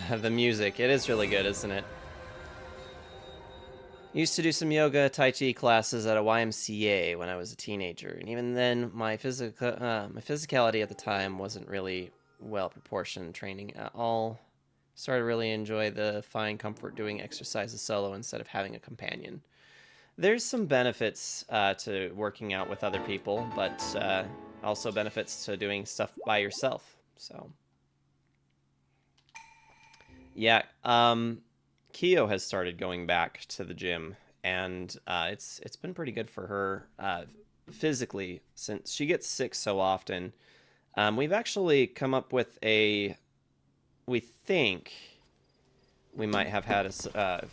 The music. It is really good, isn't it? Used to do some yoga, tai chi classes at a YMCA when I was a teenager, and even then, my physicality at the time wasn't really well proportioned training at all. Started to really enjoy the fine comfort doing exercises solo instead of having a companion. There's some benefits to working out with other people, but also benefits to doing stuff by yourself. So, yeah, Kyo has started going back to the gym, and it's been pretty good for her physically since she gets sick so often. We've actually come up with we think we might have had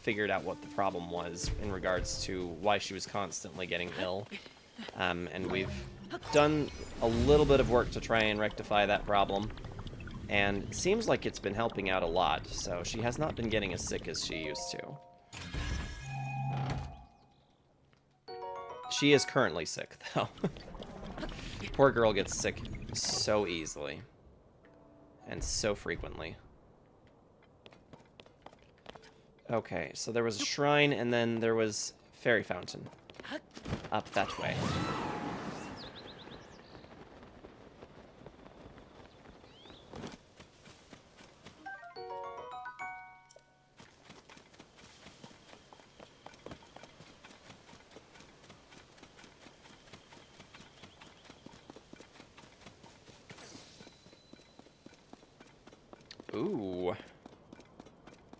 figured out what the problem was in regards to why she was constantly getting ill, and we've done a little bit of work to try and rectify that problem. And it seems like it's been helping out a lot, so she has not been getting as sick as she used to. She is currently sick, though. Poor girl gets sick so easily. And so frequently. Okay, so there was a shrine, and then there was Fairy Fountain. Up that way. Ooh.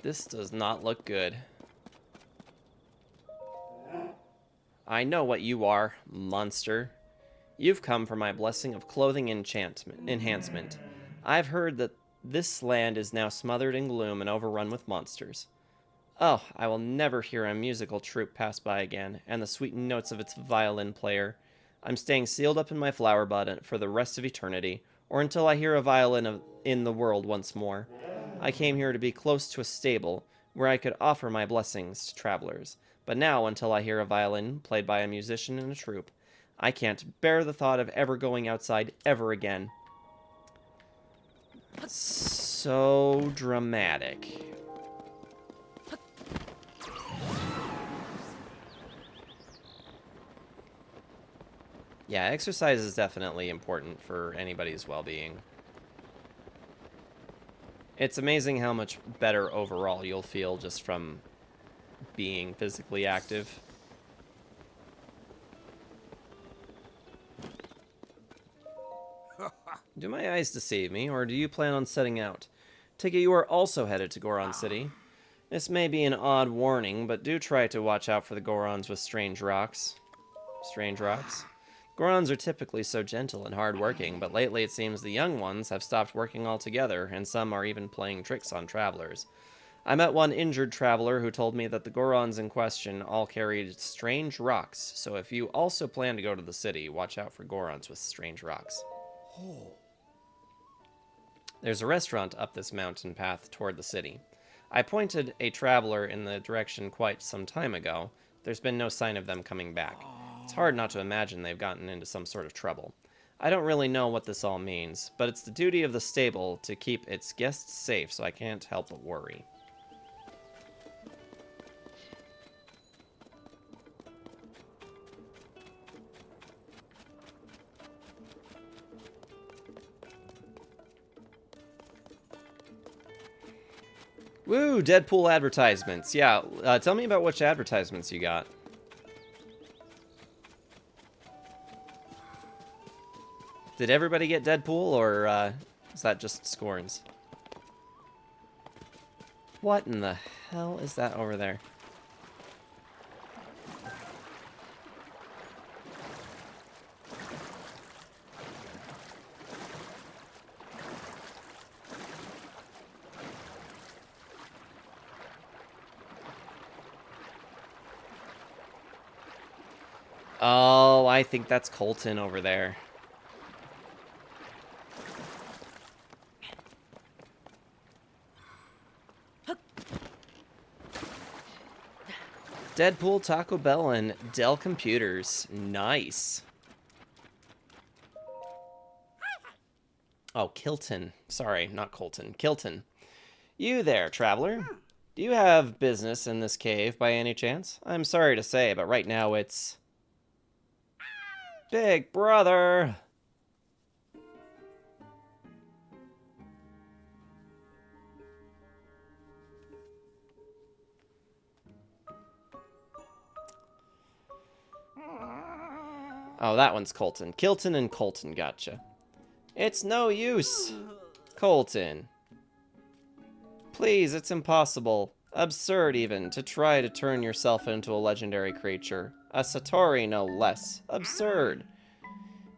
This does not look good. I know what you are, monster. You've come for my blessing of clothing enhancement. I've heard that this land is now smothered in gloom and overrun with monsters. Oh, I will never hear a musical troupe pass by again, and the sweet notes of its violin player. I'm staying sealed up in my flower bud for the rest of eternity, or until I hear a violin in the world once more. I came here to be close to a stable, where I could offer my blessings to travelers. But now, until I hear a violin played by a musician in a troupe, I can't bear the thought of ever going outside ever again. So dramatic. Yeah, exercise is definitely important for anybody's well-being. It's amazing how much better overall you'll feel just from being physically active. Do my eyes deceive me, or do you plan on setting out? Take it you are also headed to Goron City. This may be an odd warning, but do try to watch out for the Gorons with strange rocks. Strange rocks? Gorons are typically so gentle and hard-working, but lately it seems the young ones have stopped working altogether, and some are even playing tricks on travelers. I met one injured traveler who told me that the Gorons in question all carried strange rocks, so if you also plan to go to the city, watch out for Gorons with strange rocks. There's a restaurant up this mountain path toward the city. I pointed a traveler in the direction quite some time ago. There's been no sign of them coming back. It's hard not to imagine they've gotten into some sort of trouble. I don't really know what this all means, but it's the duty of the stable to keep its guests safe, so I can't help but worry. Woo, Deadpool advertisements. Yeah, tell me about which advertisements you got. Did everybody get Deadpool, or is that just Scorns? What in the hell is that over there? Oh, I think that's Colton over there. Deadpool, Taco Bell, and Dell Computers. Nice. Oh, Kilton. Sorry, not Colton. Kilton. You there, traveler. Do you have business in this cave by any chance? I'm sorry to say, but right now it's... Big Brother! Oh, that one's Colton. Kilton and Colton, gotcha. It's no use, Colton. Please, it's impossible. Absurd, even, to try to turn yourself into a legendary creature. A Satori, no less. Absurd.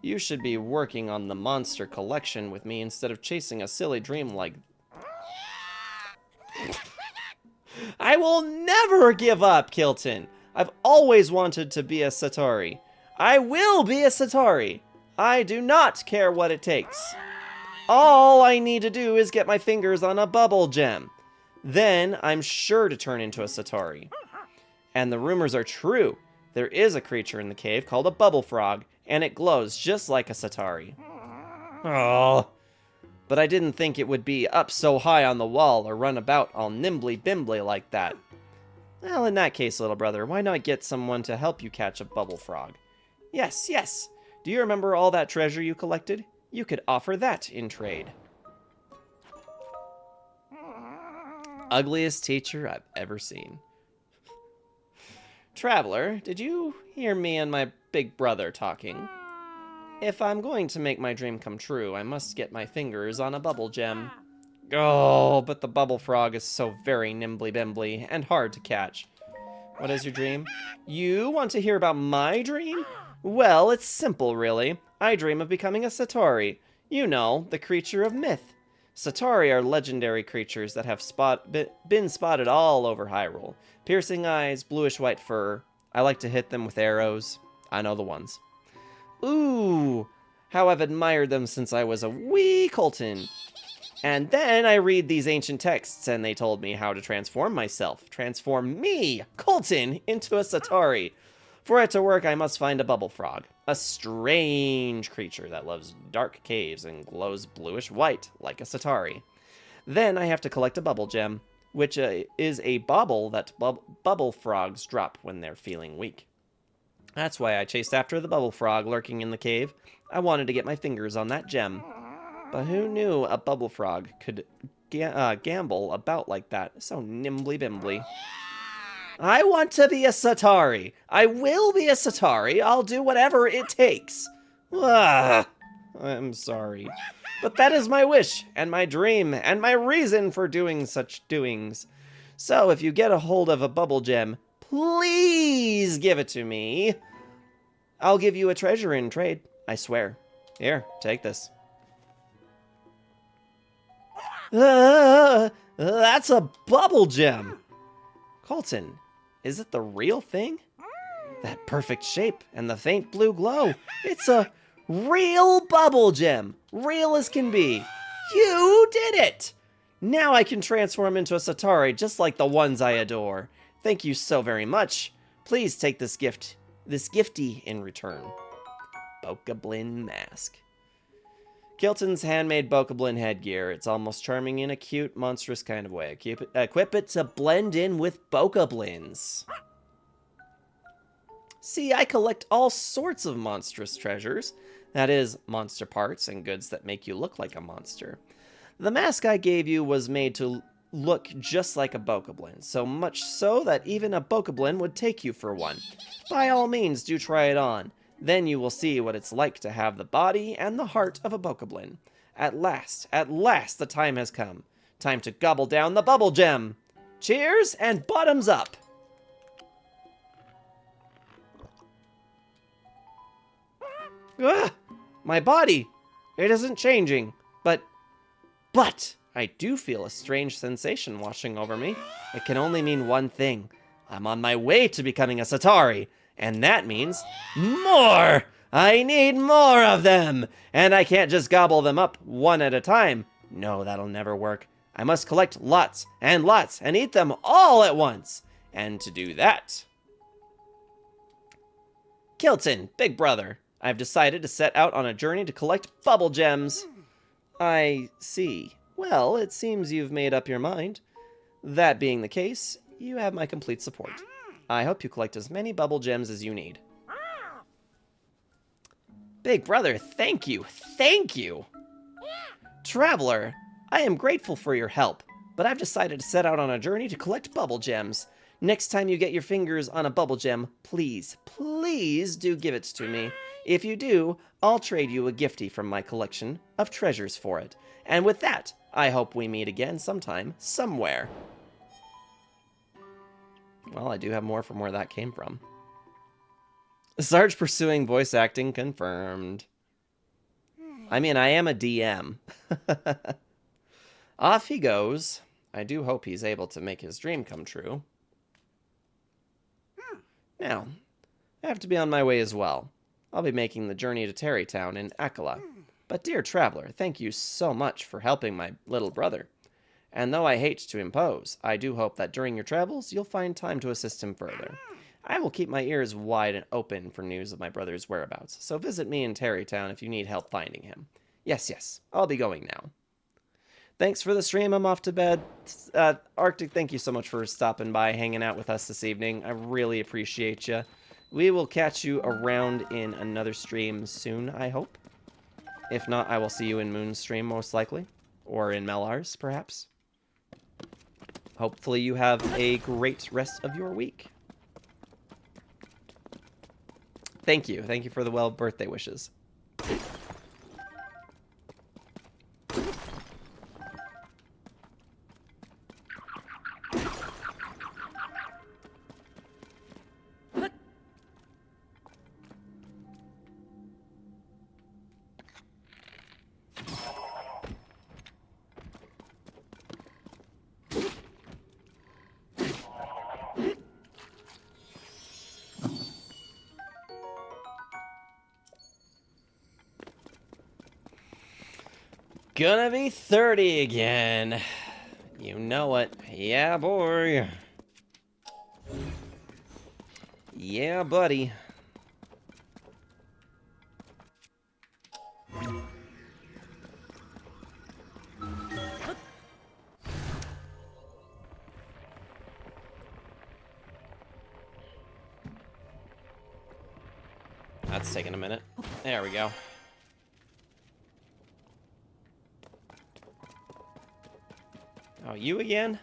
You should be working on the monster collection with me instead of chasing a silly dream like... I will never give up, Kilton. I've always wanted to be a Satori. I will be a Satori. I do not care what it takes. All I need to do is get my fingers on a bubble gem. Then I'm sure to turn into a Satori. And the rumors are true. There is a creature in the cave called a bubble frog, and it glows just like a Satori. Oh, but I didn't think it would be up so high on the wall or run about all nimbly-bimbly like that. Well, in that case, little brother, why not get someone to help you catch a bubble frog? Yes, yes. Do you remember all that treasure you collected? You could offer that in trade. Ugliest teacher I've ever seen. Traveler, did you hear me and my big brother talking? If I'm going to make my dream come true, I must get my fingers on a bubble gem. Oh, but the bubble frog is so very nimbly-bimbly and hard to catch. What is your dream? You want to hear about my dream? Well, it's simple, really. I dream of becoming a Satori. You know, the creature of myth. Satori are legendary creatures that have been spotted all over Hyrule. Piercing eyes, bluish-white fur. I like to hit them with arrows. I know the ones. Ooh, how I've admired them since I was a wee Colton. And then I read these ancient texts, and they told me how to transform myself. Transform me, Colton, into a Satori. For it to work, I must find a bubble frog. A strange creature that loves dark caves and glows bluish-white, like a Satori. Then I have to collect a bubble gem, which is a bauble that bubble frogs drop when they're feeling weak. That's why I chased after the bubble frog lurking in the cave. I wanted to get my fingers on that gem. But who knew a bubble frog could gamble about like that, so nimbly-bimbly. I want to be a Satori. I will be a Satori. I'll do whatever it takes. Ah, I'm sorry. But that is my wish, and my dream, and my reason for doing such doings. So if you get a hold of a bubble gem, please give it to me. I'll give you a treasure in trade, I swear. Here, take this. That's a bubble gem. Colton, is it the real thing? That perfect shape and the faint blue glow. It's a real bubble gem. Real as can be. You did it! Now I can transform into a Satori just like the ones I adore. Thank you so very much. Please take this gifty in return. Bokoblin mask. Kilton's handmade Bokoblin headgear. It's almost charming in a cute, monstrous kind of way. Equip it to blend in with Bokoblins. See, I collect all sorts of monstrous treasures. That is, monster parts and goods that make you look like a monster. The mask I gave you was made to look just like a bokoblin, so much so that even a bokoblin would take you for one. By all means, do try it on. Then you will see what it's like to have the body and the heart of a bokoblin. At last, the time has come. Time to gobble down the bubble gem. Cheers and bottoms up. Ah, my body. It isn't changing, but I do feel a strange sensation washing over me. It can only mean one thing. I'm on my way to becoming a Satari, and that means more! I need more of them! And I can't just gobble them up one at a time. No, that'll never work. I must collect lots and lots and eat them all at once. And to do that... Kilton, big brother, I've decided to set out on a journey to collect bubble gems. I see. Well, it seems you've made up your mind. That being the case, you have my complete support. I hope you collect as many bubble gems as you need. Big brother, thank you. Thank you. Traveler, I am grateful for your help, but I've decided to set out on a journey to collect bubble gems. Next time you get your fingers on a bubble gem, please, please do give it to me. If you do, I'll trade you a gifty from my collection of treasures for it. And with that, I hope we meet again sometime, somewhere. Well, I do have more from where that came from. Sarge pursuing voice acting confirmed. I mean, I am a DM. Off he goes. I do hope he's able to make his dream come true. Now, I have to be on my way as well. I'll be making the journey to Terrytown in Akala. But dear traveler, thank you so much for helping my little brother. And though I hate to impose, I do hope that during your travels, you'll find time to assist him further. I will keep my ears wide open for news of my brother's whereabouts, so visit me in Terrytown if you need help finding him. Yes, I'll be going now. Thanks for the stream, I'm off to bed. Arctic, thank you so much for stopping by, hanging out with us this evening. I really appreciate you. We will catch you around in another stream soon, I hope. If not, I will see you in Moon's stream, most likely. Or in Melar's, perhaps. Hopefully you have a great rest of your week. Thank you. Thank you for the well birthday wishes. Gonna be 30 again. You know it. Yeah, boy. Yeah, buddy. That's taking a minute. There we go. Oh, you again?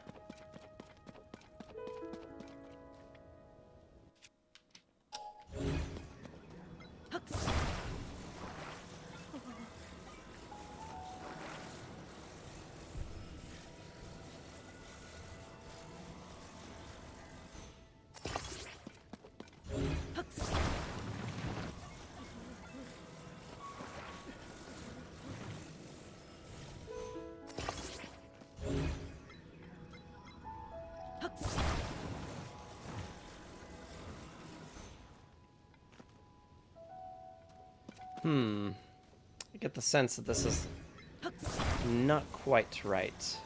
I get the sense that this is not quite right.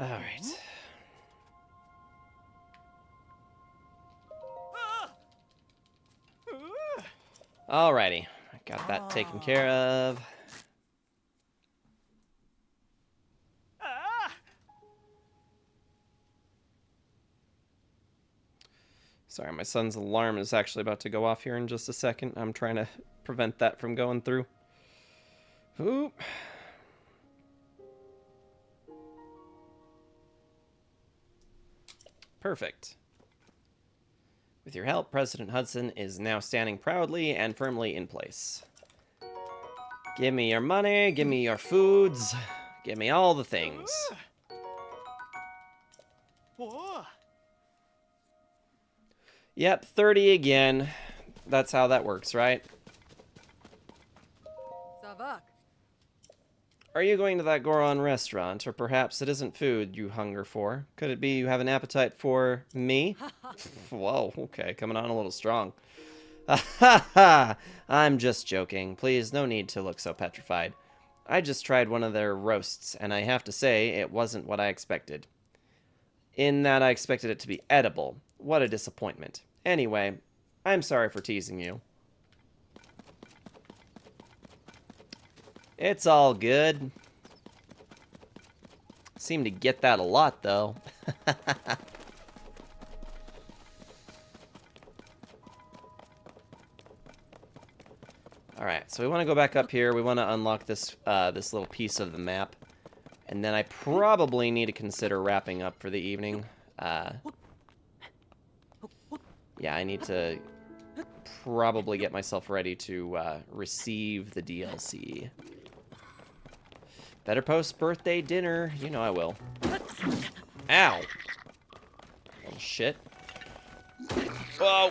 Alright. Alrighty. I got that taken care of. Sorry, my son's alarm is actually about to go off here in just a second. I'm trying to prevent that from going through. Oop. Perfect. With your help, President Hudson is now standing proudly and firmly in place. Give me your money, give me your foods, give me all the things. Yep, 30 again. That's how that works, right? Savak. Are you going to that Goron restaurant, or perhaps it isn't food you hunger for? Could it be you have an appetite for me? Whoa, okay, coming on a little strong. Ha ha! I'm just joking. Please, no need to look so petrified. I just tried one of their roasts, and I have to say, it wasn't what I expected. In that I expected it to be edible. What a disappointment. Anyway, I'm sorry for teasing you. It's all good. Seem to get that a lot, though. Alright, so we want to go back up here. We want to unlock this this little piece of the map. And then I probably need to consider wrapping up for the evening. Yeah, I need to probably get myself ready to receive the DLC. Better post birthday dinner. You know I will. Ow! Oh, shit. Whoa!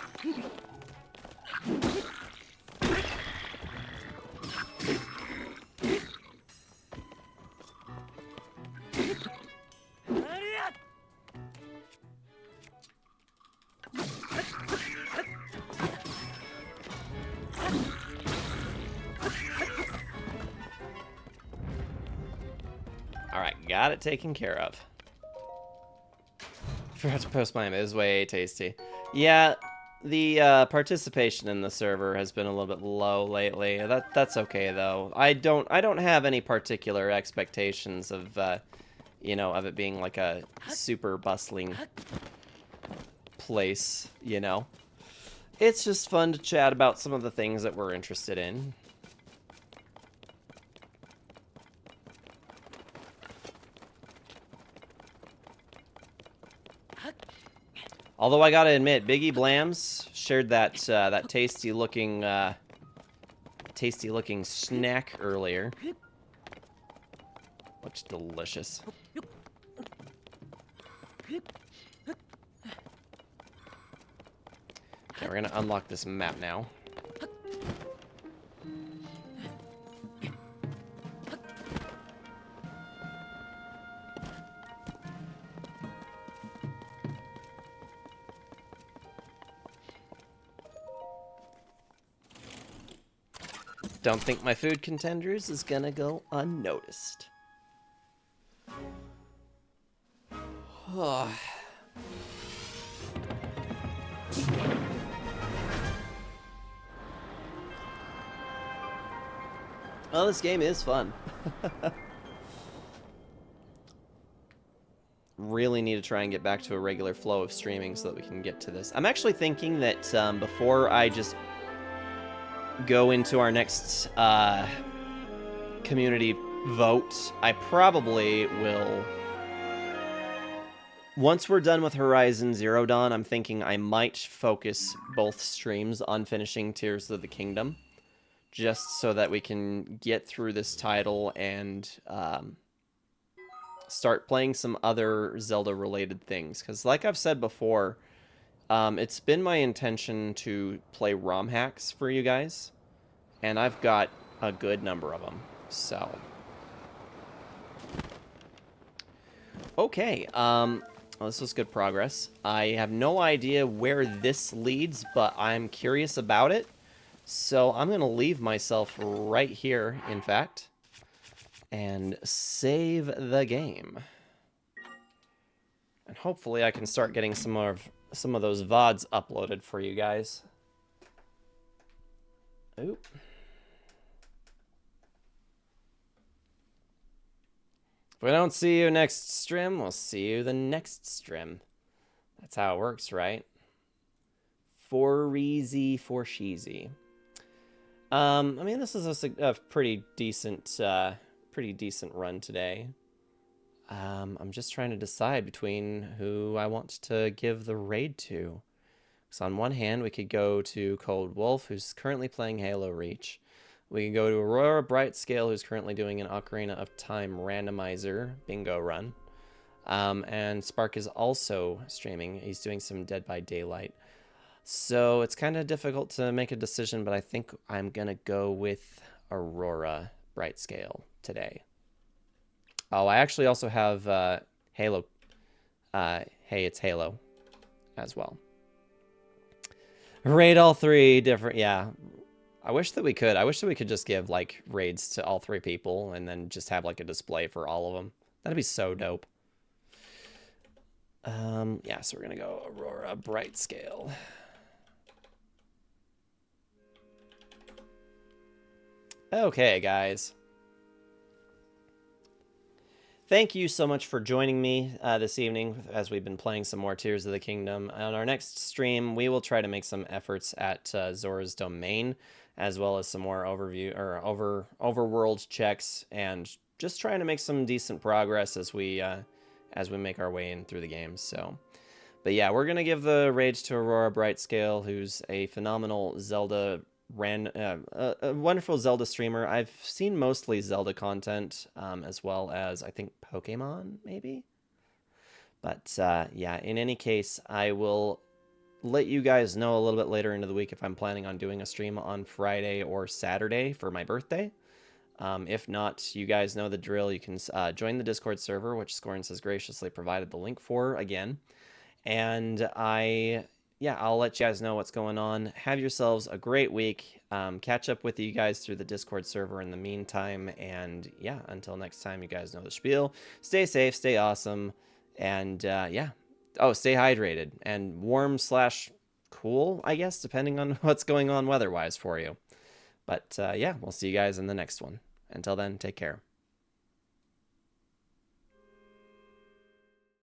Alright, got it taken care of. Forgot to post mine, but it was way tasty. Yeah, the participation in the server has been a little bit low lately. That's okay though. I don't have any particular expectations of you know, of it being like a super bustling place, you know. It's just fun to chat about some of the things that we're interested in. Although I gotta admit, Biggie Blams shared that that tasty looking snack earlier. Looks delicious. Okay, we're gonna unlock this map now. Don't think my food contenders is gonna go unnoticed. Well, this game is fun. Really need to try and get back to a regular flow of streaming so that we can get to this. I'm actually thinking that before I just go into our next community vote, I probably will... Once we're done with Horizon Zero Dawn, I'm thinking I might focus both streams on finishing Tears of the Kingdom, just so that we can get through this title and start playing some other Zelda-related things. Because like I've said before, it's been my intention to play ROM hacks for you guys, and I've got a good number of them, so... Okay, well, this was good progress. I have no idea where this leads, but I'm curious about it. So I'm going to leave myself right here, in fact, and save the game. And hopefully I can start getting some of those VODs uploaded for you guys. Oop. If we don't see you next stream, we'll see you the next stream. That's how it works, right? For easy, for sheezy. I mean, this is a pretty decent run today. I'm just trying to decide between who I want to give the raid to. So on one hand, we could go to Cold Wolf, who's currently playing Halo Reach. We can go to Aurora Brightscale, who's currently doing an Ocarina of Time randomizer bingo run. And Spark is also streaming. He's doing some Dead by Daylight. So it's kind of difficult to make a decision, but I think I'm going to go with Aurora Brightscale today. Oh, I actually also have Halo. Hey, it's Halo as well. Raid all three different. Yeah. I wish that we could. I wish that we could just give like raids to all three people and then just have like a display for all of them. That'd be so dope. Yeah, so we're gonna go Aurora Brightscale. Okay, guys. Thank you so much for joining me this evening as we've been playing some more Tears of the Kingdom. On our next stream, we will try to make some efforts at Zora's Domain, as well as some more overview or overworld checks, and just trying to make some decent progress as we make our way in through the game. So, but yeah, we're gonna give the rage to Aurora Brightscale, who's a phenomenal Zelda a wonderful Zelda streamer. I've seen mostly Zelda content, as well as I think Pokemon, maybe. But yeah, in any case, I will let you guys know a little bit later into the week if I'm planning on doing a stream on Friday or Saturday for my birthday. If not, you guys know the drill. You can join the Discord server, which Scorns has graciously provided the link for again. And I'll let you guys know what's going on. Have yourselves a great week. Catch up with you guys through the Discord server in the meantime. And yeah, until next time, you guys know the spiel. Stay safe, stay awesome, and yeah. Oh, stay hydrated and warm/cool, I guess, depending on what's going on weather-wise for you. But yeah, we'll see you guys in the next one. Until then, take care.